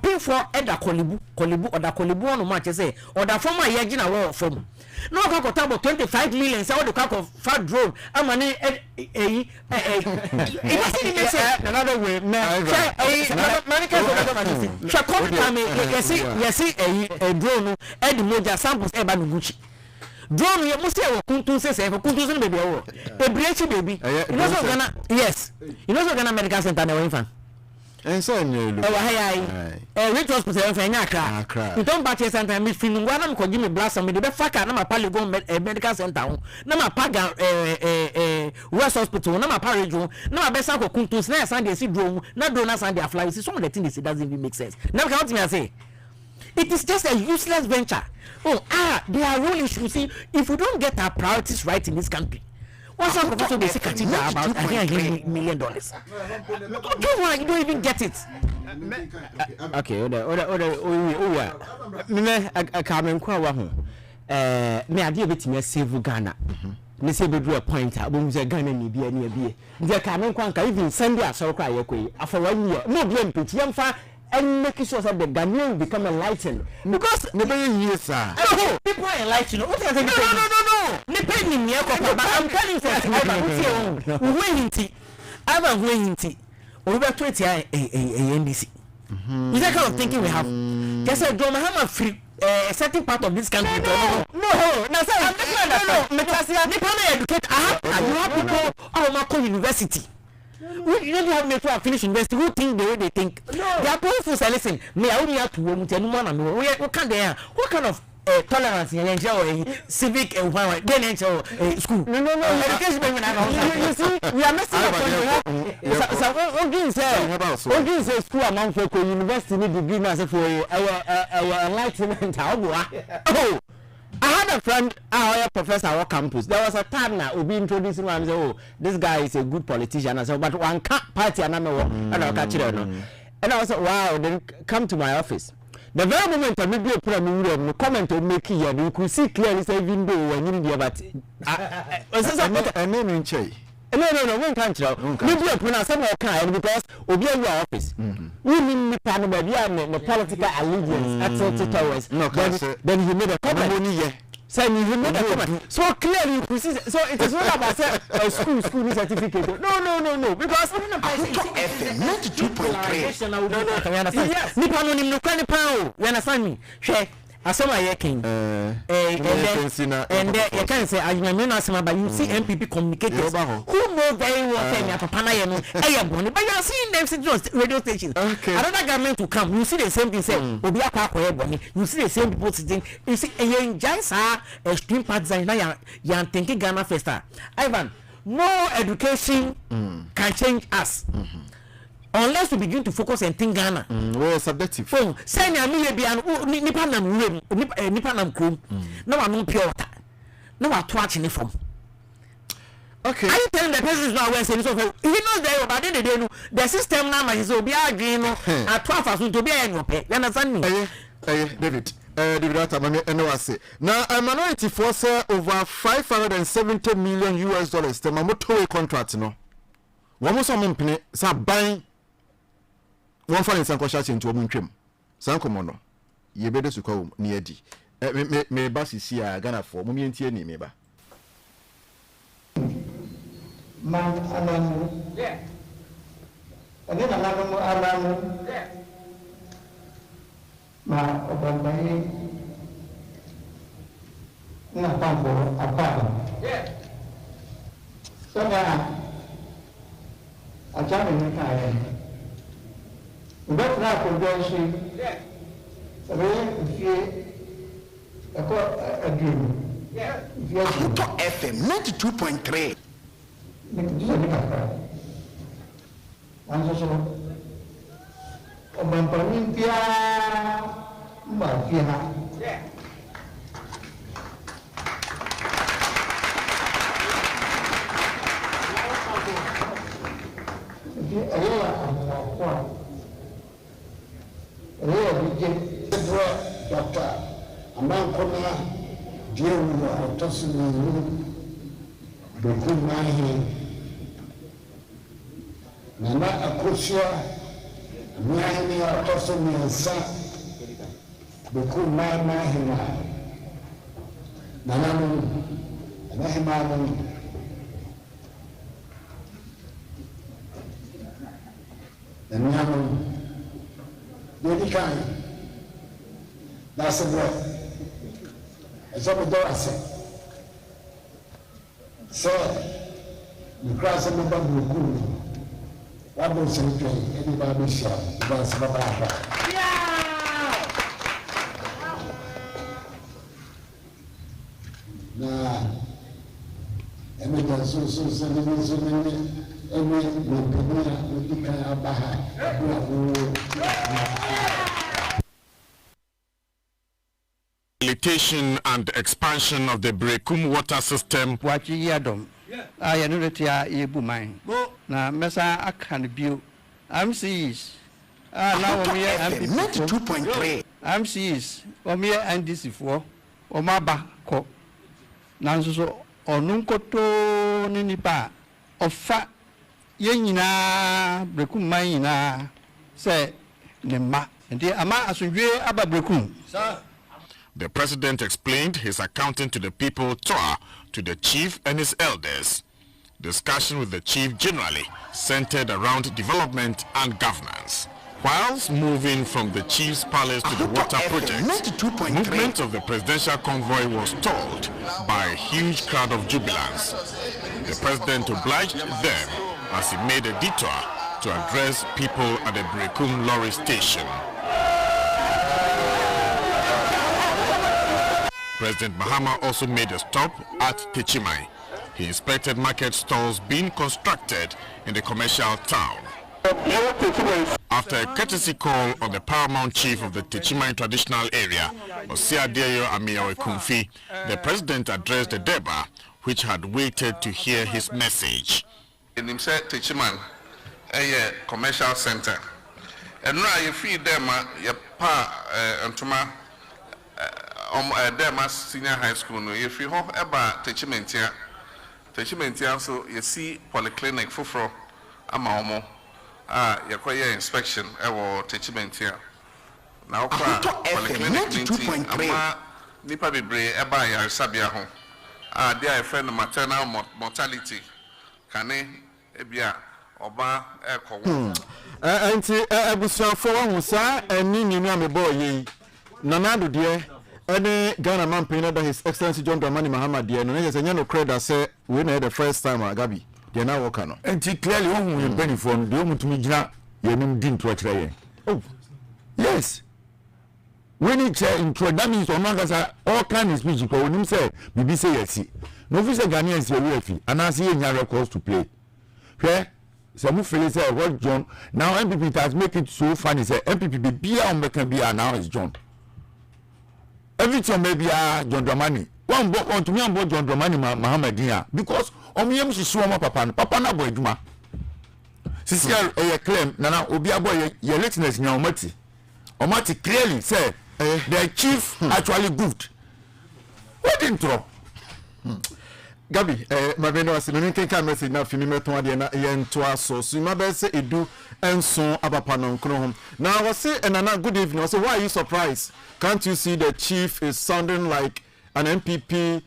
pay for Eda Kolibu or the Kolibu on match say or the former Yagina war from no kako tabo 25 million say all the kako fat drone amani another way a drone ed moja samples eba nuguchi drone you must say kuntu say kuntu baby oh a breach baby you know so Ghana yes you know so Ghana medical center na infan and so which hospital for Accra. You don't batch center me feeling one am ko give me blast me the be faka na ma pale go medical center na ma paga West Hospital na ma region na ma be sa ko kuntus na san dey see drone na drone na san dey fly see some of the things it doesn't even make sense. Now can what me say it is just a useless venture. There are real issues. See, if we don't get our priorities right in this country, what's our professor they say cathedral about $100 million? You don't even get it. Okay, I come and call one. Me I give it to me save Ghana. Me say be do a point abom say Ghana ni bia na bia. Ndia ka me kwan ka even send ya so cry yakoi. After 1 year, no be mpeti yamfa and make sure that the Ghanaian will become enlightened because years sir. People are enlightened. What are they saying? No. I'm telling you, I'm waiting. Over 20 NDC. Is that kind of thinking we have? Just a drama have free a certain part of this country. No. Educate. You have people Marco University. We really have made to finish university. Who think the way they think? No. They are powerful. Listen, me I only have to what kind of tolerance and civic environment then school. No. Education you see, we are messing up. So Ogin say school among for university need degree now for our enlightenment. Oh, I had a friend, our professor at our campus. There was a time now we be introducing him and say, "Oh, this guy is a good politician." I said, "But one party and and I was like, "Wow!" Then come to my office. The very moment I made a problem, comment on making here, you could see clearly say window when you there, but I name in Che. No, one can't tell. Maybe a pronounce some kind because Obi your office. We mean the political allegiance at towards. No, then he made a comment. Saying you made a comment. So clearly you could see. So it is not about a school certificate. No. Because FM 92.3. Yes. You understand me? Asem Yi Di Ka. And you can say I mean but you see MPP communicators who know very well say papa na ye no but you are seeing them sitting on radio stations. Another government will come, you see the same thing say obi akwa boni, you see the same people sitting, you see just extreme partisan na ya thinking Ghana first. Ivan, no education can change us. Unless we begin to focus on thing Ghana. Well, subjective. Say na me be an nipa nam krom. No one no pure water. No one to watch from. Okay. Are you telling the person is not aware saying so he knows there but then they know the system now is so be agree no at 12 as to be any pay. You understand me? David. David Atamami NOAC. Now a minority force over $570 million US the motorway contract no. One more company sa buying one for instance contract into omuntwem sankomo no ye bede su kwa ni adi me ba sisi a Ghana for mo mientie ni me ba man alamu ade na alamu ma obambaye na pambo apana so na ajame ni kaya But now convention, a dream. Top FM 92.3. Nana Akosia, Miami Autosomi and Sa, Beku Mahina, Nanamu, Nahimamu, the Namu, Yi Di Ka. That's a word. It's up a door, I say. So, the cross of the Babu. What was it? Anybody shot? It was about now, emergency so many, Rehabilitation and expansion of the Brekum water system. I know that you are able mine. Now, Messa, I can't view. I'm seas. Now, we are 92.3. I'm seas. Or me and this before. Or my back. Nanso, or Nuncoto Ninipa. Of fat. Yenina, Brekum Maina. Say, Nema. And the Ama Asuje Abba Brekum. Sir. The president explained his accounting to the people tour to the chief and his elders. Discussion with the chief generally centered around development and governance. Whilst moving from the chief's palace to the water project, movement of the presidential convoy was stalled by a huge crowd of jubilants. The president obliged them as he made a detour to address people at the Brekum lorry station. President Mahama also made a stop at Techimai. He inspected market stalls being constructed in the commercial town. After a courtesy call on the paramount chief of the Techimai traditional area, Osiadeyo Amiyawe Kumfi, the president addressed the Deba, which had waited to hear his message. In himself, Techimai, a commercial center. And now you feed them a pa antuma. Dema senior high school no if you have eba techimentia so you see polyclinic fufro ama omo yakoye inspection ewo techimentia na okwa polyclinic ama nipa bebre eba ya sabia ho dia friend maternal mortality kane ebia oba ekowo anti ebusuafo wo sa eni ninu amebo yi nanado de any Ghana man paying that His Excellency John Dramani Mahama dear no yes no credit say we na the first time Gabi they now work no and clearly who you benefit the moment to me gina you nim din to try oh yes when it intro that means on all kind of speech ko onim say bibi say yes no fi say Ghanaians we afi and as he nya records to play where some feel say what John now MPP has make it so funny say MPP be on make be now is John. Every time maybe John Dramani. One to me on board John Dramani Mahamadia because Omiyam she saw my papa na boy Juma. Sisia a claim Nana Obia boy your lateness in Omati. Omati clearly said the chief actually goofed. What didn't throw? Gabi, my venue was in a message now for me to yen to us so my best say it do and so abapanon krom. Now I was say and another good evening. I say why are you surprised? Can't you see the chief is sounding like an MPP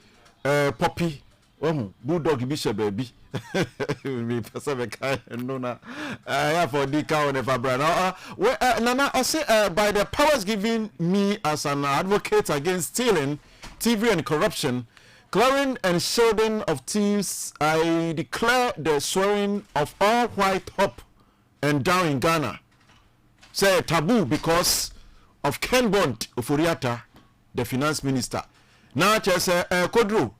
puppy? Oh, bulldog bishop baby. Me person kind no na. Yeah for the cow never brand. Nana I say by the powers given me as an advocate against stealing, thievery and corruption, clearing and shielding of thieves, I declare the swearing of all white up and down in Ghana. Say taboo because of Ken Bond Ofuriata, the finance minister. na chese kodro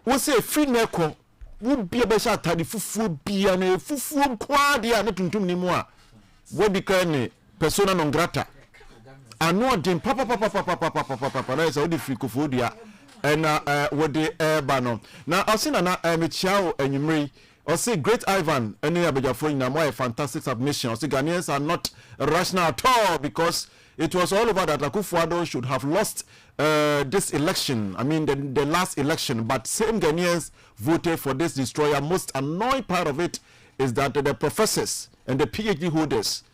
wo se free neko wo bia be sha atade fufuo bia na fufuo kwa dia ne tuntum ni mu a wo di ka ne persona non grata ano dem papa na so di free kofo dia na wo di ba no na osina na me chiao enyimri or say Great Ivan, any abejafo in a fantastic submission. Or say Ghanaians are not rational at all because it was all over that Akufo-Addo should have lost this election. I mean the last election, but same Ghanaians voted for this destroyer. Most annoying part of it is that the professors and the PhD holders,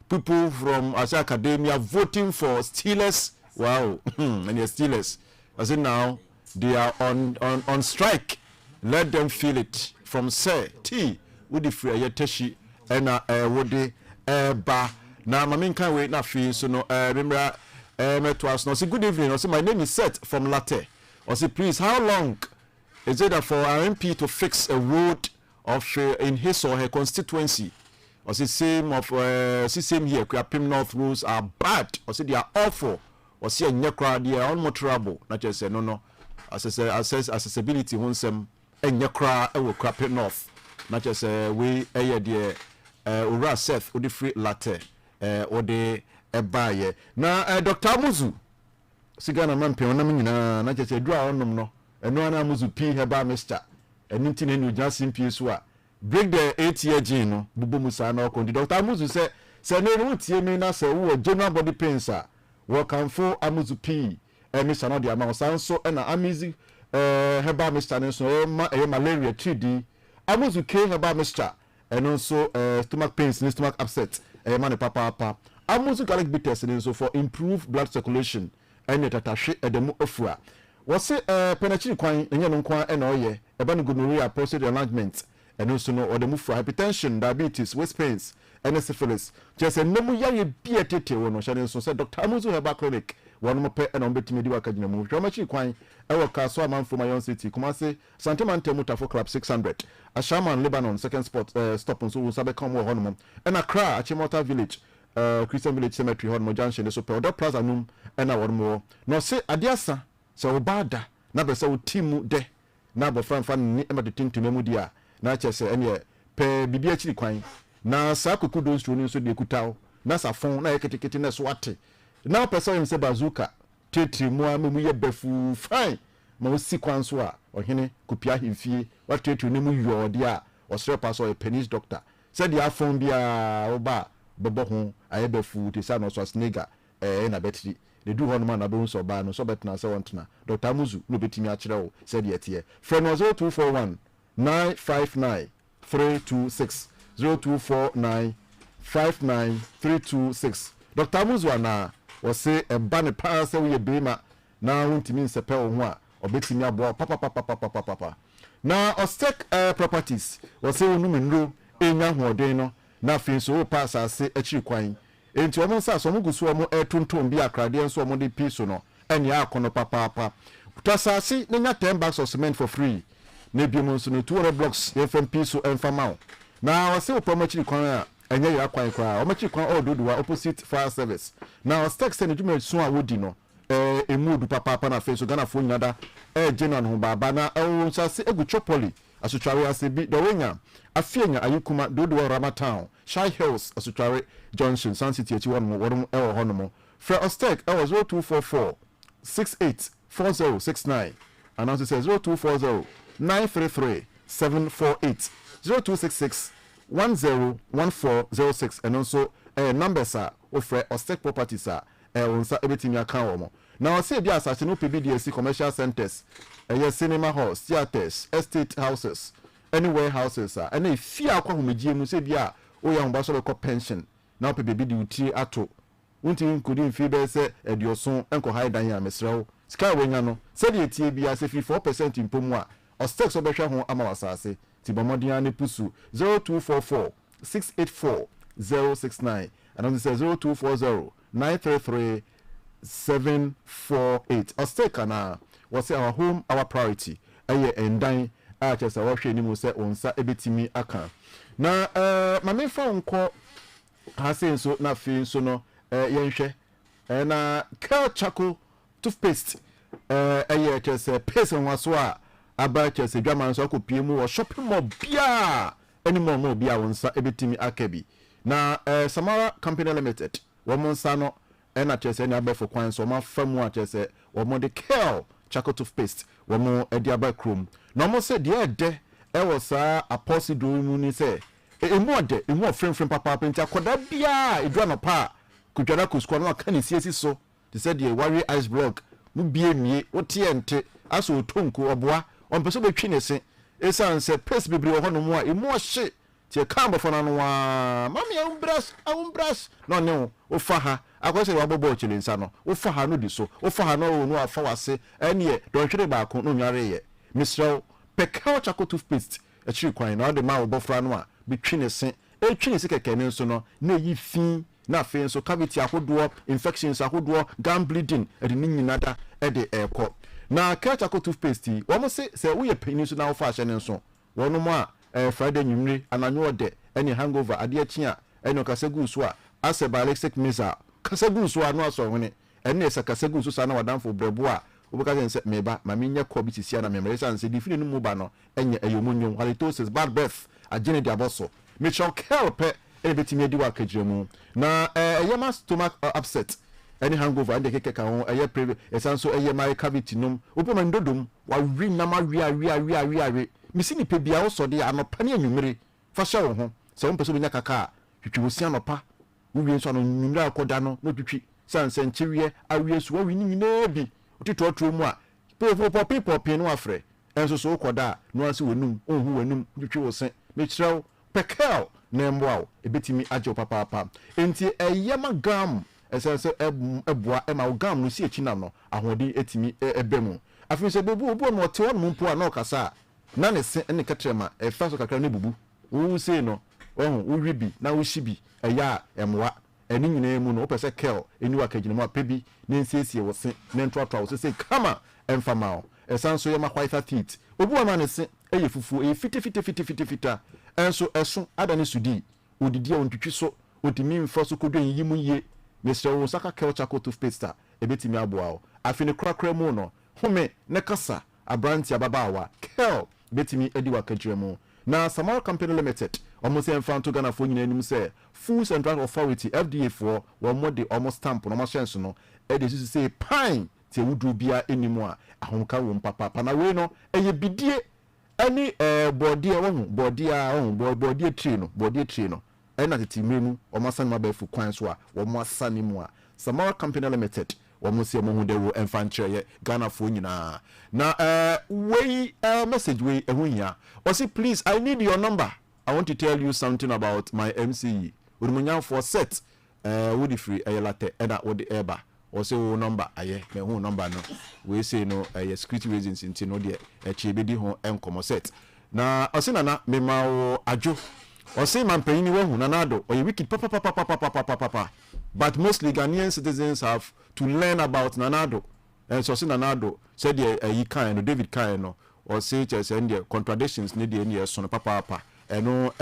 people from Asia Academia, voting for Steelers. Wow, and they're Steelers. As in now they are on strike. Let them feel it. From say T with the free yeteshi and would the ba na mamin can wait na fee so no remember metwas no say good evening or say my name is Seth from Latte or say please how long is it that for our MP to fix a road of in his or her constituency or say same here Kwapim North roads are bad or say they are awful or say nyakra they are almost trouble not just say no assess accessibility wonsem enya kra e wo Kwapim North na just we eye de ora Seth odi free Latte odi ebaye na Dr. Amuzu sigana mampe onam nyina na just dua onom no eno ana Amuzu P heba Mr. Enti ne nugya simpi so a break the 8-year gene no bubo musa na okondi Dr. Amuzu se ne no tie me na se wo general body pains a wo kanfo Amuzu P Mr. no de ama so na amizi heba Mr. ne so malaria 3D Amuzu K heba Mr. and so stomach pains and stomach upset man papa Amuzu garlic bitters and so for improved blood circulation and tatahwe edemu ofua was say penetrate kwan enye no kwan e na oye eba no gonorrhea prostate enlargement and so no odemu for hypertension diabetes waist pains and syphilis just enemu yaye bia tete wo no hye so say Dr. Amuzu heba clinic one mo pe na ombetimi di waka gina mu hwamachi kwan ewo kaso amanfo mayon city kuma say santimante mutafo club 600 Ashaman Lebanon second spot stop on so sabe come ho no and Accra Achimota village Christian village cemetery ho no junction so pe oda plaza num na won mo no say adiasa se obada na be se team de na bo fanfa ni e ma de tintum mu dia na che se ene pe bibia chiri kwan na sa kokudo nstro ni so de kutaw na sa fon na yeketekete na so ate na person him say bazooka tetri mu amemu ye befu fine ma o si kwan so a ohene kopia himfie wa tetri ne mu yode a o sere pass o penis doctor said the afon bia oba bebo ho aye befu te sa no so snega na betri they do one man abon so ba no so betna se wontna Dr. Amuzu no betimi a kire wo said ye tie friend 0241 959 326 0249 59 326 Dr. Amuzu ana was say a banner pass we bema now untimi nsepe ho a obetimi abo papa now Ostek properties was say onu menro enya hoden no na fin so pass ase achi kwan enti omo sa so mugusu omo etonton bi akrade enso omo de piso no enya akono papa utasasi nenya 10 bags of cement for free na bi mo so no 200 blocks FM piso enfamao na was say promote kwan a enya ya kwan kwa omachi kwan ododowa opposite fire service now Ostek send jume so a wodi no emudu papa na face so Ghana fo nyada general ho baba na o sase egu chopoli asutware ase bi do wenya afienya ayikuma dodo Rama Town Shy Hills asutware Junction Sun City echi won wodum ewo honomo fra Ostek 0244 684069 and also says 0240 933 748 0266 101406 and also numbers are offer Ostek properties are onsa ebetimi aka wo now say bia asase no PBDC commercial centers cinema halls theaters estate houses anywhere houses are and if fear akwa homegie mu say bia o ya homba so be pension now PBD uti ato unti nkudi mfi be se edioson enko high dan ya mesrew sky wenya no say the tie bia say 4% impomu a Ostek so be hwe ho ama wasase tibomodian ne pusu 0244 684 069 and on say 0240 933 748 Ostek na was our home our priority aye endan a chesa wo hwe ni mu se onsa ebetimi aka na mame fa nko ha se so na fi so no yenhwe na Kel Charcoal toothpaste ɛyɛ kyerɛ sɛ pace nwa so a aba kyerɛ sɛ dwaman so akɔpie mu wɔ shopping mall bia ɛne mall no bia wɔn nsa ɛbɛtumi aka bi na Samara Company Limited wɔn nsa no ɛna kyerɛ sɛ ne abɛfo kwan so wɔn afa mu a kyerɛ sɛ wɔn de Kel charcoal toothpaste wɔn ɛde aba kurom na wɔn sɛ deɛ ɛdɛ ɛwɔ saa apɔsi do mu ni sɛ emu ɔfrɛmfrɛm papaapa nti akɔda bia edua no pa kudwara kuskwa no aka ne siesi so te sɛ deɛ wari ice block mu bie mie wotie nte aso otonko ɔboa ɔmpɛ sɛ bɛtwi ne se esan sɛ pace bebree wɔ hɔ no mu a emu ɔhye tie kan bɔfɔ na no wa mami awumbras na ɔne wo fa ha akɔsɛ wabɔbɔ ɔkyele nsa no wo fa ha no di so wo fa ha no wo no afa wase ɛneɛ dɔnhwere baako no nware yɛ misrɛw pɛkaw charcoal toothpaste akyiri kwan na ɔde ma wo bɔfra no a betwi ne se etwi ne se kɛkɛ ne nso no na yi fin na afei nso cavity ahodoɔ infections ahodoɔ gum bleeding ɛde ne nyina da ɛde ɛkɔ na charcoal toothpaste wɔn se sɛ woyɛ panyin so na wofa ahyɛ ne nso wɔn mo a Friday nwumire ananyo ɔdɛ ɛne hangover adeɛ akyi a ɛne kasa gu so a asɛ ballistic missile kasa gu so a no asɔ hone ɛne sɛ kasa gu so sa na wadanfo brɛbo a wobɛka sɛ meba ma menyɛ kɔ bi sisia na memere sɛ ansɛ difine no mu ba no ɛnyɛ ɛyɛmunwom halitosis bad breath agyene de abɔso Mitchell Kel pɛ ɛne bɛtumi adi wɔ akagyina mu na ɛyɛ ma stomach upset ɛne hangover ɛne kekeka ho ɛyɛ pre ɛsan so ɛyɛ ma cavity nom wopɛ ma ndodom wawi nam awi misi nipa bia wo sɔde anɔpa ne anwumere fa hyɛ wo ho sɛ wo mpɛ sɛ bɛnya kaka a twitwi wo sia anɔpa wowie nso ano nwumere akɔda no na twitwi sanse nkyeriɛ awie so wawi ne nyinaa bi wotitoɔtoɔ mu a pɔpɔpɔpɔpɔ no afrɛ ɛnso so wokɔda a no ase w'anum ɔnhu w'anum twitwi wo se mekyerɛ wo pɛkɛl na mboa wo ɛbɛtumi agye wo papaapa enti ɛyɛ ma gam ɛsɛ sɛ ɛboa ɛma wo gam no si akyi nam no ahoɔden ɛtumi ɛbɛ mu afei sɛ bobu no ɔte hɔ no mpo a na ɔkasa a na ne se ne katrɛma ɛfa so kakra ne bubu wo sei no wo bi na wo hyi bi ɛyɛ a ɛmoa ɛne nyinaa mu no wopɛ sɛ Kel ɛni wa kagyina mu a pɛ bi ne nsiesie wo se ne ntoatoa wo sɛ kama ɛmfa ma wo ɛsan so yɛ ma white teeth obu ama ne se ɛyɛ fufuo ɛyɛ fita ɛnso ɛso ada ne sudi odidi a ontwitwi so otimi mfa so kodwa yi mu yie mesrɛ wo saka Kel charcoal toothpaste a ɛbɛtumi aboa wo afi ne korakora mu no home ne kasa abranti ababaawa Kel betimi edi wakajire mu na Samara Company Limited almost enfanto Ghana for nyina anim say Food and Drug Authority FDA for one more de almost stamp no machines no e dey say pine te wudu bia enimu a ahonka wo papa na we no eye bidie ani body tree no e na tete menu omasan ma ba fu kwan so a wo mo asane mu a Samara Company Limited wɔn si wɔn ho de wo mfankyerɛ Ghana fo nyinaa na message we ɛho hia ɔsi please I need your number I want to tell you something about my MCE onimunyanfoɔ set wodi free ɛyɛ latte ɛna wodi ɛba ɔsi wo number ayɛ na ɛho number no we say no ɛyɛ security reasons nti no deɛ ɛkyɛ bɛdi ho ɛnkɔmɔ set na ɔsi nana mema wo adwo ɔsi mampanyini wɔhu nanado ɔyɛ wicked papa but mostly Ghanaian citizens have to learn about Nanado. And so Nanado said he kind of David kind or say just and contradictions need the son papa and no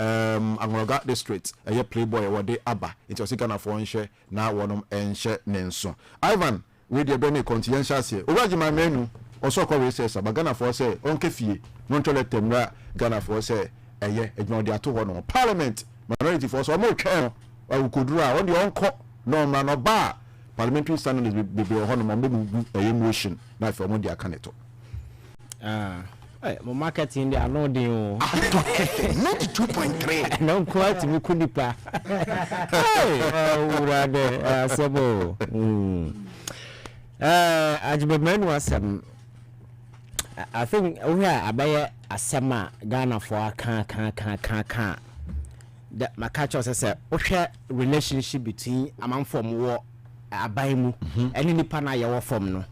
Angloga district a playboy or de abba it was Ghana for share now one and share Nenson. Ivan with your Benny conscientious here. Over my menu also call says but Ghana for say on Kefi, non to let them Ghana for say a year ignore the two Parliament minority for so more care. Kudura on the uncle no man or bar parliamentary standard is be a motion na for mo dia kaneto mo marketing dey alone dey o 92.3 no quite me kunipa ura de asebo ajibemenu asem I think we are abaye asema Ghana for kan the makacho say ohwe relationship between amanfom wo abaimu ene nipa na ye wo fom no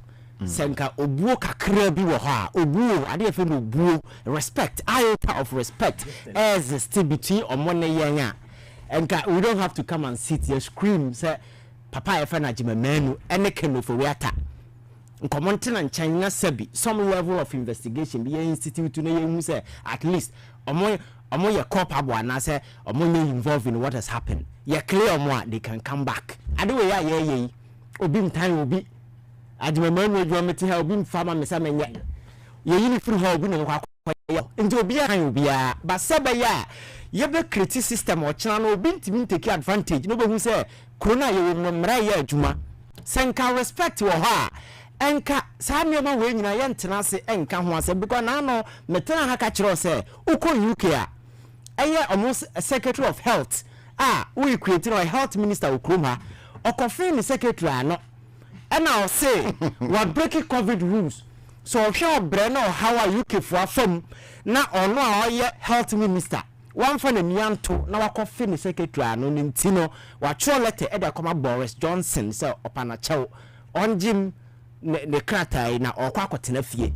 senka obuo kakra bi wo ha obuo ade efe no obuo respect iota of respect as still between omone yenya enka we don't have to come and sit here scream say papa efe na jimemenu ene keno for weata nkomonte na nkyan na sabi some level of investigation be institute na ye hu say at least omo ye culpable and say omo involved in what has happened ye clear omo they can come back ade we ya ye obi mtan obi adwemanu adwamete ha obi mfama me sa menye ye yini free ha obi ne kwa nti obi han obi a ba seba ya ye be create system o chana no obi ntimi take advantage no be hu say corona ye wo mmra ye adwuma senka respect wo ha enka saa nneema we nyina ye ntena ase enka ho ase because na no metena ha ka kire say uko UK a eye almost a secretary of health we created a health minister okroma okofin the secretary ano and now say we breaking covid rules so sure breno how are UK for afam na ono a health minister one for the mianto na wakofin the secretary ano ntino wa throw letter e dey come Boris Johnson say opana chew on Jim the kratai na okwakotena fie.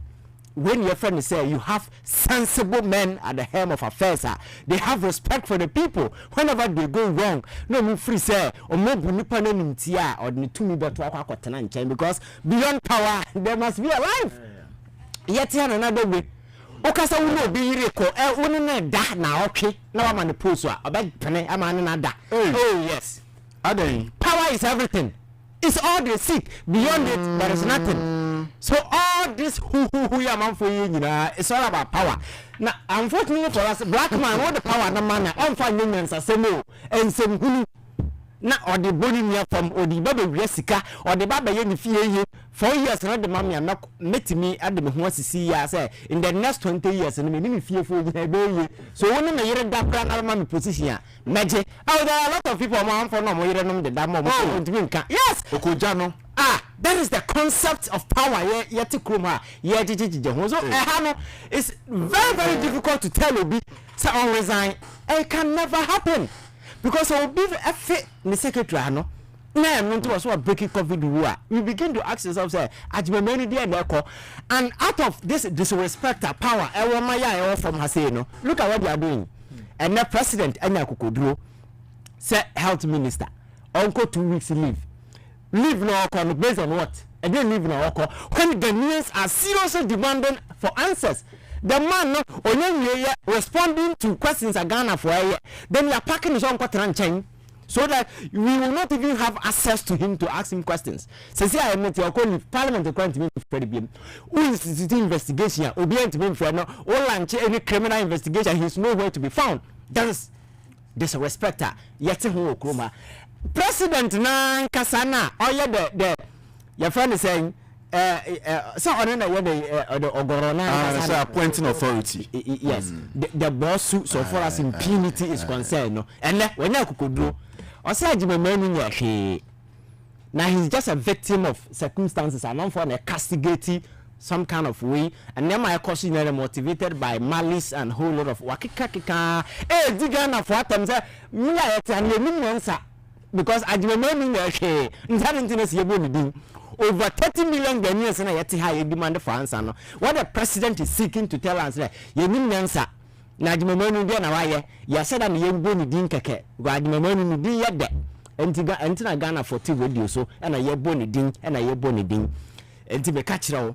When your friend say you have sensible men at the helm of affairs, they have respect for the people. Whenever they go wrong, no me free say or maybe nipa no nimtia or ni tumi beto akwakotena nchen because beyond power there must be a life. Yet here another way. Okasa wo no be yire ko wo ne da na otwe na wa man post a obepene amane na da. Oh yes. Aden. Power is everything. It's all they seek. Beyond it, there is nothing. So all this who ya man for you, it's all about power. Now, unfortunately for us, black man, what the power the man, I'm finding answer same and some who na or the body near from or the baby Jessica or the baby yen fee 4 years not the mommy and not met me at the wants to see ya say in the next 20 years and me fearful so when I hear that grand position magic there are a lot of people man for no more the dam yes okojano that is the concept of power yet kroma so it's very difficult to tell Obi say on resign it can never happen because I will be a fit the secretary no was breaking COVID rule. We begin to ask yourself, say, and out of this disrespect of power, from Haseno, look at what they are doing. And the president, Kukudro, say health minister, uncle 2 weeks leave. Leave no based on what? And then leave no when the Ghanaians are seriously demanding for answers. The man no responding to questions at Ghana for a year. Then you are packing his own chain. So that we will not even have access to him to ask him questions. Since I met your parliament according to me who is the investigation obedient to me for no all any criminal investigation he's nowhere to be found. That is disrespecter yet who kroma president na kasana or the your friend is saying so on the ogorona appointing authority yes the boss so far as impunity is concerned no and when you could now he's just a victim of circumstances and not for a castigating some kind of way and then my question motivated by malice and whole lot of wakika digana for them say because I over 30 million Ghanaians na yet high demand for answer no what the president is seeking to tell us ye nim answer na adimamanu dia na waye ya said am ye bo ni din keke go adimamanu ni din ye de entiga Ghana 40 radio so na ye bo ni din na ye bo ni din enti be ka kire wo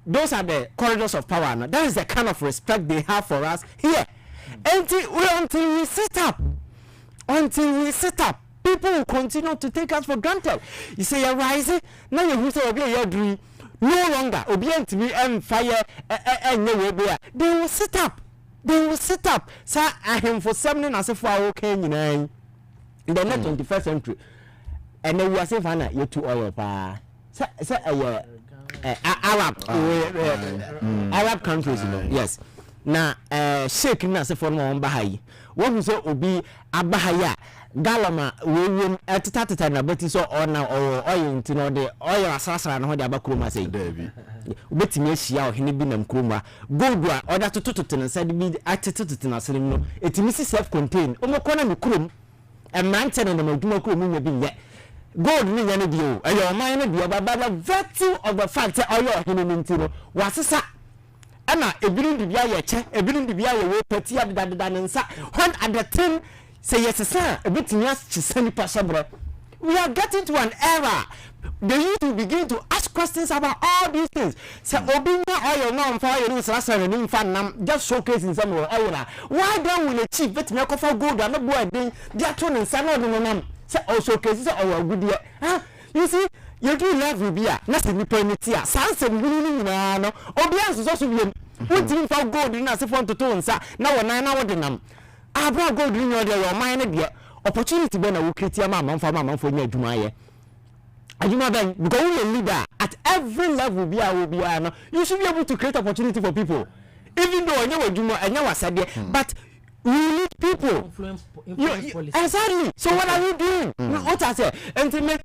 those are the corridors of power now. That is the kind of respect they have for us here until we sit up people will continue to take us for granted. You say you're rising now you say you're doing no longer obedient to me and fire and they will sit up sir I am for 7 as if I okay in the 21st century and then we are saying fana you to oil pa say Arab countries you know yes na sheikh na say for no bahai one say obi abahaya galama we atata na beti so ona oil ntino de oil asasara na ho de abakroma say betimi ahia ohene bi nam kroma gold a oda tototo na side bi atetoto na sere no etimi self contained omokona mi krom emante na maduma krom nya bi ye gold ni nya ne dio ayo man ne dio baba virtue of the fact oil ohene ntino wasesa ana ebirin bibia ye che ebirin bibia ye we pati adada nsa when at the time say yes sir a bit we are getting to an era the youth will begin to ask questions about all these things say obinya oil no fire no sasa ni fan just showcasing some oil why don't we achieve bet me for gold and no boy dey dia to nsa no no nam say also showcase say oil good here you see you do love be a na se nipa ni ti a sanse munu nyina no obi anso so wiem utim fa gold na se fon toto nsa na wonan na wode nam abra gold ni no de your mind de opportunity be na wo create ma manfo nya adwuma ye adwuma ben because we leader at every level be a will be no you should be able to create opportunity for people even though anya adwuma anya wasade but we need people influence policy. Exactly. So what are we doing? What I say ultimate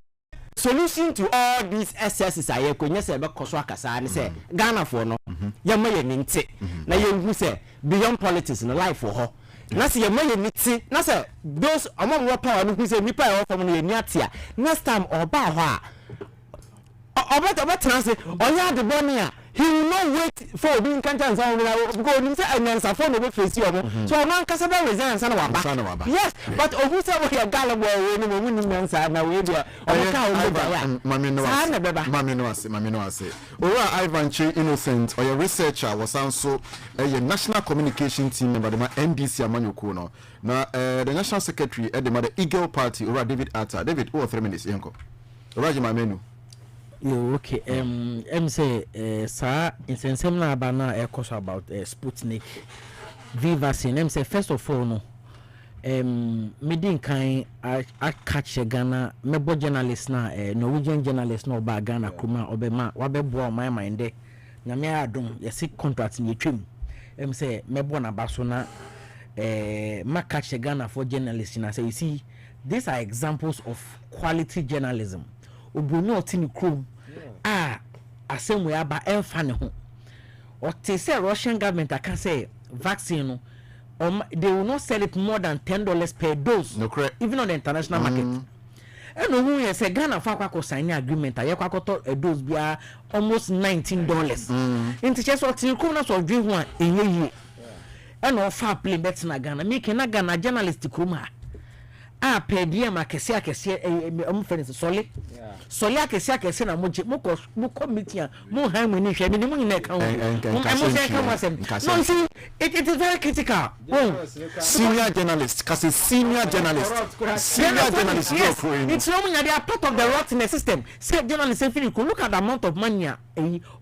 solution to all these excesses are you konya say be koso akasa ne say Ghana for no ya ma ye nti na ye hu say beyond politics no life for her na say ye ma ye nti na say those among what power no hu say nipa e ofam no ye ni atia next time oba ho a oba translate onya de bonia he will not wait for being cancer because him say anyansa for no be face you so man kasa be resign sana waba yes but ohu say we gala boy we no mu ni mensa na we dia o ka o be ya mami no ase ora Ivan Che Innocent or your researcher was also a national communication team member the NDC amanyoko no na the national secretary at the Eagle Party ora David Atta David 3 minutes yanko ora jima menu. Yo, okay. Say, sir, in some na bana a course about Sputnik V vaccine. Say first of all, no. Me din kind I catch a Ghana. Me bo journalist na Norwegian journalist no ba Ghana kuma obema wabe bo my mind de. Na me adum yesi contract ni twem. Say me bo na baso na ma catch a Ghana for journalists na say you see these are examples of quality journalism. Obunyo otini krom asem we aba emfa ne ho o te say Russian government aka say vaccine no they will not sell it more than $10 per dose no correct even on the international market and who you say Ghana fa kwa sign agreement aye kwa a dose bia almost $19 into just otini krom na so dwe ho a enye and o fa play bet na Ghana make na Ghana journalist krom ha pedi ma kese friends soli akese na mo committee mo han mo ni hwe ni mo nyina ka no see it is very critical senior journalist yes, it's no mean they are part of the rot in the system say journalists if you look at the amount of money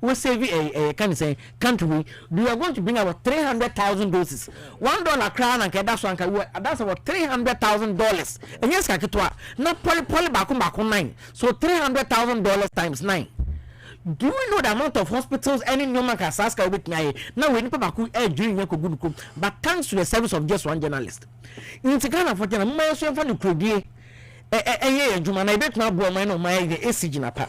we save can say country we are going to bring about 300,000 doses $1 crown and that's about $300,000 and yes kakitwa na poly back 9 so $300,000 times 9. Do you know the amount of hospitals any human can ask with me now we need to but thanks to the service of just one journalist in Ghana for Ghana my so for the credit juma na bet na bo man no my the ACG na pa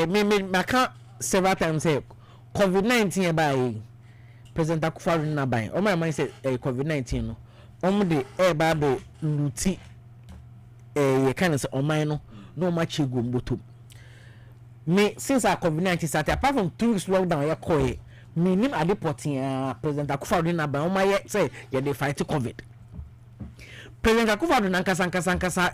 me maka several times say COVID-19 by President Akufo-Addo na ban o my say COVID-19 no de ba luti you can say oman no much gumboto me since our COVID-19 started apart from 2 weeks lockdown ya koy me nim adeporting President Akufo-Addo na ban o my say ya dey fight COVID President Akufo-Addo nankasa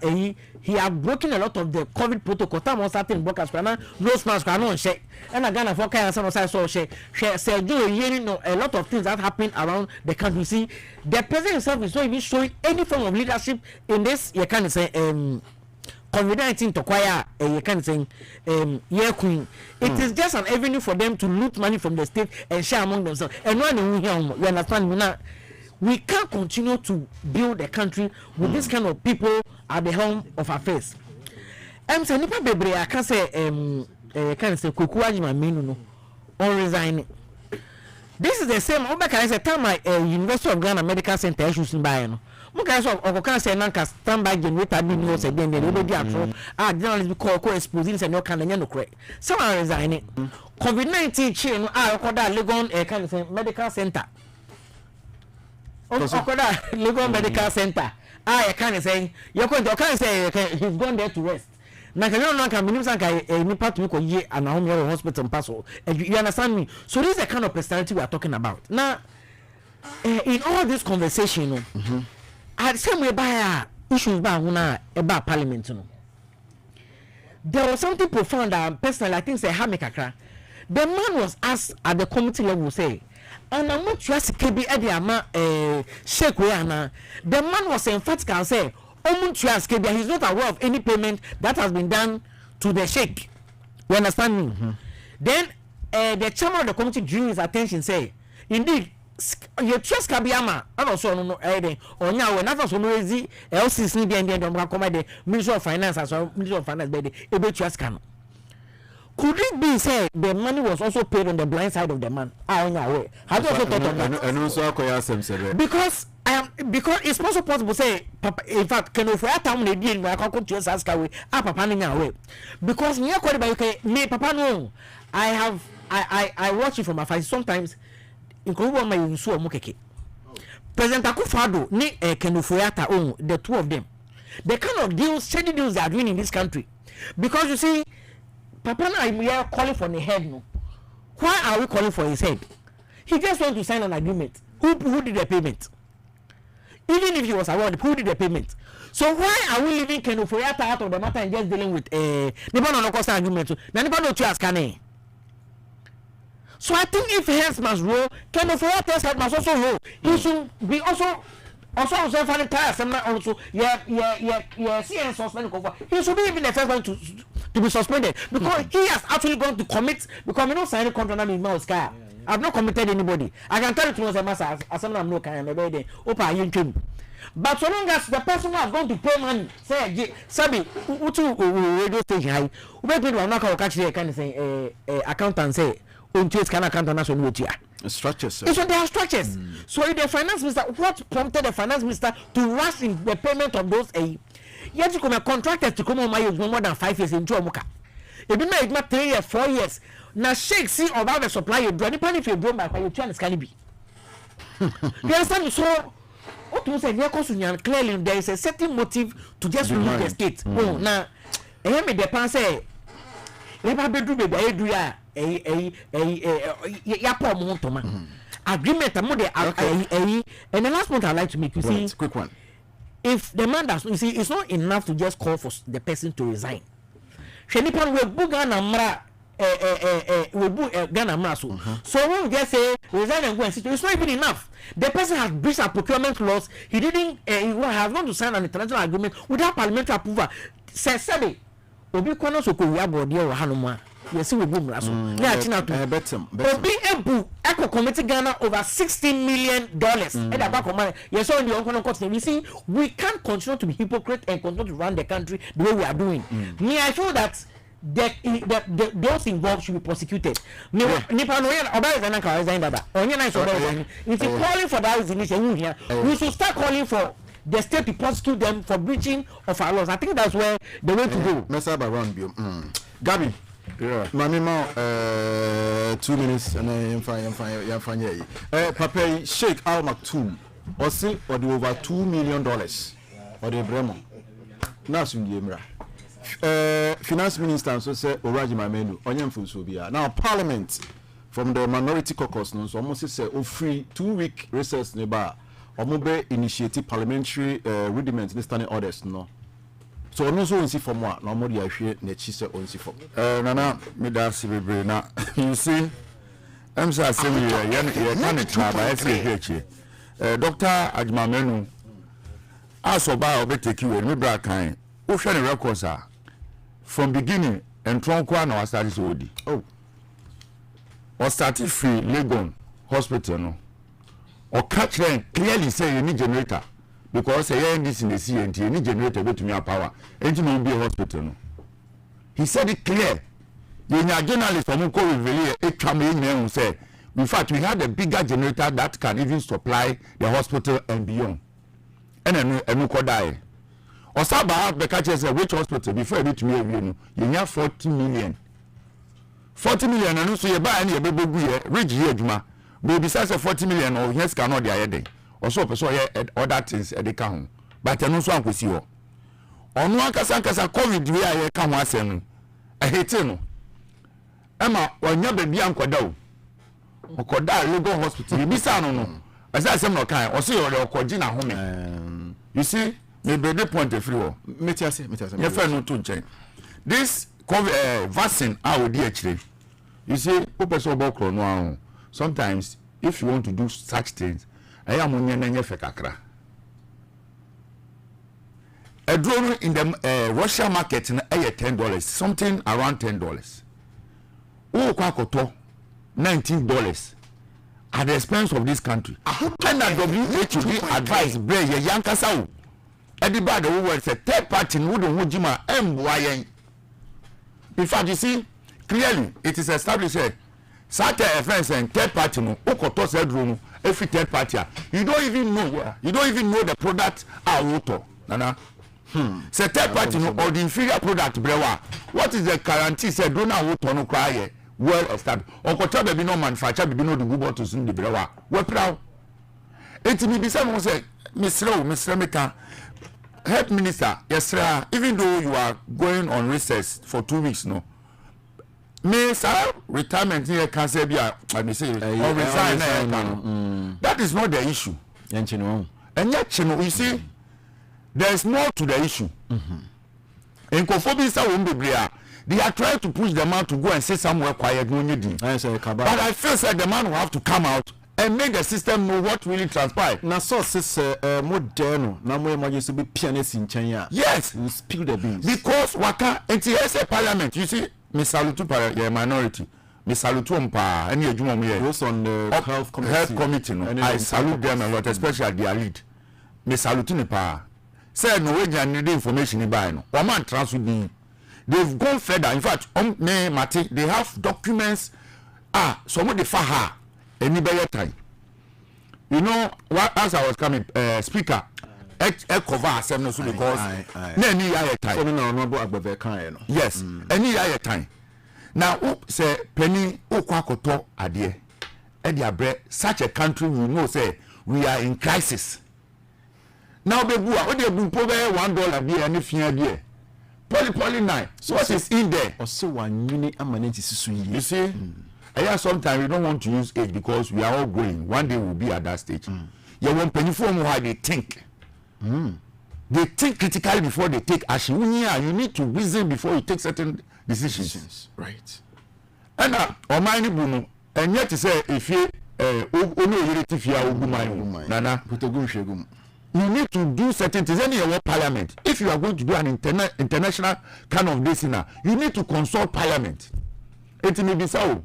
he have broken a lot of the COVID protocol time on certain workers kana nose mask kana share and Ghana for kind of say so share say do you know a lot of things that happen around the country see the president himself is not even showing any form of leadership in this you can say COVID-19 to acquire you can say year queen it is just an avenue for them to loot money from the state and share among themselves and when you understand me now we can't continue to build a country with this kind of people at the helm of affairs. Say nipa bebre I can say Kuku Ajima Minu no on resigning. This is the same Obaka is a time my University of Ghana Medical Center issues in Bayano. Muka so Okoka say nanka standby generator bi no say den dey be atro journalists be call exposing say no can no correct. Someone resigning. COVID-19 chain recorder Legon can say medical center. Okoda Legal Medical Center. I can't say you're going to can't say he's gone there to rest. Now can minimum sanka any part to go ye and home hospital pass. You understand me? So this is the kind of personality we are talking about. Now in all this conversation, at the same way by issues about parliament. There was something profound that personally I think say Hamikakra. The man was asked at the committee level say and I'm not sure KB Ediama shake we ana. The man was emphatic and say he's not aware of any payment that has been done to the sheikh. You understand me? Then the chairman of the committee drew his attention, say, indeed, you trust Kabiama, and also no or now when I so noisy, LC's need the Ministry of Finance as well, Ministry of Finance, baby, able to ask. Could it be said the money was also paid on the blind side of the man? Have you also thought of that? And also, because it's also possible say, Papa, in fact, can offer a time they did my cocoa to ask away, Papa away. Because near Korea, me, Papa, no, I watch it from afar. Sometimes, including my Yusu Mukeke. President Akufo-Addo, ni Kenufuyata, the two of them. The kind of deals, shady deals they are doing in this country. Because you see, Papa and I are calling for the head. No, why are we calling for his head? He just wants to sign an agreement. Who did the payment? Even if he was awarded, who did the payment? So why are we leaving Kenufuyata out of the matter and just dealing with Nippon no cost agreement? Now Nippon no ask Kane. So I think if heads must roll, Kenufuyata's head must also roll. He should be also funny tires also CN suspended. He should be even the first one to be suspended because he has actually gone to commit because we don't sign a contract with my Oscar. I've not committed anybody. I can tell you to myself, master, as I'm no kind of baby, open you. But so long as the person who has gone to pay money, say, Sabi, radio station high, we not catch the kind of say, accountant say, can account national with you. Structures. So there are structures. So if the finance minister, what prompted the finance minister to rush in the payment of those yet you come a contractor to come on my more than 5 years into Omuka. If you make it 3 years, 4 years, now shake see about the supply you draw, if you draw by your chance can be. You understand? So what you say, clearly there is a certain motive to just remove the state. Oh, now, I me the pan say, let me do baby, agreement and the last point I'd like to make, you see, quick one. If the man does, you see, it's not enough to just call for the person to resign. Shenipan will book Ghana Mra, Ghana Mra. So when we just say resign and go and sit, it's not even enough. The person has breached our procurement laws. He didn't, he has not to sign an international agreement without parliamentary approval. Says Sabi, Obi Kono Soko Yabo, dear Hanuma. Yes, we boom. Obi Ebu Eco committed Ghana over $16 million. And the back of money. Yes, on the Uncle Court. You see, we can't continue to be hypocrite and continue to run the country the way we are doing. Me, I feel that those involved should be prosecuted. Me, Nipa no yen oba is anaka resign baba. Onye na so oba. If you calling for that initiative here, we should start calling for the state to prosecute them for breaching of our laws. I think that's where the way to go. Mesa around you. Gabi. Yeah. Mamima, 2 minutes and then fine. Papa Sheikh Al Maktoum, or say, or the over $2 million, or the Bremo. Now, Finance Minister so say Oraji Mamenu, Onyem Fusobia. Now, Parliament from the minority caucus, no, so almost say, free 2-week recess nearby, or mobile initiative parliamentary rudiments, the standing orders, no. So no so only for moi no more dey ahwe na chi se only for nana me da se bebre na you see am say Asem Yi can try say Dr. Ajmamenu asoba obeteki we me bra kan wo hwe ne records from beginning and tronko na start so odi or started free Legon hospital no or catch them clearly say you need generator because this in the CNT any generator go to me power and will be a hospital no. He said it clear. The journalist from Ko reveal it say in fact we had a bigger generator that can even supply the hospital and beyond. And no could die. Or Saba the catches which hospital before it to me you have 40 million. 40 million and so you buy any baby rich here juma. But besides 40 million or yes cannot the other. Also other things at the count. But I know so I see you. On one kasa COVID we are come once and I hate you. Emma, when you baby uncle Okoda Legon Hospital, you no. As I say no kind, or see your Okojina home. You see, maybe the point of view. Metiase. You find no to change. This COVID vaccine I would actually. You see, no. Sometimes if you want to do such things, I am on your kakra. a drone in the Russia market na $10, something around $10. Oh, kwakoto $19 at the expense of this country. And that WHO advice bring ye yankasa. Everybody who was a third party wouldn't jima MYN. In fact, you see, clearly it is established here. Certain offense and third party no okoto said room every third party. You don't even know the product are auto. Nana. Say third party no or the inferior product brewa. What is the guarantee say don't know auto no cry well established. Okoto be no manufacture be no the good bottles in the brewa. We proud. It me be some say Mr. Meka Health Minister, yes sir, even though you are going on recess for 2 weeks no. Me sir, retirement here can say be let me say or resign. That is not the issue. And yet you see there is more to the issue. In Kofobi won't be bria. They are trying to push the man to go and say somewhere quiet. But I feel like the man will have to come out and make the system know what really transpired. Now, so this modern, now more emergency be pianist in China. Yes, you spill the beans because waka NTS Parliament. You see, me salute your minority. Me salute umpa. Any ejuma me. Those on the health committee. No, I salute them a lot, especially their lead. Me salute ni pa. Say no way they need information in buy no. One transfer me. They've gone further. In fact, they have documents. Some of the faha. Any better time. You know, as I was coming, speaker, cover Asem no so because any year time. Yes, any year time. Now, say penny okwakoto adie. Such a country we know say we are in crisis. Now, what they do $1 be any fear there. Poly 9. So what is in there? Also, 1 unit amanenti. You see. Sometimes we don't want to use age because we are all going. One day we'll be at that stage. You want penny for how they think. They think critically before they take action. You need to reason before you take certain decisions. Right. And and yet to say if you Nana, you need to do certain things. Any your parliament. If you are going to do an international kind of this, you need to consult parliament. It may be so.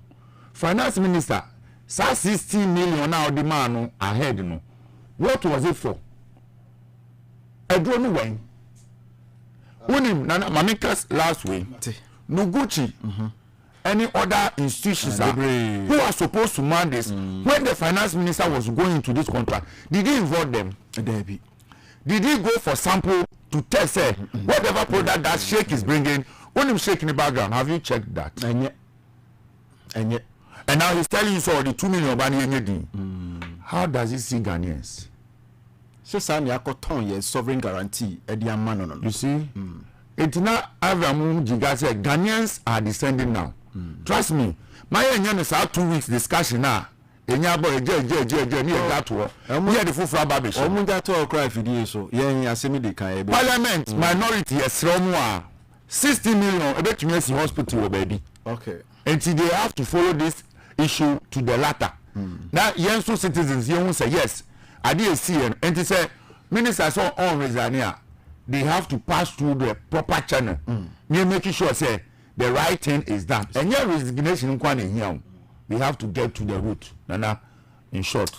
Finance Minister, 16 million now the man ahead. No, what was it for? I don't know when. When Nana Mamika's last week, Noguchi, any other institutions who are supposed to man this. When the finance minister was going into this contract, did he involve them? Did he go for sample to test whatever product that shake is bringing? When him shake in the background, have you checked that? And now he's telling you so the 2 million bani. How does he see Ghanaians? So sovereign guarantee. You see, it's not Ghanaians are descending now. Trust me. My young 2 weeks discussion now. Parliament minority is 60 million. I bet you miss hospital baby. Okay. Until they have to follow this issue to the latter. Now, young citizens, you say yes. I did see and they say ministers are on Rizania. They have to pass through the proper channel. You're making sure say the right thing is done. And your resignation in here. We have to get to the root. Nana, in short.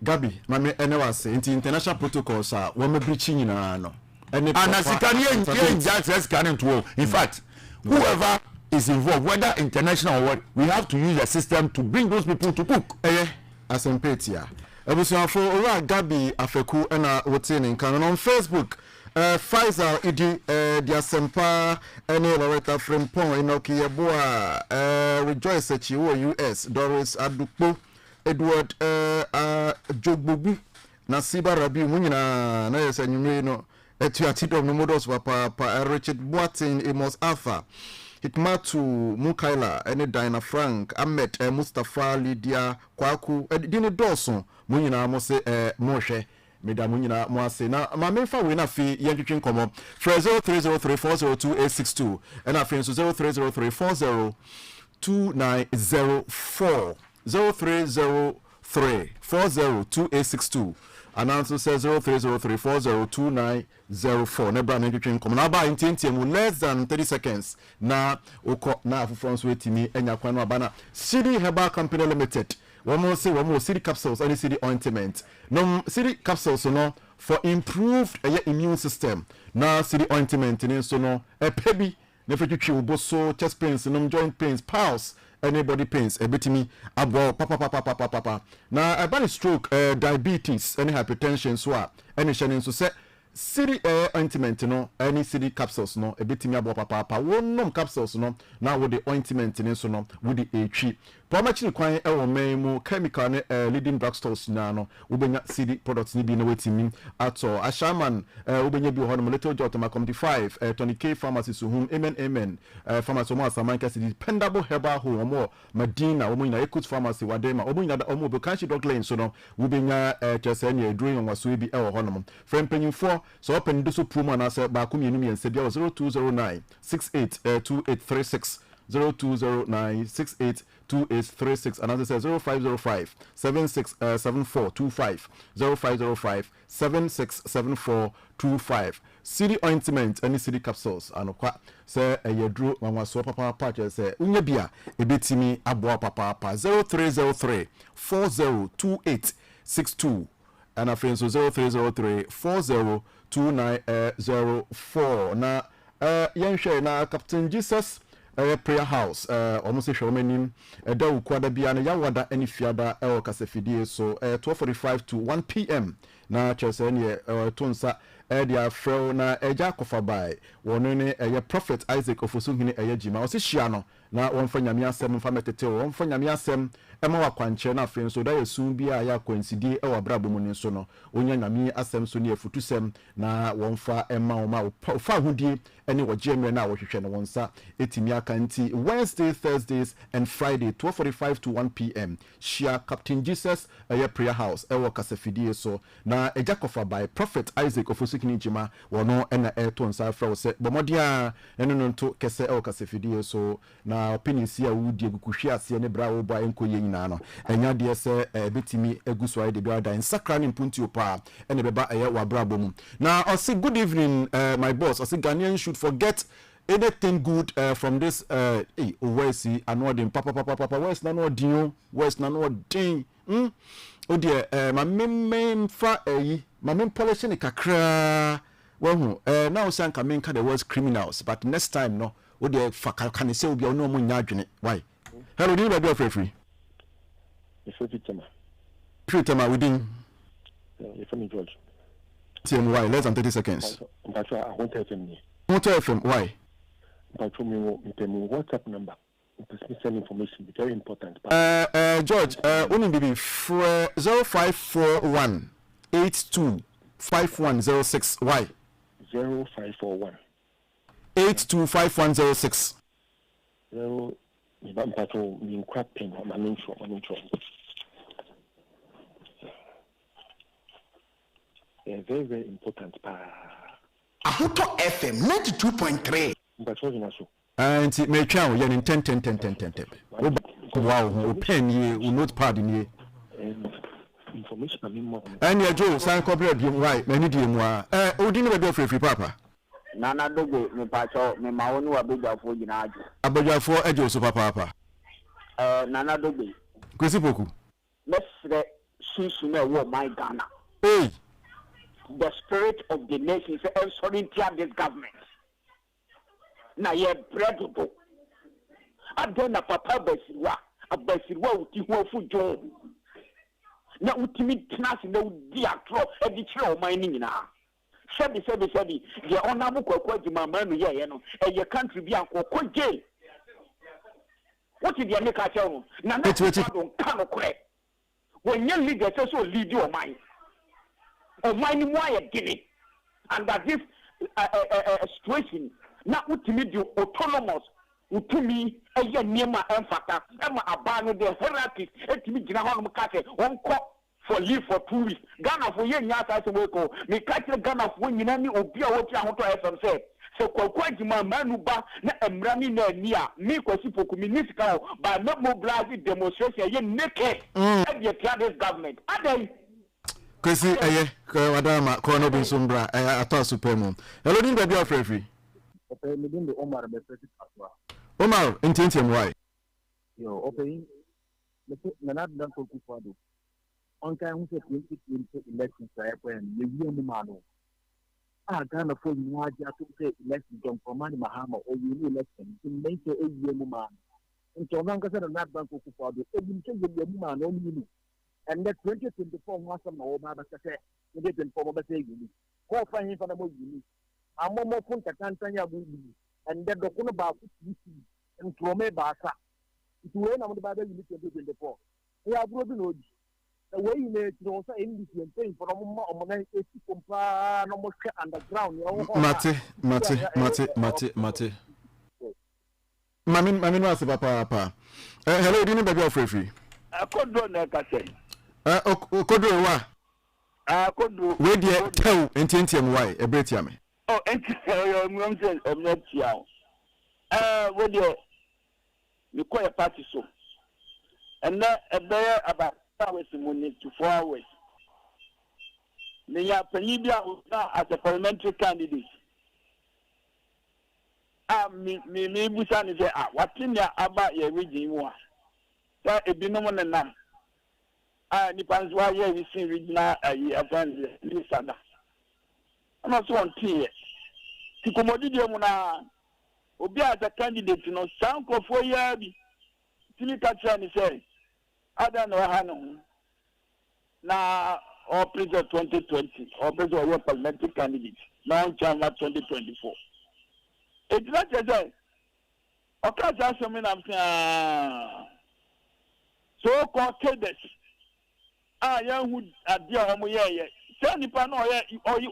Gabi, mami, anyone say international protocols are when breaching in no. And as you can just can't work. In fact, whoever is involved, whether international or what, we have to use a system to bring those people to cook. Asem Petia. Ebusuafo ora Gabi Afeku na wotin kan on Facebook. Faisal Idi the Asempa any Loretta Frimpong Enoki Yeboa Rejoice Chiwo US Doris Adukpo Edward Jogbubi Nasiba Rabi Munyina na yesanwume no etuatidom no modos papa Richard Boatin Amos Alpha Hitmatu Mukaila any Dina Frank Ahmed Mustafa Lydia Kwaku Dini Dawson Munyina mo se Moshe Madam Munyina Moase na ma memfa we na fi yentwetwe nkomo 0303402862 and afin so 0303402904 0303402862 Announcer says 0303402904. Nebra Nendritrin come now by in less than 30 seconds. Now, Oko now France waiting me and Yakwano Abana. City Herbal Company Limited. One more city capsules, any city ointment. No city capsules, no, for improved immune system. Now, city ointment, and so no, a baby, never you boso, chest pains, no joint pains, pulse. Any body pains, a bit me, papa. Now, a body stroke, diabetes, any hypertension, swap, any shannon, so set city ointment, no, any city capsules, no, a bit me, papa, one capsules, no, now with the ointment, so no, with the a cheap. Pomachini kwanye memo chemical leading drugstores no ubenya CD products ni bi na wetimi ato ashaman ubenya bi hono little jotoma comedy 5 Tony K pharmacy so hum amen pharmacy mo asamanka CD dependable herbal home mo Medina omo ina Ekut pharmacy wadema omo ina omo be kanshi dog lane so no ubenya chese ne drawing waso bi hono friend penyin for so open do so promo na say ba kumienu mi ense bia 0209 682836 0209682836 and as I said 0505 767425 0505 767425 CD ointment any CD capsules and kwa say yedro wanwa so papa say unya bia ebetimi abo papa 0303 402862 and afin so 0303 402904 na yenhwe na Captain Jesus prayer house almost show menim da ukwada bia na yawada any fiada kasafidie so 12:45 to 1 p.m. na chese ne tonsa dia frel na eja kofa bai wono ne prophet Isaac ofosunhine jima o se hia no na wonfa nyame asem mfa metete wonfa nyame asem ema wakwanche na afen so da yesun bia ya kwansidie brabo mu ne so no onya nyame asem so ne afutusem na wonfa ema oma fa hudie ene wojemre na wohwehwe ne wonsa etimi aka nti Wednesday, Thursdays and Friday 12:45 to 1 p.m. Shia Captain Jesus prayer house kasafidie so na eja kofa by prophet Isaac ofosunhine jima wono ena tonsa frel se bomodia eno no to kese kasafidie so na opinion si a wudi gukuhwe ase ne bra wo ba enko ye nyina no enya de se betimi eguso ai de bia da nsakra ne mpunti opa ene beba wa bra bomu na I say good evening my boss I say Ghanaians should forget anything good from this where see anodin papa where's na no din where's na no din o dear my mem fa my mem polish ne kakra well now say can make the words criminals but next time no o de faka kan say obi no mo nya adwene why hello do you be free Fitama within from George TMY less than 30 seconds but I won't tell them why but from your WhatsApp number send information very important George only be 0541 825106 why 0541 825106 very, very important. Ahuto FM 92.3. And it may chow yen 10. Wow, pen ye, notepad in ye. Information. And your Joe, sign corporate, right, many dear moi. Odin be free papa. Nana dogo me pacho me maonu abeja fo gina ajo. Abeja fo ejo so papa. Nana dogo. Kwesi poku. Mesre sunsun e wo my Ghana. Hey. The spirit of the nation is sorry this government. Na ye bread to. Adona papa besiwa uti ho fujo. Na utimi tnasi na udi atro e di kire o man ni nyina. Sebi the honorable kwakwaji mama no ye no e ye country bi akoko je. What is the make a tell na na don't kan okre. When you lead the so lead your mind. O mind mo aye gini. And that this situation na utimi di autonomous utimi eye niema emfata ema abano the hierarchy etimi gina ho no ka se wonko for leave for 2 weeks. Ghana for ye nya ta se weko me ka kire Ghana for nyina ni obi a woti ahoto FM say se kwakwaji manu ba na emrani na ani a me kwasi poku minister o by not mobilize demonstration ye naked and the this government adai Kwesi wadama kono bin sombra ato supremo. Hello din baby of free. Okay, me din the Omar be petit aswa. Omar, intentiem why? Yo, okay. Me na dan ko kwado. On kan hu se 2020 election sa ekwen ye wi mu ma no. Ghana for you are just to election John Command Mahama or you election to make a woman. And so long as I'm not bank of father, even to the woman only. And that 2024 was some old Baba said, you get them for saying, call finding for the movie. I'm more fun to Tantania will be, and then the corner about and Trome Basa. It will end on the Bible in 2024. We are broken. The way you make it also in this thing for a moment almost underground. Mate. Mami no ase papa. Hello, didn't baby of free. Akodo na ka say. Okodo wa. Akodo. We dey tell entientiam why e bretia me. Oh, entientiam say omnetia. We dey we call a party so. And now about hours to 4 hours. They are Penibia as a parliamentary candidate. Me Busan is what in there about your region? That a binomen and nam. Depends why you see regional a friend Lisada. I'm not so on tea. To commodity Mona Obi as a candidate, you know, sound for 4 years. Timmy Katsan say. I don't know how now or president 2020 or president of parliamentary candidate now China 2024. It's not just that. Okay, that's something I'm saying. So called cadets. Young wood at the home, yeah. Send the panel, or you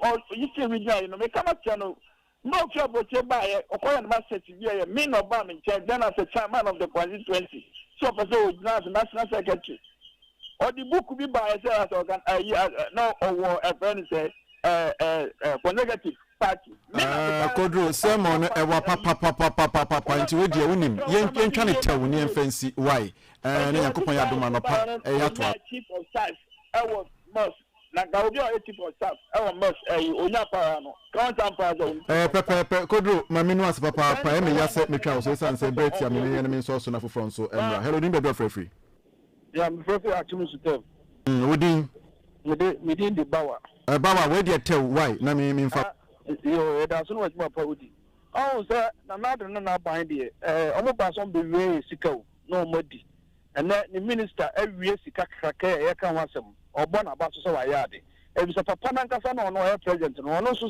see, you know, make a channel. No trouble to buy it, or call a master to be a mean of bombing, then as a chairman of the constituency. So, national secretary. Or the book could be by itself no or a friend say for negative party. Kodro sermon papa into with your unim. Yen trying to tell when fancy why. And Yakupon Yaduma no pa chief of staff. I was most like I will be a chief of staff. I was most Onya Parano. Count Pepe Kodro, my minuas papa, Pame Yasset Mikau, and say Betty, I mean, enemy source on front. So, hello, Nimba free. Yeah, I'm very actually to tell. Within the Bawa. Bawa, where do you tell why? No, mean for you, that's so much more probably. Oh, sir, another not behind it. Almost by some be very sick, no muddy. And then the minister every year, Sika, I can want some or born about so I had it. If it's a papa Nankasano or no president, or no, so,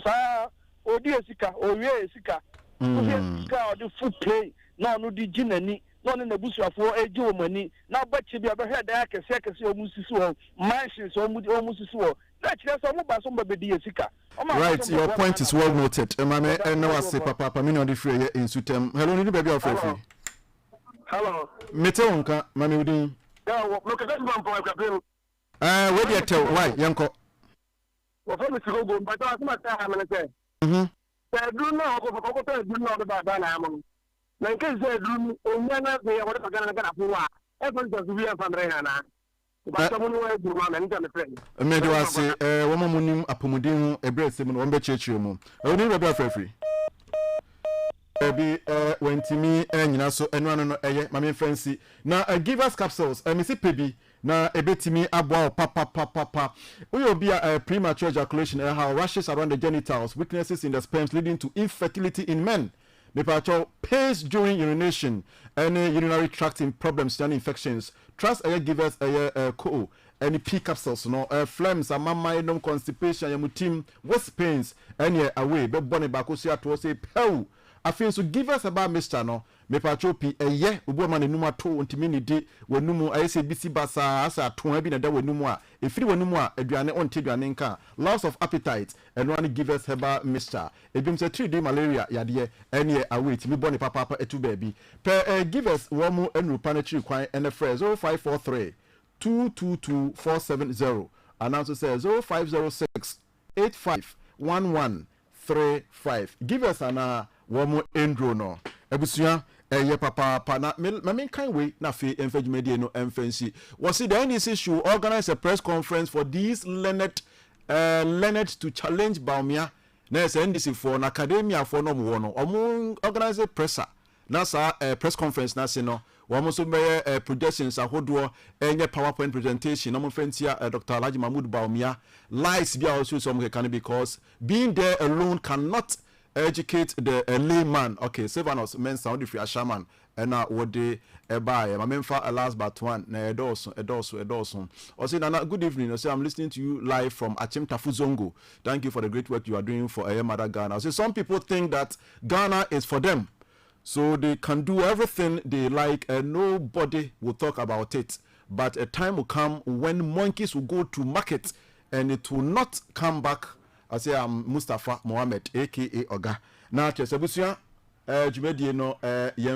oh dear Sika, or yeah, Sika. Sika, the food play, no, the gin none in the bush of 4 money. Now, but you be ever heard that I can say, Mrs. Mansions almost so. That's all somebody Sika. Right, your point is well noted. Mame, and now I say, Papa, Pamino, the free in Sutem. Hello, little baby of free. Hello. Meteonka, Mammy Woodin. Look at that one for a couple. Where do you tell why, Yanko? Well, for me to go, but I must have a say. I do not know about that. Na nke ze drum onyana ze ya wada kana kana fuwa e fa nta zubi ya famre na ba ta munu e drum na nta me friend me do ase wo mo munim apomuden hu ebre sem no wo be chechire mu oni be free bi wentimi nyina so enu anu no eye mame fancy na give us capsules me si pebi na ebetimi abo papa we will be a premature ejaculation how rashes around the genitals, weaknesses in the sperms leading to infertility in men. The pains during urination, any urinary tract problems and infections. Trust give us a co any P capsules, no phlegms, a mama, no constipation, yamutim, waist pains, any away, but bonnet bacosia to say, pew. I feel so give us about Mr. No, me patropi a ye, woman in number 2 until mini day when numu I say BC Bassa as a 2 have been a day with numua. If you were numua, a duane on Tiduanenka, loss of appetite, and one give us about Mr. It becomes a 3-day malaria, yadia, and ye await me bonny papa a 2 baby. Give us one more and rupanetry quine and a phrase 0543 222 470. Announcer says 0506 851135. Give us an womo endro no. Ebusua papa na me kind way na fe enfadwumadi no emfancy was it the NDC should organize a press conference for these learned to challenge Baumia na NDC for na academia for no mo no omo organize a presser na sa press conference na se no wo so be projections ahodo enye PowerPoint presentation no mo fantia Dr. Alhaji Mahmoud Baumia lies be also some can because being there alone cannot educate the layman. Okay, Sevanos men sound free shaman and now what they buy my memfa last but one na edoso. Also Nana, good evening. I say I'm listening to you live from Achim Tafuzongo. Thank you for the great work you are doing for Mother Ghana. I say some people think that Ghana is for them. So they can do everything they like and nobody will talk about it. But a time will come when monkeys will go to market and it will not come back. I say I'm Mustafa Mohammed, aka Oga. Now, Chesabusia, Jumedi no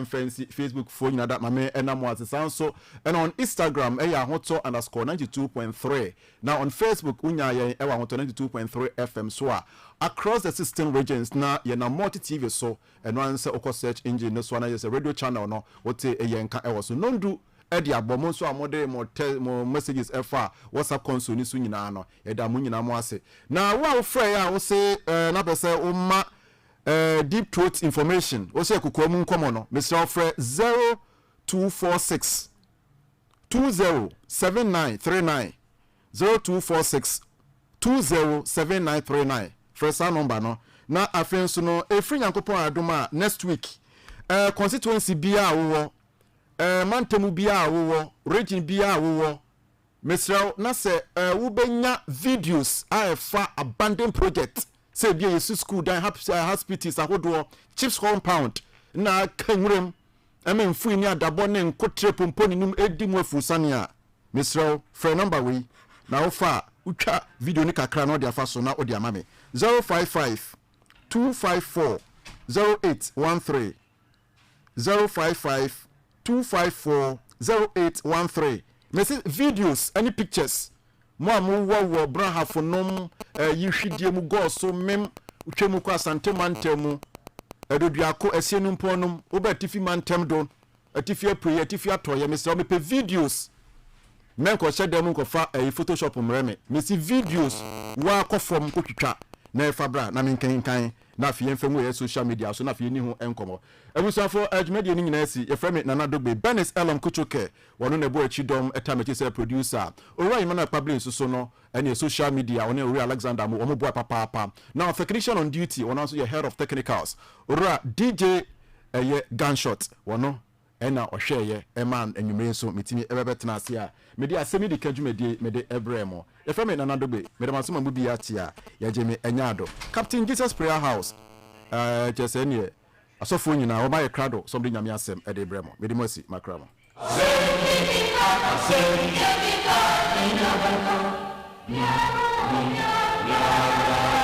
fancy Facebook phone that my man and I'm so and on Instagram, hoto _92.3. Now on Facebook, unya hoto 92.3 FM so across the system regions now na multi TV so and one say oko search engine no so na is a radio channel no what yenka so non do edi abomon so amode mo messages efa WhatsApp console ni so nyina no eda mo nyina mo ase na wa frɛ ya wo se na be se o ma deep throat information wo se kokko mu nkomo no me se frɛ 0246 207939 0246 207939 first number no na afen so no efri yankopon adoma next week constituency bia wo mantemu bia wo region bia wo mesraw na se wo benya videos afa abandoned project say bia yesu school dan hospitals ahodo chips compound na kanwrem ememfu ni adabo ne nkotre pomponi num edimu afusane a mesraw free number we na wo fa utwa video ni kakra na odi afa so na odi amame 055 254 0813 055 2540813. Message videos, any pictures. Mo wo bra hafonom yihwidie mu go so mem utwemu kwa sante mantemu edoduako asienum ponum obatifi mantem don atifi apre atifi atoye mese o me pe videos men ko shedem nko fa photoshop mreme mesi videos wa akofom ko twitwa na efa bra na menkan na fi yemfemu ye social media so na fi ni ho enkomo ebusafo adwumade ni nyina si yefreme nana dogbe Benes Elam Kuchoke wono na bo achidom etamechi se producer owai mana publish so no ene social media wono Ori Alexander mo omo boy papa now technician on duty wono also your head of technicals ora DJ gunshot wono ena ohweye eman enwumere so metimi ebebetena ase a medi Asem Yi Di Ka dwumade mede ebremo yefreme nana dogbe mede masoma mu bia tia yageme enyado Captain Jesus Prayer House just any asofo nyina wo baye krado somebody nyame asem ede bremo mede mosi makramo Asem Yi Di Ka